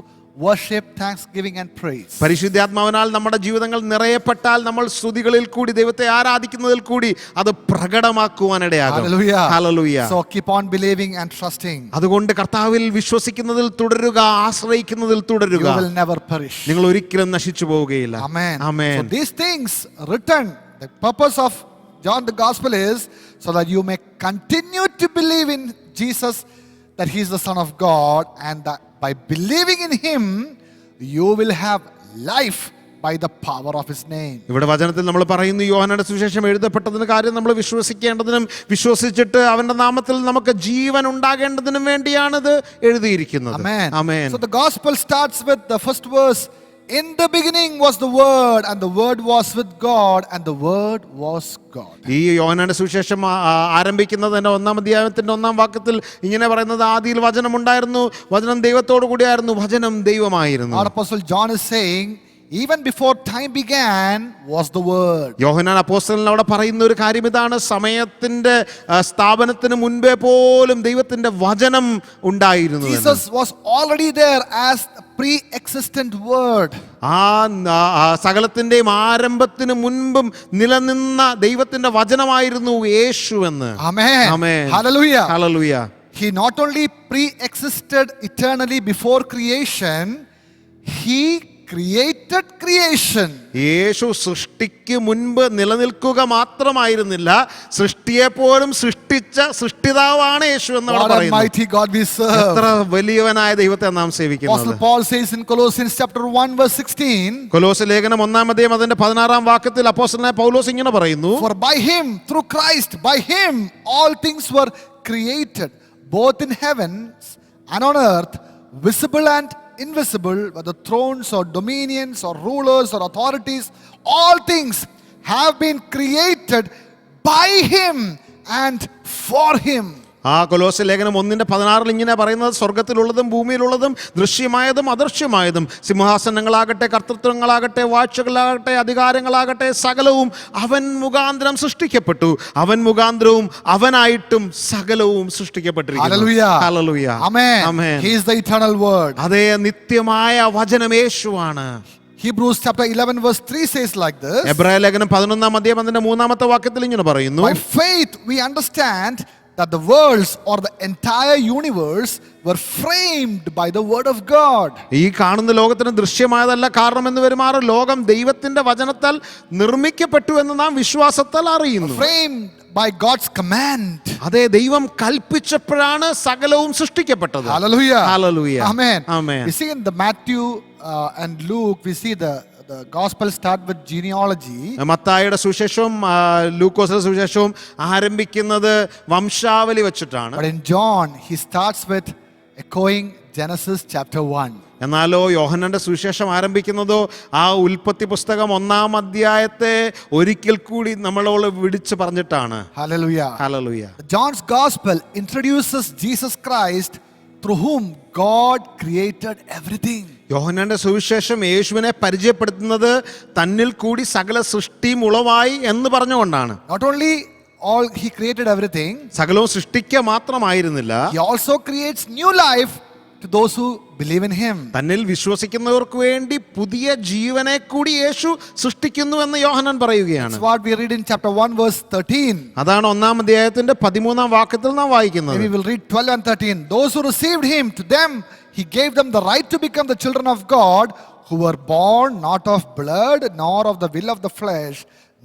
worship, thanksgiving and praise. പരിശുദ്ധാത്മാവിനാൽ നമ്മുടെ ജീവിതങ്ങൾ നിറയപ്പെട്ടാൽ നമ്മൾ സ്തുതികളിൽ കൂടി ദൈവത്തെ ആരാധിക്കുന്നതിൽ കൂടി അത് പ്രകടമാക്കുവാനിടയാകും. Hallelujah. Hallelujah. So keep on believing and trusting. അതുകൊണ്ട് കർത്താവിൽ വിശ്വസിക്കുന്നതിൽ തുടരുക, ആശ്രയിക്കുന്നതിൽ തുടരുക. You will never perish. നിങ്ങൾ ഒരിക്കലും നശിച്ചു പോവുകയില്ല. Amen. Amen. So these things written, the purpose of John the Gospel is so that you may continue to believe in Jesus, that He is the Son of God, and that by believing in Him you will have life by the power of His name. ഇവിടെ വചനത്തിൽ നമ്മൾ പറയുന്നു, യോഹന്നാന്റെ സുവിശേഷം എഴുതപ്പെട്ടതിന് കാര്യം നമ്മൾ വിശ്വസിക്കേണ്ടതിനും വിശ്വസിച്ചിട്ട് അവന്റെ നാമത്തിൽ നമുക്ക് ജീവൻ ഉണ്ടാകേണ്ടതിനും വേണ്ടിയാണിത് എഴുതിയിരിക്കുന്നത്. Amen. Amen. So the gospel starts with the first verse. In the beginning was the Word, and the Word was with God, and the Word was God. ഈ യോഹന്നാന്റെ സുവിശേഷം ആരംഭിക്കുന്നതിന്റെ 1-ാം അധ്യായത്തിന്റെ 1-ാം വാക്യത്തിൽ ഇങ്ങനെ പറയുന്നത്, ആദിയിൽ വചനം ഉണ്ടായിരുന്നു, വചനം ദൈവത്തോടു കൂടിയായിരുന്നു, വചനം ദൈവമായിരുന്നു. Our Apostle John is saying, even before time began was the Word. യോഹന്നാൻ അപ്പോസ്തലൻ അവിടെ പറയുന്ന ഒരു കാര്യം ഇതാണ്: സമയത്തിന്റെ സ്ഥാപനത്തിന് മുൻപേ പോലും ദൈവത്തിന്റെ വചനം ഉണ്ടായിരുന്നു. Jesus was already there as the pre-existent Word. ആ സകലത്തിന്റെയും ആരംഭത്തിന് മുൻപും നിലനിന്ന ദൈവത്തിന്റെ വചനമായിരുന്നു യേശു എന്ന്. Amen. Amen. Hallelujah. Hallelujah. He not only pre-existed eternally before creation, He created creation. യേശു സൃഷ്ടിക്ക് മുൻപ് നിലനിൽക്കുക മാത്രമായിരുന്നില്ല, സൃഷ്ടിയെ പോലും സൃഷ്ടിച്ച സൃഷ്ടിതാവാണ് യേശു എന്ന് What a പറയുന്നു. mighty God we serve. എത്ര വലിയവനായ ദൈവത്തെ നാം സേവിക്കുന്നത്. Apostle Paul says in Colossians chapter 1 verse 16, കൊലോസ്യ ലേഖനം 1-ാം അധ്യായം അതിന്റെ 16-ാം വാക്യത്തിൽ അപ്പോസ്തലനായ പൗലോസ് ഇങ്ങനെ പറയുന്നു: for by Him, through Christ, by Him all things were created, both in heavens and on earth, visible and invisible, whether thrones or dominions or rulers or authorities, all things have been created by Him and for Him. ആ കൊലോസ്യ ലേഖനം 1:16 ഇങ്ങനെ പറയുന്നത്: സ്വർഗത്തിലുള്ളതും ഭൂമിയിലുള്ളതും ദൃശ്യമായതും അദൃശ്യമായതും, സിംഹാസനങ്ങളാകട്ടെ, കർത്തൃത്വങ്ങളാകട്ടെ, വാഴ്ചകളാകട്ടെ, അധികാരങ്ങളാകട്ടെ, സകലവും അവൻ മുഖാന്തരം സൃഷ്ടിക്കപ്പെട്ടു, അവൻ മുഖാന്തരവും അവനായിട്ടും സകലവും സൃഷ്ടിക്കപ്പെട്ടിരിക്കുന്നു. Hallelujah. Hallelujah. Amen. Amen. He is the eternal Word. അതേ, നിത്യമായ വചനം യേശുവാണ്. Hebrews chapter 11 verse 3 says like this, എബ്രായ ലേഖനം 11-ാം അധ്യായം അതിന്റെ 3-ാമത്തെ വാക്യത്തിൽ ഇങ്ങനെ പറയുന്നു: by faith we understand that the worlds or the entire universe were framed by the word of God. ഈ കാണുന്ന ലോകത്തിന് ദൃശ്യമായതല്ല കാരണം എന്ന് വരുമാറ് ലോകം ദൈവത്തിന്റെ വചനത്താൽ നിർമ്മിക്കപ്പെട്ടു എന്ന് നാം വിശ്വാസത്താൽ അറിയുന്നു. Framed by God's command. അതെ, ദൈവം കൽപ്പിച്ചപ്പോഴാണ് സകലവും സൃഷ്ടിക്കപ്പെട്ടത്. Hallelujah. Hallelujah. Amen. Amen. We see in the Matthew and Luke, we see the gospel start with genealogy. മത്തായിയുടെ സുവിശേഷവും ലൂക്കോസിന്റെ സുവിശേഷവും ആരംഭിക്കുന്നത് വംശാവലി വെച്ചിട്ടാണ്. But in John, he starts with echoing Genesis chapter 1. എന്നാലോ യോഹന്നാന്റെ സുവിശേഷം ആരംഭിക്കുന്നതോ ആ ഉൽപ്പത്തി പുസ്തകം 1-ാം അധ്യായത്തെ ഒരിക്കൽ കൂടി നമ്മളോട് വിളിച്ചു പറഞ്ഞിട്ടാണ്. Hallelujah. Hallelujah. John's gospel introduces Jesus Christ through whom God created everything. യോഹന്നാന്റെ സുവിശേഷം യേശുവിനെ പരിചയപ്പെടുത്തുന്നത് തന്നിൽ കൂടി സകല സൃഷ്ടിയും ഉളവായി എന്ന് പറഞ്ഞുകൊണ്ടാണ്. Not only all he created everything, സകലവും സൃഷ്ടിക്കുക മാത്രമായിരുന്നില്ല, he also creates new life to those who believe in him. തന്നിൽ വിശ്വസിക്കുന്നവർക്ക് വേണ്ടി പുതിയ ജീവനെ കൂടി യേശു സൃഷ്ടിക്കുന്നു എന്ന് യോഹന്നാൻ പറയുകയാണ്. That's what we read in chapter 1 verse 13. അതാണ് 1-ാം അധ്യായത്തിന്റെ 13-ാം വാക്യത്തിൽ നാം വായിക്കുന്നത്. Maybe we'll read 12 and 13. Those who received him, to them he gave them the right to become the children of God, who were born not of blood, nor of the will of the flesh,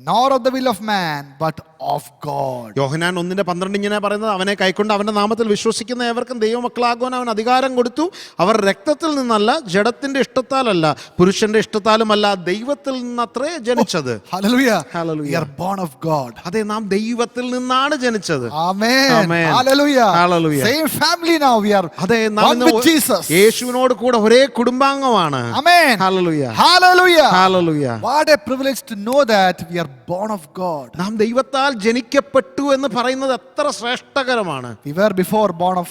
nor of the will of man, but of God. യോഹന്നാൻ 1:12 ഇങ്ങനെ പറയുന്നത്, അവനെ കൈക്കൊണ്ട് അവന്റെ നാമത്തിൽ വിശ്വസിക്കുന്ന ഏവർക്കും ദൈവമക്കളാകുവാൻ അവൻ അധികാരം കൊടുത്തു. അവർ രക്തത്തിൽ നിന്നല്ല, ജഡത്തിന്റെ ഇഷ്ടത്താലല്ല, പുരുഷന്റെ ഇഷ്ടത്താലുമല്ല, ദൈവത്തിൽ നിന്നത്രേ ജനിച്ചത്. Hallelujah. Hallelujah. We are born of God. അതെ, നാം ദൈവത്തിൽ നിന്നാണ് ജനിച്ചത്. Amen. Amen. Hallelujah. Hallelujah. Same family now. We are അതെ, നാം one with Jesus. യേശുവിനോട് കൂടെ ഒരേ കുടുംബാംഗമാണ്. Amen. Hallelujah. Hallelujah. Hallelujah. What a privilege to know that we are born of God. നാം ദൈവത്താൽ ജനിക്കപ്പെട്ടു എന്ന് പറയുന്നത് എത്ര ശ്രേഷ്ഠകരമാണ്. We were before born of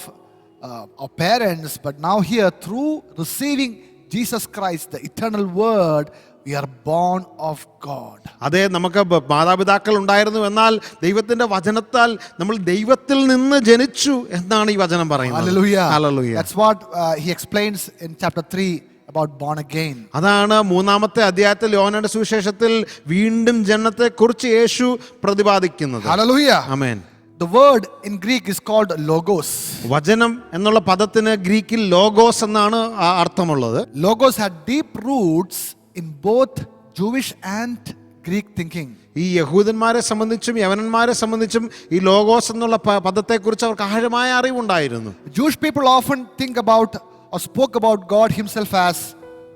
our parents, but now here through receiving Jesus Christ, the eternal word, we are born of God. അതെ, നമുക്ക് മാതാപിതാക്കൾ ഉണ്ടായിരുന്നു, എന്നാൽ ദൈവത്തിന്റെ വചനത്താൽ നമ്മൾ ദൈവത്തിൽ നിന്ന് ജനിച്ചു എന്നാണ് ഈ വചനം പറയുന്നത്. Hallelujah. Hallelujah. That's what he explains in chapter 3 about born again. അതാണ് 3-ാമത്തെ അധ്യായത്തിൽ യോഹന്നാന്റെ സുവിശേഷത്തിൽ വീണ്ടും ജനനത്തെ കുറിച്ച് യേശു പ്രതിപാദിക്കുന്നത്. Hallelujah. Amen. The word in Greek is called logos. വചനം എന്നുള്ള പദത്തിന് ഗ്രീക്കിൽ ലോഗോസ് എന്നാണ് അർത്ഥമുള്ളത്. Logos had deep roots in both Jewish and Greek thinking. ഈ യഹൂദന്മാരെ സംബന്ധിച്ചും യവനന്മാരെ സംബന്ധിച്ചും ഈ ലോഗോസ് എന്നുള്ള പദത്തെക്കുറിച്ച് അവർക്ക് ആഴമായ അറിവുണ്ടായിരുന്നു. Jewish people often think about or spoke about God himself as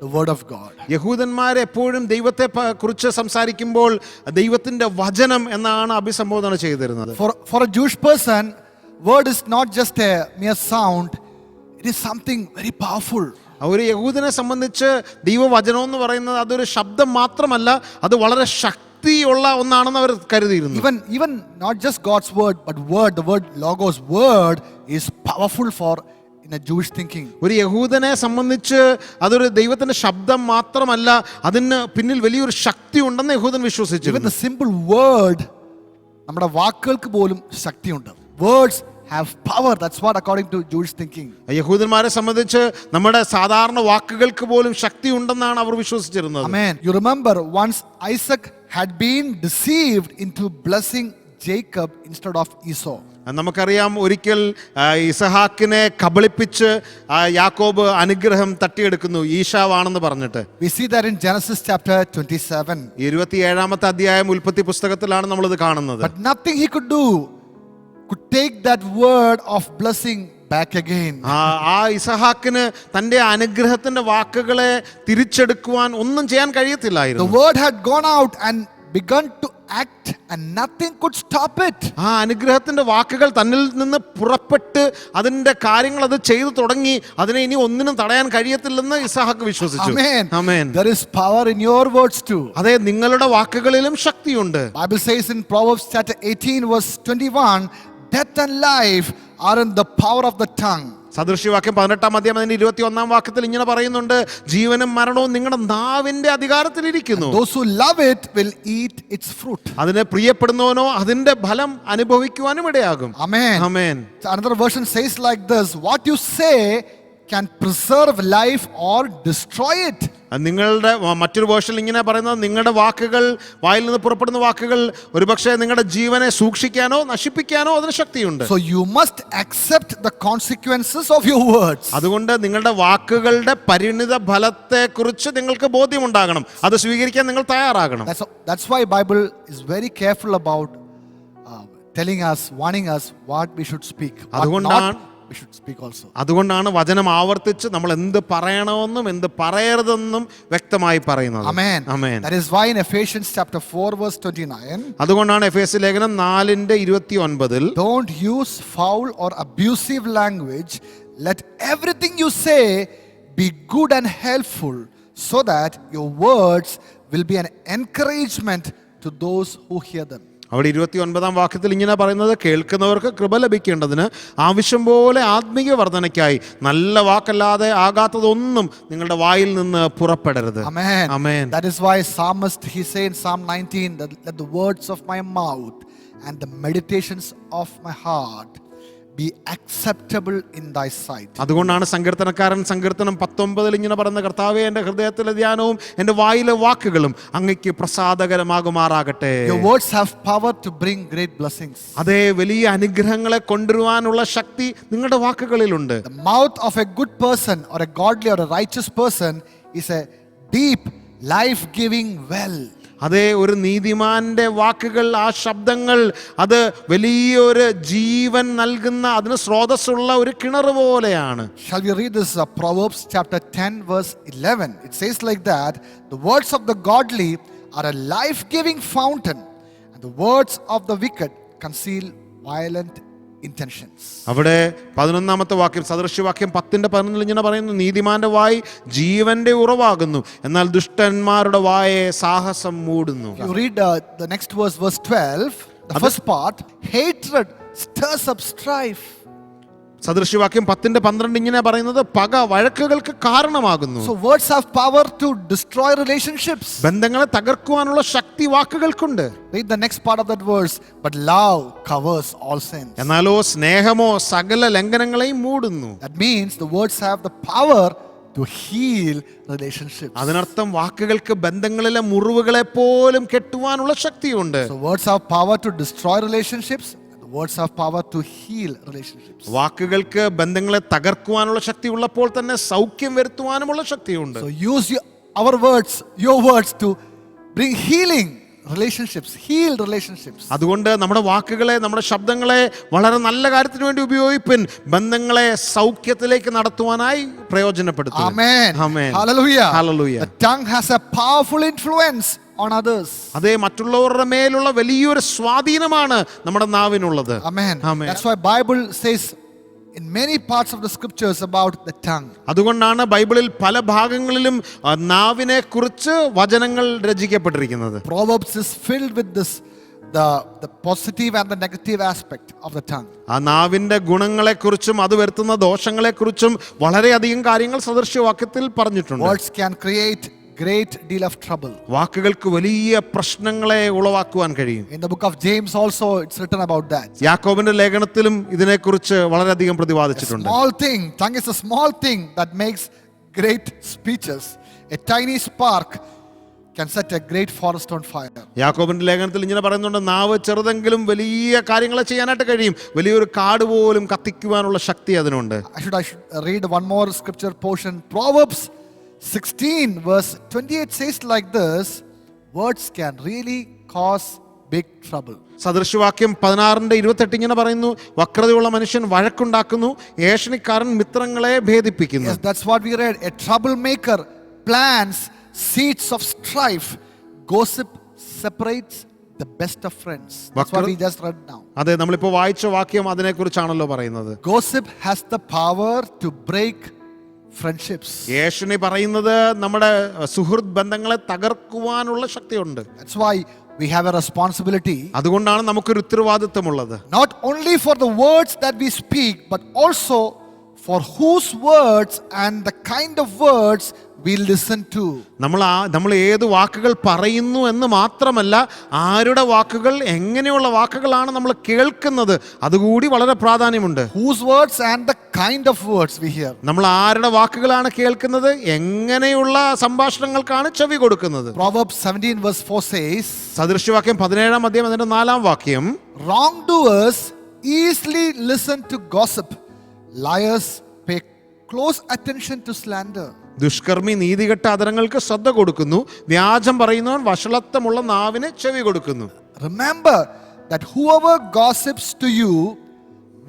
the word of God. യഹൂദന്മാരെ എപ്പോഴും ദൈവത്തെ കുറിച്ച് സംസാരിക്കുമ്പോൾ ദൈവത്തിന്റെ വചനം എന്നാണ് അഭിസംബോധന ചെയ്തിരുന്നത്. For a Jewish person, word is not just a mere sound, it is something very powerful. ഒരു യഹൂദനെ സംബന്ധിച്ച് ദൈവവചനം എന്ന് പറയുന്നത് അതൊരു ശബ്ദം മാത്രമല്ല, അത് വളരെ ശക്തിയുള്ള ഒന്നാണെന്ന് അവർ കരുതിയിരുന്നു. Even not just God's word, but the word logos, word is powerful for in a Jewish thinking. ഒരു യഹൂദനെ സംബന്ധിച്ച് അതൊരു ദൈവത്തിന്റെ ശബ്ദം മാത്രമല്ല, അതിന് പിന്നിൽ വലിയൊരു ശക്തി ഉണ്ടെന്ന് യഹൂദൻ വിശ്വസിച്ചിരുന്നു. Even the simple word, നമ്മുടെ വാക്കുകൾക്ക് പോലും ശക്തിയുണ്ട്. Words have power. That's what according to Jewish thinking. യഹൂദന്മാരെ സംബന്ധിച്ച് നമ്മുടെ സാധാരണ വാക്കുകൾക്ക് പോലും ശക്തി ഉണ്ടെന്നാണ് അവർ വിശ്വസിച്ചിരുന്നത്. Amen. You remember once Isaac had been deceived into blessing Jacob instead of Esau. നമുക്കറിയാം, ഒരിക്കൽ ഇസഹാക്കിനെ കബളിപ്പിച്ച് യാക്കോബ് അനുഗ്രഹം തട്ടിയെടുക്കുന്നു ഈശാവാണെന്ന് പറഞ്ഞിട്ട്. We see that in Genesis chapter 27. 27-ാമത്തെ അധ്യായം ഉൽപ്പത്തി പുസ്തകത്തിലാണ് നമ്മളിത് കാണുന്നത്. But nothing he could do could take that word of blessing back again. ആ ഇസഹാക്കിന് തന്റെ അനുഗ്രഹത്തിന്റെ വാക്കുകളെ തിരിച്ചെടുക്കുവാൻ ഒന്നും ചെയ്യാൻ The കഴിയത്തില്ലായിരുന്നു. word had gone out and begun to act and nothing could stop it. ആ അനുഗ്രഹത്തിന്റെ വാക്കുകൾ തന്നിൽ നിന്ന് പുറപ്പെട്ട് അതിന്റെ കാര്യങ്ങൾ അത് ചെയ്തു തുടങ്ങി. അതിനെ ഇനി ഒന്നിനും തടയാൻ കഴിയത്തില്ലെന്ന് ഇസഹാക്ക് വിശ്വസിച്ചു. Amen. Amen. There is power in your words too. അതെ, നിങ്ങളുടെ വാക്കുകളിലും ശക്തിയുണ്ട്. Bible says in Proverbs chapter 18 verse 21, death and life are in the power of the tongue. സദൃശ്യവാക്യം 18-ാം അധ്യായം 21-ാം വാക്യത്തിൽ ഇങ്ങനെ പറയുന്നുണ്ട്, ജീവനും മരണവും നിങ്ങളുടെ നാവിന്റെ അധികാരത്തിലിരിക്കുന്നു. Those who love it will eat its fruit. അതിനെ പ്രിയപ്പെടുന്നവനോ അതിന്റെ ഫലം അനുഭവിക്കുവാനും ഇടയാകും. Amen. Amen. Another version says like this, what you say can preserve life or destroy it. നിങ്ങളുടെ മറ്റൊരു വേർഷനിൽ ഇങ്ങനെ പറയുന്നത്, നിങ്ങളുടെ വാക്കുകൾ, വായിൽ നിന്ന് പുറപ്പെടുന്ന വാക്കുകൾ ഒരുപക്ഷെ നിങ്ങളുടെ ജീവനെ സൂക്ഷിക്കാനോ നശിപ്പിക്കാനോ അതിന് ശക്തിയുണ്ട്. So you must accept the consequences of your words. അതുകൊണ്ട് നിങ്ങളുടെ വാക്കുകളുടെ പരിണിത ഫലത്തെ കുറിച്ച് നിങ്ങൾക്ക് ബോധ്യമുണ്ടാകണം, അത് സ്വീകരിക്കാൻ നിങ്ങൾ തയ്യാറാകണം. That's why Bible is very careful about telling us, warning us what we should speak, what not we should speak also. അതുകൊണ്ടാണ് വചനം ആവർത്തിച്ച് നമ്മൾ എന്ത് പറയണമെന്നും എന്ത് പറയരുതെന്നും വ്യക്തമായി പറയുന്നത്. Amen. Amen. That is why in Ephesians chapter 4 verse 29, അതുകൊണ്ടാണ് എഫേസ്യ ലേഖനം 4:29 don't use foul or abusive language. Let everything you say be good and helpful, so that your words will be an encouragement to those who hear them. അവിടെ 29 വാക്യത്തിൽ ഇങ്ങനെ പറയുന്നത്, കേൾക്കുന്നവർക്ക് കൃപ ലഭിക്കേണ്ടതിന് ആവശ്യം പോലെ ആത്മീയ വർധനയ്ക്കായി നല്ല വാക്കല്ലാതെ ആകാത്തതൊന്നും നിങ്ങളുടെ വായിൽ നിന്ന് പുറപ്പെടരുത്. Amen. Amen. That is why psalmist, he say in Psalm 19 that let the words of my mouth and the meditations of my heart be acceptable in thy sight. അതുകൊണ്ടാണ് സങ്കീർത്തനക്കാരൻ സങ്കീർത്തനം 19 ഇങ്ങനെ പറയുന്ന, കർത്താവേ എൻ്റെ ഹൃദയത്തിലെ ധ്യാനവും എൻ്റെ വായിലെ വാക്കുകളും അങ്ങയ്ക്ക് പ്രസാദകരമാകുമാറാകട്ടെ. Your words have power to bring great blessings. അതേ, വലിയ അനുഗ്രഹങ്ങളെ കൊണ്ടുവരുവാനുള്ള ശക്തി നിങ്ങളുടെ വാക്കുകളിലുണ്ട്. The mouth of a good person or a godly or a righteous person is a deep life-giving well. അതേ, ഒരു നീതിമാന്റെ വാക്കുകൾ, ആ ശബ്ദങ്ങൾ, അത് വലിയൊരു ജീവൻ നൽകുന്ന, അതിന് സ്രോതസ്സുള്ള ഒരു കിണർ പോലെയാണ്. Shall we read this Proverbs chapter 10 verse 11? It says like that, the words of the godly are a life-giving fountain, and the words of the wicked conceal violent intentions. അവിടെ 11-ാമത്തെ വാക്യം, സദൃശ്യവാക്യം 10:11 ഇങ്ങനെ പറയുന്നു, നീതിമാന്റെ വായ് ജീവന്റെ ഉറവാകുന്നു, എന്നാൽ ദുഷ്ടന്മാരുടെ വായെ സാഹസം മൂടുന്നു. You read the next verse, verse 12, the first part, hatred stirs up strife. സദൃശ്യവാക്യം 10:12 ഇങ്ങനെ പറയുന്നത്, പക വഴക്കുകൾക്ക് കാരണമാകുന്നു. So words have power to destroy relationships. ബന്ധങ്ങളെ തകർക്കുവാനുള്ള ശക്തി വാക്കുകൾക്കുണ്ട്. Read the next part of that verse, but love covers all sins. എന്നാലോ സ്നേഹമോ സകല ലംഘനങ്ങളെയും മൂടുന്നു. That means the words have the power to heal relationships. അതിനർത്ഥം വാക്കുകൾക്ക് ബന്ധങ്ങളിലെ മുറിവുകളെ പോലും കെട്ടുവാനുള്ള ശക്തിയുണ്ട്. So words have power to destroy relationships. Words have power to heal relationships. വാക്കുകൾക്ക് ബന്ധങ്ങളെ തകർക്കുവാനുള്ള ശക്തി ഉള്ളപ്പോൾ തന്നെ സൗഖ്യം വരുത്തുവാനുമുള്ള ശക്തിയുണ്ട്. So use our words, your words, to bring healing relationships, heal relationships. അതുകൊണ്ട് നമ്മുടെ വാക്കുകളെ, നമ്മുടെ ശബ്ദങ്ങളെ വളരെ നല്ല കാര്യത്തിന് വേണ്ടി ഉപയോഗിപ്പിൻ, ബന്ധങ്ങളെ സൗഖ്യത്തിലേക്ക് നടത്തുവാനായി പ്രയോജനപ്പെടുത്തുക. Amen. Amen. Hallelujah. Hallelujah. The tongue has a powerful influence on others. അതേ, മറ്റുള്ളവരുടെ മേലുള്ള വലിയൊരു സ്വാധീനമാണ് നമ്മുടെ നാവിനുള്ളത്. Amen. Amen. That's why Bible says in many parts of the scriptures about the tongue. അതുകൊണ്ടാണ് ബൈബിളിൽ പല ഭാഗങ്ങളിലും നാവിനെ കുറിച്ച് വചനങ്ങൾ രചിക്കപ്പെട്ടിരിക്കുന്നത്. Proverbs is filled with this, the positive and the negative aspect of the tongue. ആ നാവിന്റെ ഗുണങ്ങളെക്കുറിച്ചും അത് വരുത്തുന്ന ദോഷങ്ങളെക്കുറിച്ചും വളരെയധികം കാര്യങ്ങൾ സദൃശ്യവാക്യത്തിൽ പറഞ്ഞിട്ടുണ്ട്. Words can create great deal of trouble. വാക്കുകൾക്ക് വലിയ പ്രശ്നങ്ങളെ ഉളവാക്കുവാൻ കഴിയും. In the book of James also it's written about that. യാക്കോബിന്റെ ലേഖനത്തിലും ഇതിനെക്കുറിച്ച് വളരെയധികം പ്രതിപാദിച്ചിട്ടുണ്ട്. Small thing, tongue is a small thing that makes great speeches. A tiny spark can set a great forest on fire. യാക്കോബിന്റെ ലേഖനത്തിൽ ഇങ്ങനെ പറയുന്നുണ്ട്, നാവ് ചെറുതെങ്കിലും വലിയ കാര്യങ്ങളെ ചെയ്യാനായിട്ട് കഴിയും, വലിയൊരു കാട് പോലും കത്തിക്കുവാനുള്ള ശക്തി അതിനുണ്ട്. I should read one more scripture portion. Proverbs 16 verse 28 says like this, words can really cause big trouble. സദൃശ്യവാക്യം 16:28 ഇങ്ങനെ പറയുന്നു, വക്രതയുള്ള മനുഷ്യൻ വഴക്കുണ്ടാക്കുന്നു, ഏഷണിക്കാരൻ മിത്രങ്ങളെ ഭേദിപ്പിക്കുന്നു. Yes, that's what we read. A troublemaker plants seeds of strife. Gossip separates the best of friends. That's what we just read now. അതെ, നമ്മളിപ്പോൾ വായിച്ച വാക്യം അതിനെക്കുറിച്ചാണല്ലോ പറയുന്നത്. Gossip has the power to break friendships. ഏഷണി പറയുന്നത് നമ്മുടെ സുഹൃത്ത് ബന്ധങ്ങളെ തകർക്കുവാനുള്ള ശക്തിയുണ്ട്. That's why we have a responsibility. അതുകൊണ്ടാണ് നമുക്കൊരു ഉത്തരവാദിത്വമുള്ളത്. Not only for the words that we speak, but also for whose words and the kind of words we listen to. നമ്മൾ ഏത് വാക്കുകൾ പറയുന്നു എന്ന് മാത്രമല്ല, ആരുടെ വാക്കുകൾ, എങ്ങനെയുള്ള വാക്കുകളാണ് നമ്മൾ കേൾക്കുന്നത്, അതുകൂടി വളരെ പ്രാധാന്യമുണ്ട്. Whose words and the kind of words we hear. നമ്മൾ ആരുടെ വാക്കുകളാണ് കേൾക്കുന്നത്, എങ്ങനെയുള്ള സംഭാഷണങ്ങൾക്കാണ് ചെവി കൊടുക്കുന്നത്. Proverbs 17 verse 4 says, സദൃശ്യവാക്യം 17-ാം അധ്യായം അതിന്റെ 4-ാം വാക്യം, wrongdoers easily listen to gossip, liars pay close attention to slander. ദുഷ്കർമ്മി നീതികെട്ട അധരങ്ങൾക്ക് ശ്രദ്ധ കൊടുക്കുന്നു, വ്യാജം പറയുന്നവൻ വഷളത്വമുള്ള നാവിന് ചെവി കൊടുക്കുന്നു. Remember that whoever gossips to you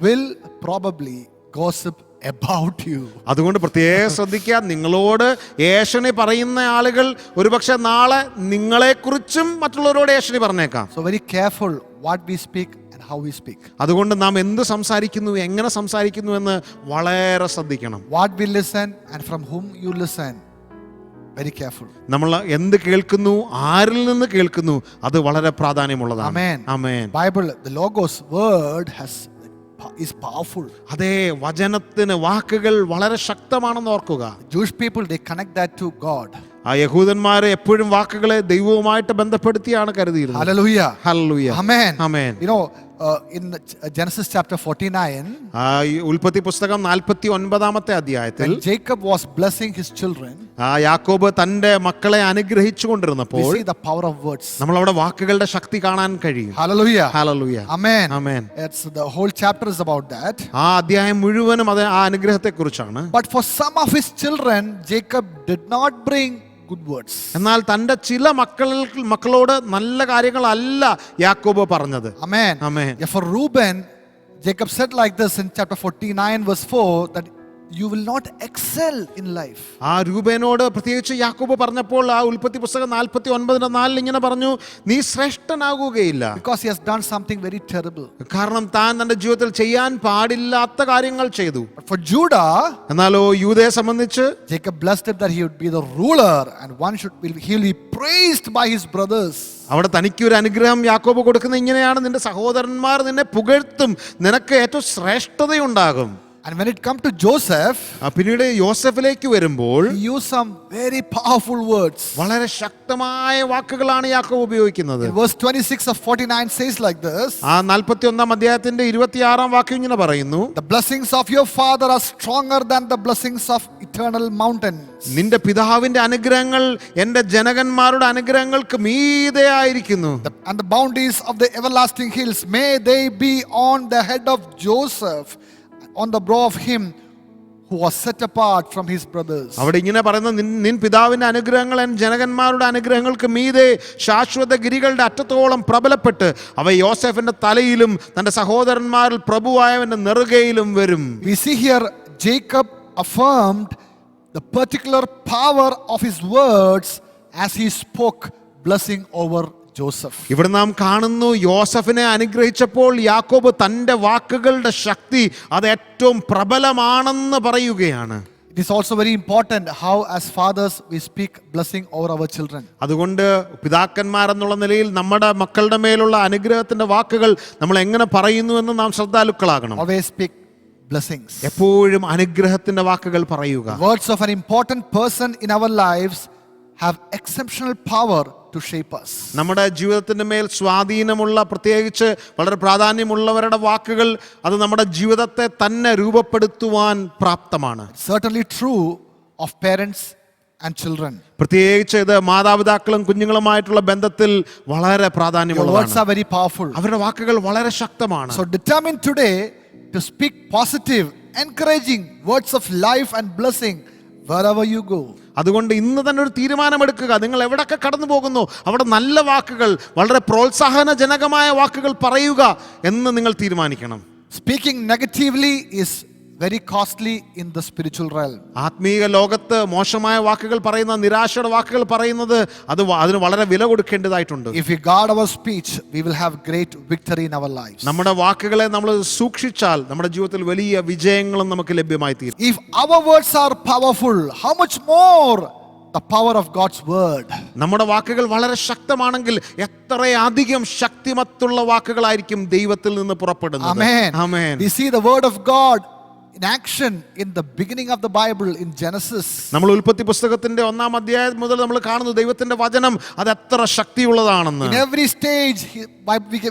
will probably gossip about you. അതുകൊണ്ട് പ്രത്യേകം ശ്രദ്ധിക്കുക, നിങ്ങളോട് ഏഷണി പറയുന്ന ആളുകൾ ഒരുപക്ഷെ നാളെ നിങ്ങളെക്കുറിച്ചും മറ്റുള്ളവരോട് ഏഷണി പറഞ്ഞേക്കാം. So very careful what we speak and how we speak. അതുകൊണ്ട് നാം എന്ത് സംസാരിക്കുന്നു, എങ്ങനെ സംസാരിക്കുന്നു എന്ന് വളരെ ശ്രദ്ധിക്കണം. What we listen and from whom you listen. Very careful. നമ്മൾ എന്ത് കേൾക്കുന്നു, ആരിൽ നിന്ന് കേൾക്കുന്നു, അത് വളരെ പ്രാധാന്യമുള്ളതാണ്. Amen. Amen. Bible, the Logos word is powerful. അതേ വചനത്തിന് വാക്കുകൾ വളരെ ശക്തമാണെന്ന് ഓർക്കുക. Jewish people, they connect that to God. ആ യഹൂദന്മാരെ എപ്പോഴും വാക്കുകളെ ദൈവവുമായിട്ട് ബന്ധപ്പെടുത്തിയാണ് കരുതിയിരുന്നത്. Hallelujah. Hallelujah. Amen. Amen. You know, in Genesis chapter 49, ഉൽപ്പത്തി പുസ്തകം 49-ാമത്തെ അധ്യായത്തിൽ when Jacob was blessing his children, യാക്കോബ് തന്റെ മക്കളെ അനുഗ്രഹിച്ചു we കൊണ്ടിരുന്നപ്പോൾ see the power of words. നമ്മൾ അവിടെ വാക്കുകളുടെ ശക്തി കാണാൻ കഴിയും. Hallelujah. Hallelujah. Amen. Amen. It's the whole chapter is about that. ആ അധ്യായം മുഴുവനും അത് ആ അനുഗ്രഹത്തെ കുറിച്ചാണ്. But for some of his children, Jacob did not bring good words. എന്നാൽ തന്റെ ചില മക്കളോട് നല്ല കാര്യങ്ങളല്ല യാക്കോബ് പറഞ്ഞത്. Amen. Amen. Yeah, for Reuben, Jacob said like this in chapter 49 verse 4 that you will not excel in life. ആ രൂപേനോട് പ്രത്യേകിച്ച് യാക്കോബ് പറഞ്ഞപ്പോൾ ആ ഉൽപ്പത്തി പുസ്തകം 49:4 ഇങ്ങനെ പറഞ്ഞു, നീ ശ്രേഷ്ഠനാകുകയില്ല. Because he has done something very terrible. കാരണം താൻ തന്റെ ജീവിതത്തിൽ ചെയ്യാൻ പാടില്ലാത്ത കാര്യങ്ങൾ ചെയ്തു. But for Judah, എന്നാലോ യൂദയെ സംബന്ധിച്ച് Jacob blessed him that he would be the ruler and he will be praised by his brothers. അവിടെ തനിക്കൊരു അനുഗ്രഹം യാക്കോബ് കൊടുക്കുന്ന ഇങ്ങനെയാണ്, നിന്റെ സഹോദരന്മാർ നിന്നെ പുകഴ്ത്തും, നിനക്ക് ഏറ്റവും ശ്രേഷ്ഠതയുണ്ടാകും. And when it comes to Joseph, പിന്നീട് യോസെഫിലേക്ക് വരുമ്പോൾ he used some very powerful words. വളരെ ശക്തമായ വാക്കുകളാണ് യാക്കോബ് ഉപയോഗിക്കുന്നത്. In verse 26 of 49 says like this, ആ 41-ാം അധ്യായത്തിന്റെ 26-ാം വാക്യം ഇങ്ങനെ പറയുന്നു, the blessings of your father are stronger than the blessings of eternal mountains. നിന്റെ പിതാവിന്റെ അനുഗ്രഹങ്ങൾ എന്റെ ജനകന്മാരുടെ അനുഗ്രഹങ്ങൾക്ക് മീതെ ആയിരിക്കുന്നു. And the bounties of the everlasting hills, may they be on the head of Joseph, on the brow of him who was set apart from his brothers. അവിടെ ഇങ്ങനെ പറയുന്നത്, നിൻ പിതാവിന്റെ അനുഗ്രഹങ്ങൾ എൻ ജനകന്മാരുടെ അനുഗ്രഹങ്ങൾക്ക് മീതെ ശാശ്വത ഗിരികളുടെ അറ്റത്തോളം പ്രബലപ്പെട്ട് അവ യോസെഫിന്റെ തലയിലും തന്റെ സഹോദരന്മാരിൽ പ്രഭുവായവന്റെ നെറുകയിലും വരും. We see here Jacob affirmed the particular power of his words as he spoke blessing over Joseph. ഇവിടെ നാം കാണുന്നു, യോസഫിനെ അനുഗ്രഹിച്ചപ്പോൾ യാക്കോബ് തന്റെ വാക്കുകളുടെ ശക്തി അത് ഏറ്റവും പ്രബലമാണെന്ന് പറയുകയാണ്. It is also very important how as fathers we speak blessing over our children. അതുകൊണ്ട് പിതാക്കന്മാരെന്നുള്ള നിലയിൽ നമ്മുടെ മക്കളുടെ മേലുള്ള അനുഗ്രഹത്തിന്റെ വാക്കുകൾ നമ്മൾ എങ്ങനെ പറയുന്നു എന്ന് നാം ശ്രദ്ധാലുക്കളാകണം. Always speak blessings. എപ്പോഴും അനുഗ്രഹത്തിന്റെ വാക്കുകൾ പറയുക. Words of an important person in our lives have exceptional power to shape us. നമ്മുടെ ജീവിതത്തിന്റെ മേൽ സ്വാധീനമുള്ള, പ്രത്യേകിച്ച് വളരെ പ്രാധാന്യമുള്ളവരുടെ വാക്കുകൾ അത് നമ്മുടെ ജീവിതത്തെ തന്നെ രൂപപ്പെടുത്തുവാൻ പ്രാപ്തമാണ്. Certainly true of parents and children. പ്രത്യേകിച്ച് ഇത് മാതാപിതാക്കളും കുഞ്ഞുങ്ങളുമായിട്ടുള്ള ബന്ധത്തിൽ വളരെ Your words പ്രാധാന്യമുള്ളതാണ്. are very powerful. അവരുടെ വാക്കുകൾ വളരെ ശക്തമാണ്. So determine today to speak positive, encouraging words of life and blessing wherever you go. അതുകൊണ്ട് ഇന്ന് തന്നെ ഒരു തീരുമാനമെടുക്കുക. നിങ്ങൾ എവിടൊക്കെ കടന്നു പോകുന്നു അവിടെ നല്ല വാക്കുകൾ, വളരെ പ്രോത്സാഹനജനകമായ വാക്കുകൾ പറയുക എന്ന് നിങ്ങൾ തീരുമാനിക്കണം. Speaking negatively is very costly in the spiritual realm. ആത്മീയ ലോകത്ത് മോശമായ വാക്കുകൾ പറയുന്ന, നിരാശയുടെ വാക്കുകൾ പറയുന്നത് അതിന് വളരെ വില കൊടുക്കേണ്ടതായിട്ടുണ്ട്. If we guard our speech, we will have great victory in our lives. നമ്മുടെ വാക്കുകളെ നമ്മൾ സൂക്ഷിച്ചാൽ നമ്മുടെ ജീവിതത്തിൽ വലിയ വിജയങ്ങളും നമുക്ക് ലഭ്യമായി തീരും. If our words are powerful, how much more the power of God's word. നമ്മുടെ വാക്കുകൾ വളരെ ശക്തമാണെങ്കിൽ എത്രയധികം ശക്തിമത്തുള്ള വാക്കുകളായിരിക്കും ദൈവത്തിൽ നിന്ന് പുറപ്പെടുന്നത്. Amen. Amen. We see the word of God in action in the beginning of the Bible in Genesis. നമ്മൾ ഉൽപ്പത്തി പുസ്തകത്തിന്റെ 1-ാം അധ്യായം മുതൽ നമ്മൾ കാണുന്നു ദൈവത്തിന്റെ വചനം അത് എത്ര ശക്തിയുള്ളതാണെന്ന്. In every stage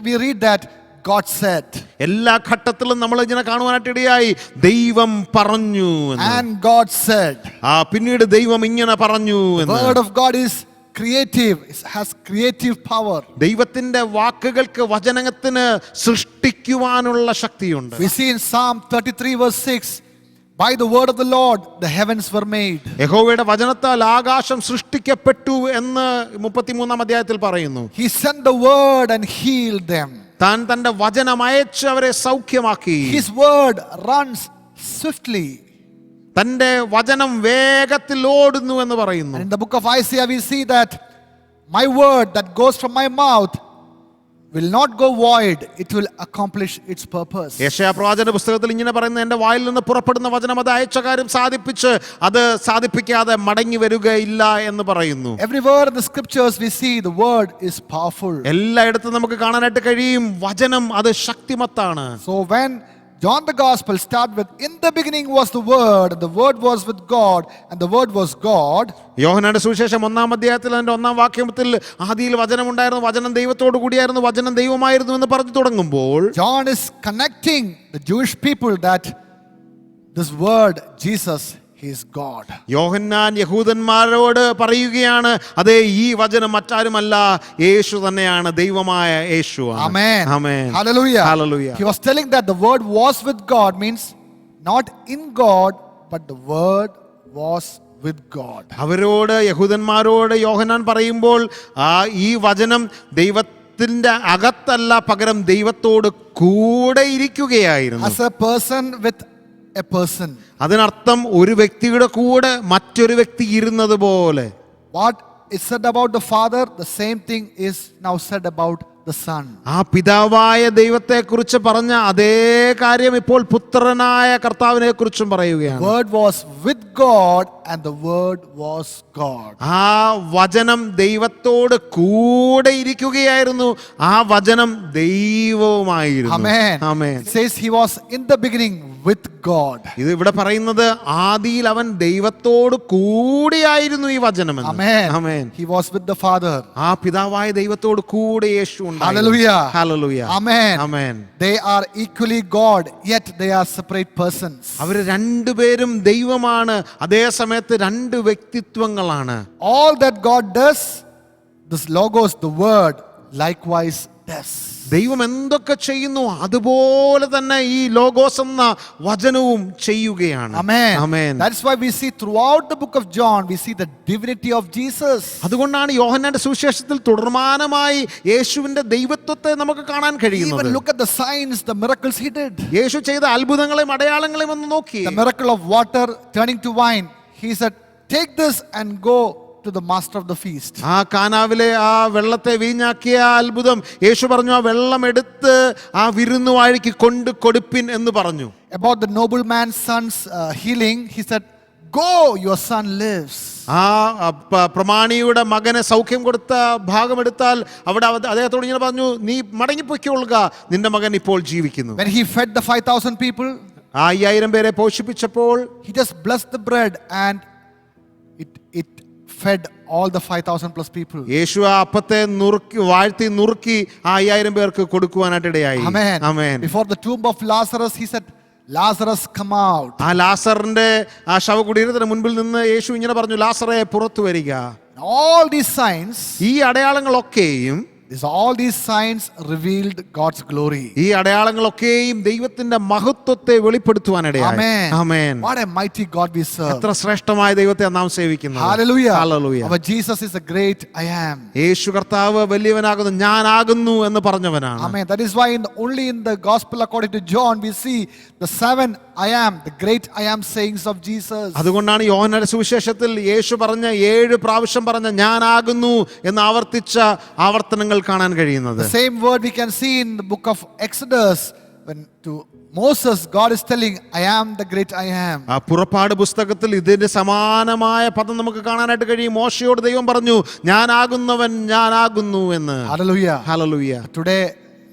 we read that God said. എല്ലാ ഘട്ടത്തിലും നമ്മൾ ഇങ്ങനെ കാണുവാനായിട്ട് ഇടയായി ദൈവം പറഞ്ഞു എന്ന്. And God said. പിന്നീട് ദൈവം ഇങ്ങനെ പറഞ്ഞു എന്ന്. The word of God is creative, it has creative power. ദൈവത്തിന്റെ വാക്കുകൾക്ക് വചനത്തിന് സൃഷ്ടിക്കുവാനുള്ള ശക്തിയുണ്ട്. We see in Psalm 33 verse 6, by the word of the Lord the heavens were made. യഹോവയുടെ വചനത്താൽ ആകാശം സൃഷ്ടിക്കപ്പെട്ടു എന്ന് 33-ാം അധ്യായത്തിൽ പറയുന്നു. He sent the word and healed them. താൻ തന്റെ വചനം അയച്ച് അവരെ സൗഖ്യമാക്കി. His word runs swiftly. തന്റെ വചനം വേഗത്തിൽ ഓടുന്നു എന്ന് പറയുന്നു. And in the book of Isaiah we see that my word that goes from my mouth will not go void, it will accomplish its purpose. യെശയ്യാ പ്രവാചകന്റെ പുസ്തകത്തിൽ ഇങ്ങനെ പറയുന്നു, എന്റെ വായിൽ നിന്ന് പുറപ്പെടുന്ന വചനം അത് അയച്ച കാര്യം സാധിപ്പിച്ച് അത് സാധിപ്പിക്കാതെ മടങ്ങി വരികയില്ല എന്ന് പറയുന്നു. Everywhere in the scriptures we see the word is powerful. എല്ലായിടത്തും നമുക്ക് കാണാനായിട്ട് കഴിയും വചനം അത് ശക്തിമത്താണ്. So when John the Gospel start with, in the beginning was the word, and the word was with God, and the word was God. യോഹന്നാന്റെ സുവിശേഷം 1-ാം അധ്യായത്തിൽ അതിന്റെ 1-ാം വാക്യത്തിൽ ആദിയിൽ വചനം ഉണ്ടായിരുന്നു, വചനം ദൈവത്തോടു കൂടിയായിരുന്നു, വചനം ദൈവമായിരുന്നു എന്ന് പറഞ്ഞു തുടങ്ങുമ്പോൾ John is connecting the Jewish people that this word Jesus, he is God. യോഹന്നാൻ യഹൂദന്മാരോട് പറയുകയാണ്, അതേ ഈ വചനം മറ്റാരുമല്ല യേശു തന്നെയാണ്, ദൈവമായ യേശുവാണ്. Amen. Amen. Hallelujah. Hallelujah. He was telling that the word was with God means not in God, but the word was with God. അവരോട് യഹൂദന്മാരോട് യോഹന്നാൻ പറയുമ്പോൾ ഈ വചനം ദൈവത്തിന്റെ അകത്തല്ല, പകരം ദൈവത്തോട് കൂടെ ഇരിക്കുകയായിരുന്നു. As a person with a person. അതിനർത്ഥം ഒരു വ്യക്തിയുടെ കൂടെ മറ്റൊരു വ്യക്തി ഇരുന്നത് പോലെ. What is said about the Father, the same thing is now said about the Son. ആ പിതാവായ ദൈവത്തെ കുറിച്ച് പറഞ്ഞ അതേ കാര്യം ഇപ്പോൾ പുത്രനായ കർത്താവിനെ കുറിച്ചും പറയുകയാണ്. Word was with God and the word was God. ആ വചനം ദൈവത്തോട് കൂടെ ഇരിക്കുകയായിരുന്നു, ആ വചനം ദൈവവുമായിരുന്നു. Amen. Amen. It says he was in the beginning with God. ഇത് ഇവിടെ പറയുന്നത് ആദിയിൽ അവൻ ദൈവത്തോട് കൂടിയായിരുന്നു ഈ വചനം. Amen. Amen. He was with the Father. ആ പിതാവായ ദൈവത്തോട് കൂടെ യേശു ഉണ്ടായിരുന്നു. Hallelujah. Hallelujah. Amen. Amen. They are equally God, yet they are separate persons. അവര് രണ്ടുപേരും ദൈവമാണ്, അതേ സമയത്ത് രണ്ട് വ്യക്തിത്വങ്ങളാണ്. All that God does, this logos, the word, likewise does. ദൈവം എന്തൊക്കെ ചെയ്യുന്നു അതുപോലെ തന്നെ ഈ ലോഗോസ് എന്ന വചനവും ചെയ്യുകയാണ്. Amen. Amen. That's why we see throughout the book of John, we see the divinity of Jesus. അതുകൊണ്ടാണ് യോഹന്നാന്റെ സുവിശേഷത്തിൽ തുടർമാനമായി യേശുവിന്റെ ദൈവത്വത്തെ നമുക്ക് കാണാൻ കഴിയുന്നത്. Even look at the signs, the miracles he did. യേശു ചെയ്ത അത്ഭുതങ്ങളെയും അടയാളങ്ങളെയും ഒന്ന് നോക്കി. The miracle of water turning to wine. He said, take this and go to the master of the feast. ആ കാനാവിലെ ആ വെള്ളത്തെ വീഞ്ഞാക്കിയ അത്ഭുതം യേശു പറഞ്ഞു, ആ വെള്ളം എടുത്ത് ആ വിരുന്നുവാഴിക്ക് കൊണ്ട് കൊടുപ്പിൻ എന്ന് പറഞ്ഞു. About the nobleman's son's healing, he said, go, your son lives. ആ പ്രമാണിയുടെ മകനെ സൗഖ്യം കൊടുത്ത ഭാഗമെടുത്താൽ അവിടെ അദ്ദേഹത്തോട് ഇങ്ങനെ പറഞ്ഞു, നീ മടങ്ങിപ്പോയിക്കൊള്ളുക, നിന്റെ മകൻ ഇപ്പോൾ ജീവിക്കുന്നു. When he fed the 5,000 people, 5000 പേരെ പോഷിപ്പിച്ചപ്പോൾ he just blessed the bread and it fed all the 5,000 plus people. യേശു ആ അപ്പത്തെ വാഴ്ത്തി നുറുക്കി 5000 പേർക്ക് കൊടുക്കുവാനായിട്ട് ഇടയായി. Amen. Amen. Before the tomb of Lazarus, he said, Lazarus, come out. ആ ലാസറിന്റെ ആ ശവകുടീരത്തിന് മുൻപിൽ നിന്ന് യേശു ഇങ്ങനെ പറഞ്ഞു, ലാസറെ പുറത്തു വരിക. All these signs, ഈ അടയാളങ്ങളൊക്കെയും all these signs revealed God's glory. ഈ അടയാളങ്ങളൊക്കെയും ദൈവത്തിന്റെ മഹത്വത്തെ വെളിപ്പെടുത്തുവാനിടയായി. Amen. Amen. What a mighty God we serve. എത്ര ശ്രേഷ്ഠമായ ദൈവത്തെ നാം സേവിക്കുന്നു. Hallelujah. Hallelujah. Our Jesus is a great I am. യേശു കർത്താവ് വലിയവനാകുന്നു, ഞാനാകുന്നു എന്ന് പറഞ്ഞവനാണ്. Amen. That is why only in the gospel according to John we see the 7 I am, the great I am sayings of Jesus. അതുകൊണ്ടാണ് യോഹന്നാന്റെ സുവിശേഷത്തിൽ യേശു പറഞ്ഞ 7 പ്രാവശ്യം പറഞ്ഞ ഞാനാകുന്നു എന്ന് ആവർത്തിച്ച ആവർത്തനങ്ങൾ കാണാൻ കഴിയുന്നത്. The same word we can see in the book of Exodus when to Moses God is telling I am the great I am. ആ പുറപ്പാട് പുസ്തകത്തിൽ ഇതിന്റെ സമാനമായ പദം നമുക്ക് കാണാനായിട്ട് കഴിയും. മോശയോട് ദൈവം പറഞ്ഞു, ഞാനാകുന്നവൻ ഞാനാകുന്നു എന്ന്. Hallelujah. Hallelujah. Today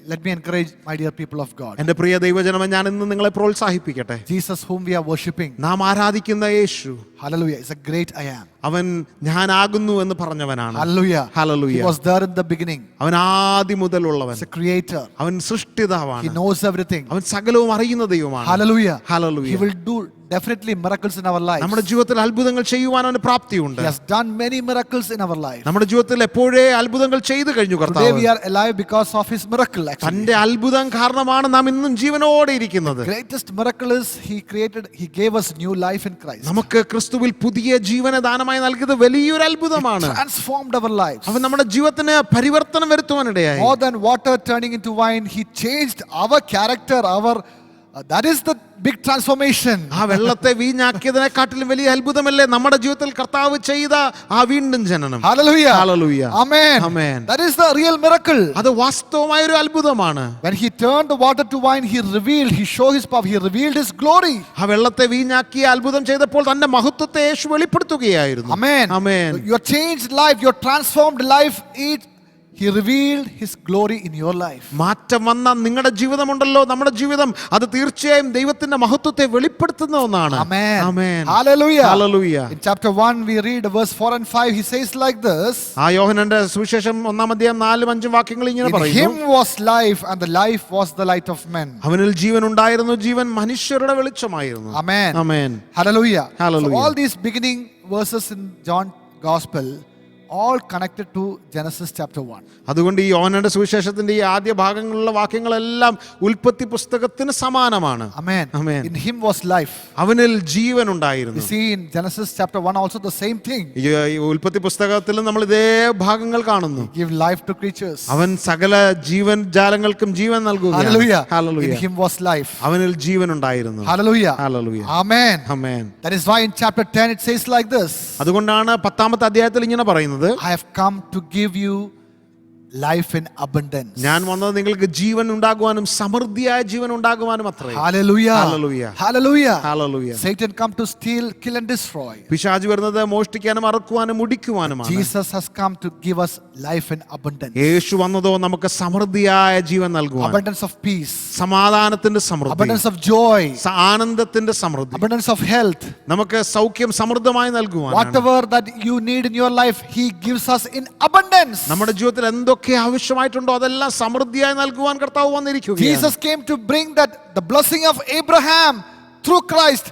let me encourage my dear people of God. എൻ്റെ പ്രിയ ദൈവജനമേ, ഞാൻ ഇന്ന് നിങ്ങളെ പ്രോത്സാഹിപ്പിക്കട്ടെ. Jesus whom we are worshipping, നാം ആരാധിക്കുന്ന യേശു, hallelujah, is a great I am. അവൻ ഞാനാകുന്നു എന്ന് പറഞ്ഞവനാണ്. Hallelujah. Hallelujah. He was there in the beginning. അവൻ ആദ്യം മുതലുള്ളവൻ. He's a creator. അവൻ സൃഷ്ടിതാവാണ്. He knows everything. അവൻ സകലവും അറിയുന്ന ദൈവമാണ്. Hallelujah. Hallelujah. He will do definitely miracles in our lives. നമ്മുടെ ജീവിതത്തിൽ അത്ഭുതങ്ങൾ ചെയ്യുവാൻ അവന് പ്രാപ്തിയുണ്ട്. He has done many miracles in our life. നമ്മുടെ ജീവിതത്തിൽ എപ്പോഴേ അത്ഭുതങ്ങൾ ചെയ്തു കഴിഞ്ഞു Today കർത്താവ്. we are alive because of his miracle actually. തന്റെ അത്ഭുതം കാരണമാണ് നാം ഇന്നും ജീവനോടെ ഇരിക്കുന്നത്. Greatest miracle is he gave us new life in Christ. നമുക്ക് ക്രിസ്തുവിൽ പുതിയ ജീവനെ ദാനമായി നൽകിയത് വലിയൊരു അത്ഭുതമാണ്. Transformed our lives. അവൻ നമ്മുടെ ജീവിതത്തിന് പരിവർത്തനം വരുത്തുവാനിടയായി. More than water turning into wine, he changed our character, that is the big transformation. ആ വെള്ളത്തെ വീഞ്ഞാക്കിയതിനെക്കാട്ടിലും വലിയ അത്ഭുതമല്ലേ നമ്മുടെ ജീവിതത്തിൽ കർത്താവ് ചെയ്ത ആ വീണ്ടും ജനനം. Hallelujah. Hallelujah. Amen. Amen. That is the real miracle. അത് വാസ്തവമായ ഒരു അത്ഭുതമാണ്. When he turned the water to wine, he showed his power, he revealed his glory. ആ വെള്ളത്തെ വീഞ്ഞാക്കിയ അത്ഭുതം ചെയ്തപ്പോൾ തന്റെ മഹത്വത്തെ യേശു വെളിപ്പെടുത്തുകയായിരുന്നു. Amen. Amen. Your changed life, your transformed life, he revealed his glory in your life. മാറ്റം വന്ന നിങ്ങളുടെ ജീവിതമുണ്ടല്ലോ, നമ്മുടെ ജീവിതം അത് തീർച്ചയായും ദൈവത്തിന്റെ മഹത്വത്തെ വെളിപ്പെടുത്തുന്ന ഒന്നാണ്. Amen. Amen. Hallelujah. Hallelujah. In chapter 1 we read verse 4 and 5, he says like this. ആ യോഹന്നാന്റെ സുവിശേഷം 1-ാം അധ്യായം 4-5 വാക്യങ്ങൾ ഇങ്ങനെ In പറയുന്നു. him was life and the life was the light of men. അവനിൽ ജീവൻ ഉണ്ടായിരുന്നു, ജീവൻ മനുഷ്യരുടെ വെളിച്ചമായിരുന്നു. Amen. Amen. Hallelujah. Hallelujah. So all these beginning verses in John Gospel all connected to Genesis chapter 1. അതുകൊണ്ട് ഈ യോഹന്നാന്റെ സുവിശേഷത്തിന്റെ ഈ ആദ്യ ഭാഗങ്ങളിലുള്ള വാക്യങ്ങളെല്ലാം ഉൽപ്പത്തി പുസ്തകത്തിന് സമാനമാണ്. Amen. Amen. In him was life. അവനിൽ ജീവൻ We ഉണ്ടായിരുന്നു. see in Genesis chapter 1 also the same thing. ഈ ഉൽപ്പത്തി പുസ്തകത്തിൽ നമ്മൾ ഇതേ ഭാഗങ്ങൾ കാണുന്നു. Give life to creatures. അവൻ സകല ജീവൻ ജാലങ്ങൾക്കും ജീവൻ നൽകുകയാണ്. Hallelujah. In Hallelujah. him was life. അവനിൽ ജീവൻ ഉണ്ടായിരുന്നു. Hallelujah. Hallelujah. Amen. Amen. That is why in chapter 10 it says like this. അതുകൊണ്ടാണ് 10-ാമത്തെ അധ്യായത്തിൽ ഇങ്ങനെ പറയുന്നത്, I have come to give you life in abundance. ഞാൻ വന്നത് നിങ്ങൾക്ക് ജീവൻ ഉണ്ടാകുവാനും സമൃദ്ധിയായ ജീവൻ ഉണ്ടാകുവാനും അത്രേ. Hallelujah. Hallelujah. Hallelujah. Hallelujah. Satan come to steal, kill and destroy. പിശാച് വരുന്നത് മോഷ്ടിക്കാനും അറുക്കുവാനും മുടിക്കുവാനുമാണ്. Jesus has come to give us life in abundance. യേശു വന്നതോ നമുക്ക് സമൃദ്ധിയായ ജീവൻ നൽകുവാൻ. Abundance of peace. സമാധാനത്തിന്റെ സമൃദ്ധി, Abundance of joy. ആനന്ദത്തിന്റെ സമൃദ്ധി, Abundance of health. നമുക്ക് സൗഖ്യം സമൃദ്ധമായി നൽകുവാൻ. Whatever that you need in your life, he gives us in abundance. നമ്മുടെ ജീവിതത്തിൽ എന്തൊക്കെ ആവശ്യമായിട്ടുണ്ടോ അതെല്ലാം സമൃദ്ധിയായി നൽകുവാൻ കർത്താവ് വന്നിരിക്കുകയാണ്. Jesus came to bring that the blessing of Abraham through Christ.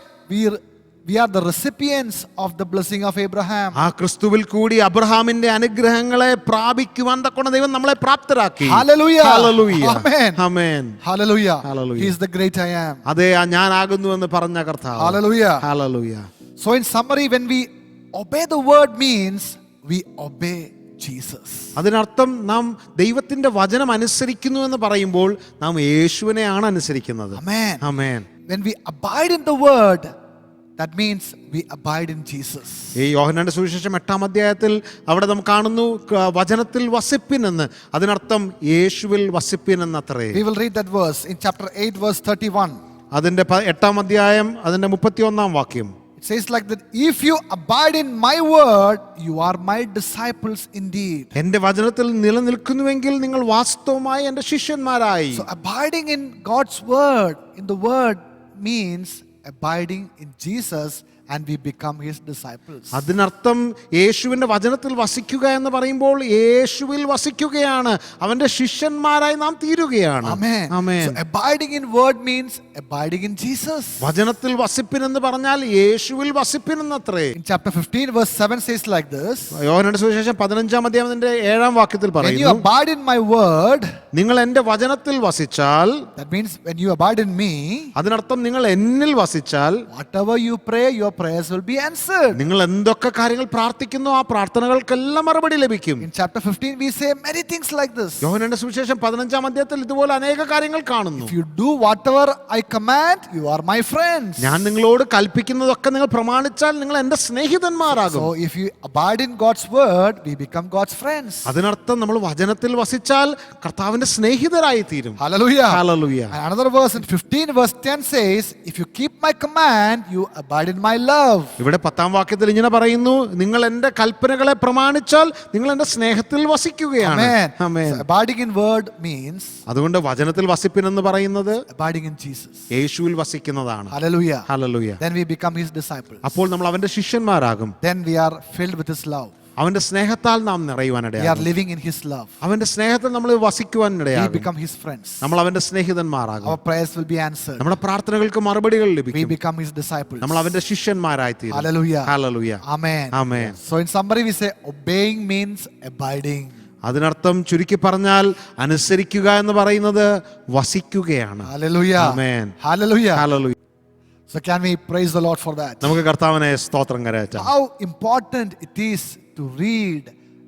We are the recipients of the blessing of Abraham. ആ ക്രിസ്തുവിൽ കൂടി അബ്രഹാമിന്റെ അനുഗ്രഹങ്ങളെ പ്രാപിക്കുവാൻ തക്കോണം ദൈവം നമ്മളെ പ്രാപ്തരാക്കി. Hallelujah. Hallelujah. Amen. Amen. Hallelujah. Hallelujah. He is the great I am. അതെ, ഞാനാകുന്നു എന്ന് പറഞ്ഞ കർത്താവ്. Hallelujah. Hallelujah. So in summary, when we obey the word means we obey Jesus. അതിനർത്ഥം നാം ദൈവത്തിന്റെ വചനം അനുസരിക്കുന്നു എന്ന് പറയുമ്പോൾ നാം യേശുവിനെയാണ് അനുസരിക്കുന്നത്. Amen. Amen. When we abide in the word, that means we abide in Jesus. ഈ യോഹന്നാന്റെ സുവിശേഷം 8-ാം അധ്യായത്തിൽ അവിടെ നാം കാണുന്നു വചനത്തിൽ വസിപ്പിൻ എന്ന്. അതിനർത്ഥം യേശുവിൽ വസിപ്പിൻ എന്നത്രേ. We will read that verse in chapter 8 verse 31. അതിന്റെ 8-ാം അധ്യായം അതിന്റെ 31-ാം വാക്യം. It says like that, if you abide in my word, you are my disciples indeed. എന്റെ വചനത്തിൽ നിലനിൽക്കുന്നുവെങ്കിൽ നിങ്ങൾ വാസ്തവമായി എന്റെ ശിഷ്യന്മാരായി. So abiding in God's word, in the word means abiding in Jesus and we become his disciples. അതിനർത്ഥം യേശുവിന്റെ വചനത്തിൽ വസിക്കുക എന്ന് പറയുമ്പോൾ യേശുവിൽ വസിക്കുകയാണ്, അവന്റെ ശിഷ്യന്മാരായി നാം തീരുകയാണ്. Amen. Amen. So abiding in word means abiding in Jesus. വചനത്തിൽ വസിപ്പിൻ എന്ന് പറഞ്ഞാൽ യേശുവിൽ വസിപ്പിൻ എന്നത്രേ. In chapter 15 verse 7 says like this. യോഹന്നാന്റെ സുവിശേഷം 15-ാം അധ്യായത്തിന്റെ 7-ാം വാക്യത്തിൽ When you പറയുന്നു, abide in my word, നിങ്ങൾ എന്റെ വചനത്തിൽ വസിച്ചാൽ, that means when you abide in me, അതിനർത്ഥം നിങ്ങൾ എന്നിൽ വസിച്ചാൽ, whatever you pray, your prayers will be answered. നിങ്ങൾ എന്തൊക്കെ കാര്യങ്ങൾ പ്രാർത്ഥിക്കുന്നു ആ പ്രാർത്ഥനകൾക്കെല്ലാം മറുപടി ലഭിക്കും. In chapter 15 we say many things like this. യോഹന്നാന്റെ സുവിശേഷം 15-ാം അധ്യായത്തിൽ ഇതുപോലെ അനേക കാര്യങ്ങൾ കാണുന്നു. If you do whatever I command, you are my friends. ഞാൻ നിങ്ങളോട് കൽപ്പിക്കുന്നതൊക്കെ നിങ്ങൾ പ്രമാണിച്ചാൽ നിങ്ങൾ എൻ്റെ സ്നേഹിതന്മാരാകും. So if you abide in God's word, we become God's friends. അതിനർത്ഥം നമ്മൾ വചനത്തിൽ വസിച്ചാൽ കർത്താവിന്റെ സ്നേഹിതരായി തീരും. Hallelujah. Hallelujah. And another verse in 15 verse 10 says, if you keep my command, you abide in my love. ഇവിടെ 10-ാം വാക്യത്തിൽ ഇങ്ങനെ പറയുന്നു, നിങ്ങൾ എൻ്റെ കൽപ്പനകളെ പ്രമാണിച്ചാൽ നിങ്ങൾ എൻ്റെ സ്നേഹത്തിൽ വസിക്കുകയാണ്. Amen. So abiding in word means അതുകൊണ്ട് വചനത്തിൽ വസിപ്പിൻ എന്ന് പറയുന്നത് abiding in Jesus. യേശുവിൽ വസിക്കുന്നതാണ്. Hallelujah. Hallelujah. Then we become his disciples. അപ്പോൾ നമ്മൾ അവന്റെ ശിഷ്യന്മാരാകും. Then we are filled with his love. അവന്റെ സ്നേഹത്താൽ നാം We are നിറയുവാനിടയാകും. living in his love. അവന്റെ സ്നേഹത്തിൽ നമ്മൾ We വസിക്കുവാനിടയാകും. become his friends. നമ്മൾ അവന്റെ സ്നേഹിതന്മാരാകും. Our prayers will be answered. നമ്മുടെ പ്രാർത്ഥനകൾക്ക് മറുപടികൾ We ലഭിക്കും. become his disciples. നമ്മൾ അവന്റെ ശിഷ്യന്മാരായി തീരും. Hallelujah. Hallelujah. Amen. Amen. So in summary we say obeying means abiding. അതിനർത്ഥം ചുരുക്കി പറഞ്ഞാൽ അനുസരിക്കുക എന്ന് പറയുന്നത് വസിക്കുകയാണ്. Hallelujah. Amen. Hallelujah. Hallelujah. So can we praise the Lord for that? നമുക്ക് കർത്താവിനെ സ്തോത്രം കരയറ്റാം. How important it is to read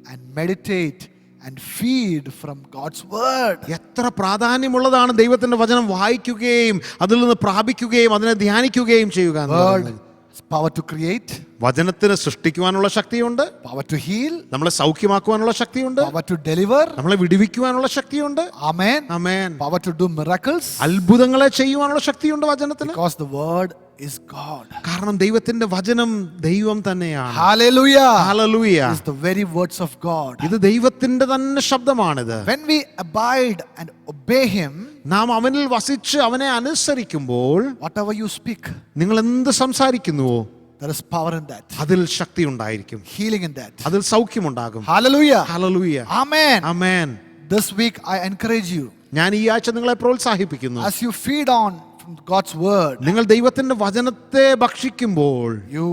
and meditate and feed from God's word. എത്ര പ്രാധാന്യമുള്ളതാണ് ദൈവത്തിന്റെ വചനം വായിക്കുകയും അതിൽ നിന്ന് പ്രാപിക്കുകയും അതിനെ ധ്യാനിക്കുകയും ചെയ്യുക എന്ന് Word പറയുന്നത്. has power to create, വചനത്തിന് സൃഷ്ടിക്കുവാനുള്ള ശക്തിയുണ്ട്, power to heal, നമ്മളെ സൗഖ്യമാക്കുവാനുള്ള ശക്തിയുണ്ട്, power to deliver. നമ്മളെ വിടുവിക്കുവാനുള്ള ശക്തിയുണ്ട്. Amen. Amen. Power to do miracles. അത്ഭുതങ്ങളെ ചെയ്യുവാനുള്ള ശക്തിയുണ്ട് വചനത്തിന്. Because the word is God. കാരണം ദൈവത്തിന്റെ വചനം ദൈവം തന്നെയാണ്. Hallelujah. Hallelujah. It's the very words of God. ഇത് ദൈവത്തിന്റെ തന്നെ ശബ്ദമാണിത്. When we abide and obey him, നാം അവനിൽ വസിച്ച് അവനെ അനുസരിക്കുമ്പോൾ whatever you speak, നിങ്ങൾ എന്ത് സംസാരിക്കുന്നുവോ there is power in that. അതിൽ ശക്തി ഉണ്ടായിരിക്കും, Healing in that. അതിൽ സൗഖ്യമുണ്ടാകും. Hallelujah. Hallelujah. Amen. Amen. This week I encourage you, ഞാൻ ഈ ആഴ്ച നിങ്ങളെ പ്രോത്സാഹിപ്പിക്കുന്നു, as you feed on from God's word, നിങ്ങൾ ദൈവത്തിന്റെ വചനത്തെ ഭക്ഷിക്കുമ്പോൾ you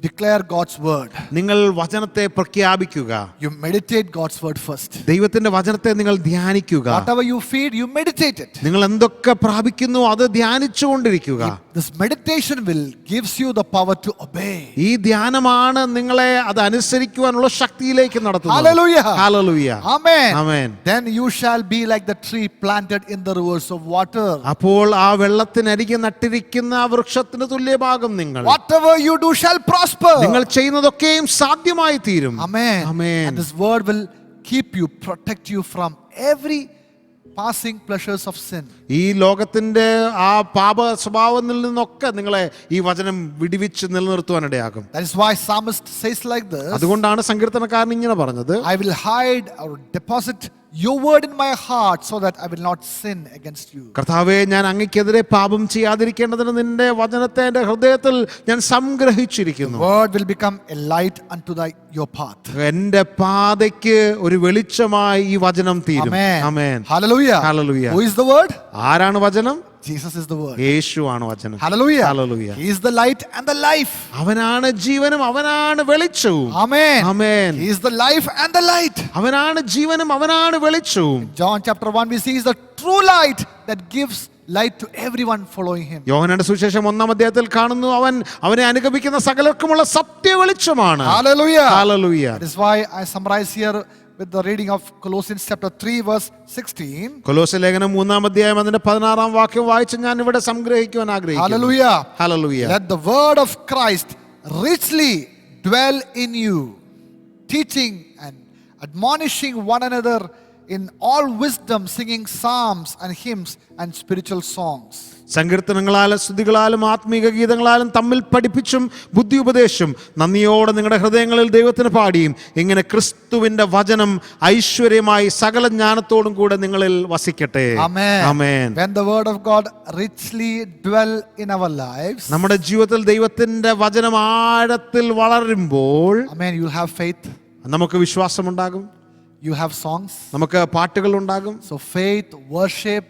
declare God's word. നിങ്ങൾ വചനത്തെ പ്രഖ്യാപിക്കുക. You meditate God's word first. ദൈവത്തിന്റെ വചനത്തെ നിങ്ങൾ ധ്യാനിക്കുക. Whatever you feed, you meditate it. നിങ്ങൾ എന്തൊക്കെ പ്രാപിക്കുന്നു അത് ധ്യാനിച്ചുകൊണ്ടിരിക്കുക. This meditation will gives you the power to obey. ഈ ധ്യാനമാണ് നിങ്ങളെ അത് അനുസരിക്കുവാനുള്ള ശക്തിയിലേക്ക് നടത്തുന്നത്. Hallelujah. Hallelujah. Amen. Amen. Then you shall be like the tree planted in the rivers of water. അപ്പോൾ ആ വെള്ളത്തിനരികെ നട്ടിരിക്കുന്ന ആ വൃക്ഷത്തിന് തുല്യമാകും നിങ്ങൾ. Whatever you do shall prosper. നിങ്ങൾ ചെയ്യുന്നതൊക്കെയും സാധ്യമായി തീരും. Amen. Amen. And this word will keep you, protect you from every passing pleasures of sin. ഈ ലോകത്തിന്റെ ആ പാപ സ്വഭാവത്തിൽ നിന്നൊക്കെ നിങ്ങളെ ഈ വചനം വിടിവിച്ച് നിലനിർത്തുവാനിടയാകും. That is why psalmist says like this. അതുകൊണ്ടാണ് സങ്കീർത്തനക്കാരൻ ഇങ്ങനെ പറഞ്ഞത്, I will hide or deposit your word in my heart so that I will not sin against you. കർത്താവേ, ഞാൻ അങ്ങയ്ക്കെതിരെ പാപം ചെയ്യാതിരിക്കേണ്ടതിന് നിന്റെ വചനത്തെ എൻ്റെ ഹൃദയത്തിൽ ഞാൻ സംഗ്രഹിച്ചിരിക്കുന്നു. Word will become a light unto your path. എൻ്റെ പാതയ്ക്ക് ഒരു വെളിച്ചമായി ഈ വചനം തീരും. Amen. Amen. Hallelujah. Hallelujah. Who is the word? ആരാണ് വചനം? Jesus is the word. യേശുവാണ് വചനം. Hallelujah. Hallelujah. He is the light and the life. അവനാണ് ജീവനും അവനാണ് വെളിച്ചവും. Amen. Amen. He is the life and the light. അവനാണ് ജീവനും അവനാണ് വെളിച്ചവും. John chapter 1 we see is the true light that gives light to everyone following him. യോഹന്നാന്റെ സുവിശേഷം 1-ാം അധ്യായത്തിൽ കാണുന്നു, അവനെ അനുഗമിക്കുന്ന സകലർക്കുമുള്ള സത്യ വെളിച്ചമാണ്. Hallelujah. Hallelujah. That is why I summarize here with the reading of Colossians chapter 3 verse 16. കൊലോസ്യ ലേഖനം 3-ാം അധ്യായം അതിന്റെ 16-ാം വാക്യം വായിച്ച് ഞാൻ ഇവിടെ സംഗ്രഹിക്കുവാൻ ആഗ്രഹിക്കുന്നു. Hallelujah. Hallelujah. Let the word of Christ richly dwell in you, teaching and admonishing one another in all wisdom, singing psalms and hymns and spiritual songs. സങ്കീർത്തനങ്ങളാലും സ്തുതികളാലും ആത്മീക ഗീതങ്ങളാലും തമ്മിൽ പഠിപ്പിച്ചും ബുദ്ധി ഉപദേശിച്ചും നന്ദിയോടെ നിങ്ങളുടെ ഹൃദയങ്ങളിൽ ദൈവത്തിന് പാടിയും ഇങ്ങനെ ക്രിസ്തുവിന്റെ വചനം ഐശ്വര്യമായി സകല ജ്ഞാനത്തോടും കൂടെ നിങ്ങളിൽ വസിക്കട്ടെ. Amen. Amen. When the word of God richly dwell in our lives, നമ്മുടെ ജീവിതത്തിൽ ദൈവത്തിന്റെ വചനം ആഴത്തിൽ വളരുമ്പോൾ, amen, you'll have faith, നമുക്ക് വിശ്വാസമുണ്ടാകും, you have songs. നമുക്ക് പാട്ടുകൾ ഉണ്ടാകും. So faith, worship,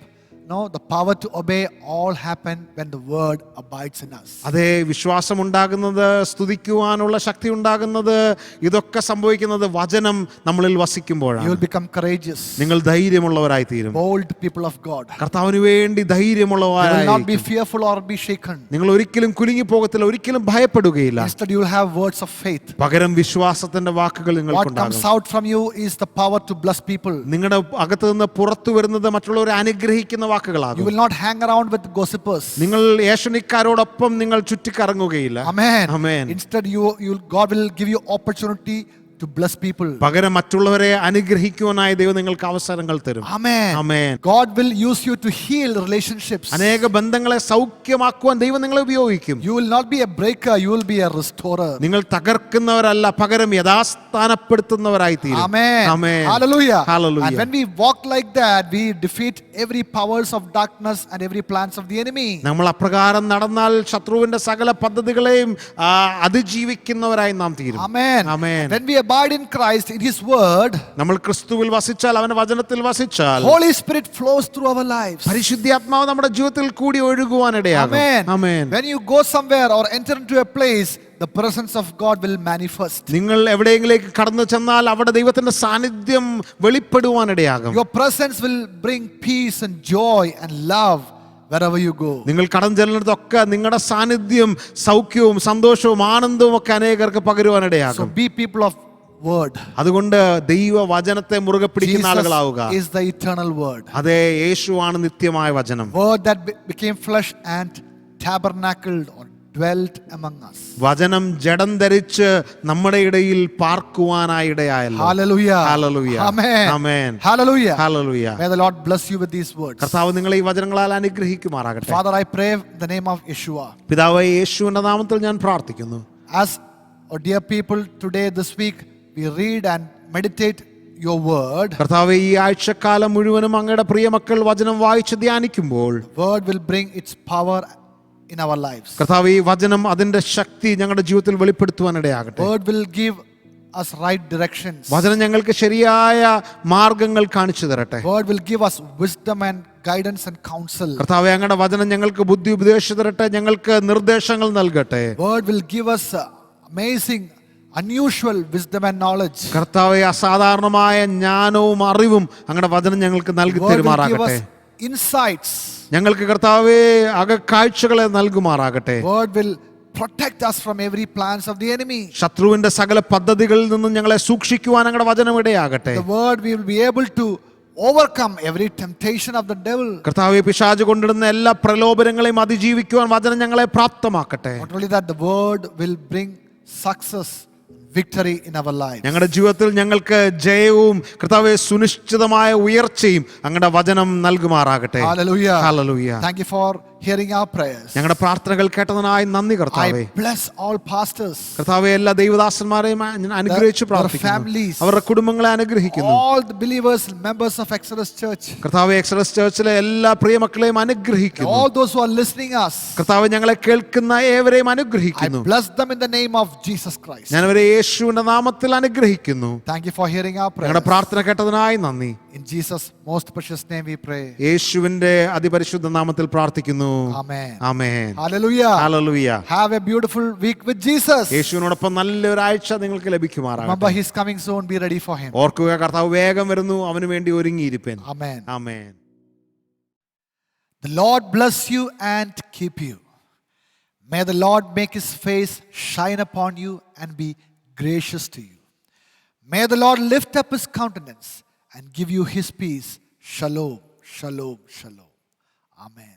the power to obey all happen when the word abides in us. അതേ, വിശ്വാസം ഉണ്ടാകുന്നത്, സ്തുതിക്കുവാനുള്ള ശക്തി ഉണ്ടാകുന്നത്, ഇതൊക്കെ സംഭവിക്കുന്നത് വചനം നമ്മളിൽ You വസിക്കുമ്പോഴാണ്. will become courageous, നിങ്ങൾ ധൈര്യമുള്ളവരായി തീരും. bold people of God. കർത്താവിന് വേണ്ടി You will not be ധൈര്യമുള്ളവരായി fearful or be shaken. നിങ്ങൾ ഒരിക്കലും കുലുങ്ങിപ്പോകത്തില്ല, ഒരിക്കലും ഭയപ്പെടുകയില്ല. Instead you will have words of faith. പകരം വിശ്വാസത്തിന്റെ വാക്കുകൾ What നിങ്ങൾക്കുണ്ടാകും. comes out from you is the power to bless people. നിങ്ങളുടെ അകത്ത് നിന്ന് പുറത്തു വരുന്നത് മറ്റുള്ളവരെ അനുഗ്രഹിക്കുന്ന വാക്കുകളാകും. You will not hang around with gossipers. നിങ്ങൾ ഏഷണിക്കാരോടൊപ്പം നിങ്ങൾ ചുറ്റിക്കറങ്ങുകയില്ല. Amen. Amen. Instead, God will give you opportunity to bless people. പകരം മറ്റുള്ളവരെ അനുഗ്രഹിക്കുവാനായി ദൈവം നിങ്ങൾക്ക് അവസരങ്ങൾ തരും. Amen. Amen. God will use you to heal relationships. അനേക ബന്ധങ്ങളെ സൗഖ്യമാക്കുവാൻ ദൈവം നിങ്ങളെ ഉപയോഗിക്കും. You will not be a breaker, you will be a restorer. നിങ്ങൾ തകർക്കുന്നവരല്ല, പകരം യഥാസ്ഥാനപ്പെടുത്തുന്നവരായി തീരും. Amen. Amen. Hallelujah. Hallelujah. And when we walk like that, we defeat every powers of darkness and every plans of the enemy. നമ്മൾ അപ്രകാരം നടന്നാൽ ശത്രുവിന്റെ സകല പദ്ധതികളെയും അതിജീവിക്കുന്നവരായി നാം തീരും. Amen. Amen. When we abide in Christ, in His Word, നമ്മൾ ക്രിസ്തുവിൽ വസിച്ചാൽ, അവന്റെ വചനത്തിൽ വസിച്ചാൽ, Holy Spirit flows through our lives. പരിശുദ്ധാത്മാവ് നമ്മുടെ ജീവിതത്തിൽ കൂടി ഒഴുകുവാനിടയാകും. Amen. Amen. When you go somewhere or enter into a place, the presence of God will manifest. നിങ്ങൾ എവിടെയെങ്കിലേക്ക് കടന്നു ചെന്നാൽ അവിടെ ദൈവത്തിന്റെ സാന്നിധ്യം വെളിപ്പെടുവാനിടയാകും. Your presence will bring peace and joy and love wherever you go. നിങ്ങൾ കടന്നു ചെല്ലുന്നിടത്തൊക്കെ നിങ്ങളുടെ സാന്നിധ്യം സൗഖ്യവും സന്തോഷവും ആനന്ദവും ഒക്കെ അനേകർക്ക് So പകരുവാനിടയാകും. be people of word. അതുകൊണ്ട് ദൈവ വചനത്തെ മുറുകെ പിടിക്കുന്ന ആളുകളാവുക. Jesus is the eternal word. അതെ, യേശുവാണ് നിത്യമായ വചനം. Word that became flesh and tabernacled or dwelt among us. വചനം ജഡം ധരിച്ച് നമ്മുടെ ഇടയിൽ പാർക്കുവാനായിടയായല്ലോ. Hallelujah. Hallelujah. Amen. Amen. Hallelujah. Hallelujah. May the Lord bless you with these words. കർത്താവ് നിങ്ങളെ ഈ വചനങ്ങളാൽ അനുഗ്രഹിക്കുമാറാകട്ടെ. Father, I pray in the name of Yeshua. പിതാവേ, യേശുവിന്റെ നാമത്തിൽ ഞാൻ പ്രാർത്ഥിക്കുന്നു. As our dear people, today, this week, we read and meditate your word. കർത്താവേ, ഈ ആഴ്ചക്കാലം മുഴുവനും അങ്ങയുടെ പ്രിയ മക്കൾ വചനം വായിച്ച് ധ്യാനിക്കുമ്പോൾ Word will bring its power in our lives. കർത്താവേ, ഈ വചനം അതിന്റെ ശക്തി ഞങ്ങളുടെ ജീവിതത്തിൽ വെളിപ്പെടുത്തുവാനിടയാകട്ടെ. Word will give us right directions. വചനം ഞങ്ങൾക്ക് ശരിയായ മാർഗങ്ങൾ കാണിച്ചു തരട്ടെ. Word will give us wisdom and guidance and counsel. കർത്താവേ, അങ്ങയുടെ വചനം ഞങ്ങൾക്ക് ബുദ്ധി ഉപദേശിച്ചു തരട്ടെ, ഞങ്ങൾക്ക് നിർദ്ദേശങ്ങൾ നൽകട്ടെ. Word will give us amazing, unusual wisdom and knowledge. കർത്താവേ, അസാധാരണമായ ജ്ഞാനവും അറിവും അങ്ങയുടെ വചനം ഞങ്ങൾക്ക് നൽകി Word will give തരുമാറാകട്ടെ. us insights. ഞങ്ങൾക്ക് കർത്താവേ അകക്കാഴ്ചകളെ നൽകുമാറാകട്ടെ. Word will protect us from every plans of the enemy. ശത്രുവിന്റെ സകല പദ്ധതികളിൽ നിന്നും ഞങ്ങളെ സൂക്ഷിക്കുവാൻ ഞങ്ങളുടെ വചനം ഇടയാകട്ടെ. The word we will be able to overcome every temptation of the devil. കർത്താവേ, പിശാച് കൊണ്ടിടുന്ന എല്ലാ പ്രലോഭനങ്ങളെയും അതിജീവിക്കുവാൻ വചനം ഞങ്ങളെ പ്രാപ്തമാക്കട്ടെ. Not only that, the word will bring success, victory in our lives. ഞങ്ങളുടെ ജീവിതത്തിൽ ഞങ്ങൾക്ക് ജയവും കർത്താവേ സുനിശ്ചിതമായ ഉയർച്ചയും അങ്ങയുടെ വചനം നൽകുമാറാകട്ടെ. Hallelujah. Hallelujah. Thank you for hearing our prayers. ഞങ്ങളുടെ പ്രാർത്ഥനകൾ കേട്ടതിനായി നന്ദി കർത്താവേ. I bless all pastors, കർത്താവേ, എല്ലാ ദൈവദാസന്മാരെയും ഞാൻ അനുഗ്രഹിച്ച് their പ്രാർത്ഥിക്കുന്നു. families, അവരുടെ കുടുംബങ്ങളെ അനുഗ്രഹിക്കുന്നു. all the believers, members of Exodus Church, കർത്താവേ, എക്സഡസ് ചർച്ചിലെ എല്ലാ പ്രിയ മക്കളെയും അനുഗ്രഹിക്കുന്നു. all those who are listening us. കർത്താവേ, ഞങ്ങളെ കേൾക്കുന്ന ഏവരെയും I അനുഗ്രഹിക്കുന്നു. bless them in the name of Jesus Christ. ഞാൻ അവരെ യേശുവിന്റെ നാമത്തിൽ അനുഗ്രഹിക്കുന്നു. Thank you for hearing our prayers. ഞങ്ങളുടെ പ്രാർത്ഥന കേട്ടതിനായി നന്ദി. In Jesus' most precious name we pray. യേശുവിന്റെ അതിപരിശുദ്ധ നാമത്തിൽ പ്രാർത്ഥിക്കുന്നു. Amen. Amen. Hallelujah. Hallelujah. Have a beautiful week with Jesus. യേശുവിനോടൊപ്പം നല്ലൊരാഴ്ച നിങ്ങൾക്ക് Remember, ലഭിക്കുമാറാകട്ടെ. He's coming soon. Be ready for Him. ഓർക്കുക, കർത്താവ് വേഗം വരുന്നു, അവന് വേണ്ടി ഒരുങ്ങിയിരിപ്പൻ. Amen. Amen. The Lord bless you and keep you. May the Lord make His face shine upon you and be gracious to you. May the Lord lift up His countenance and give you His peace. Shalom, shalom, shalom. Amen.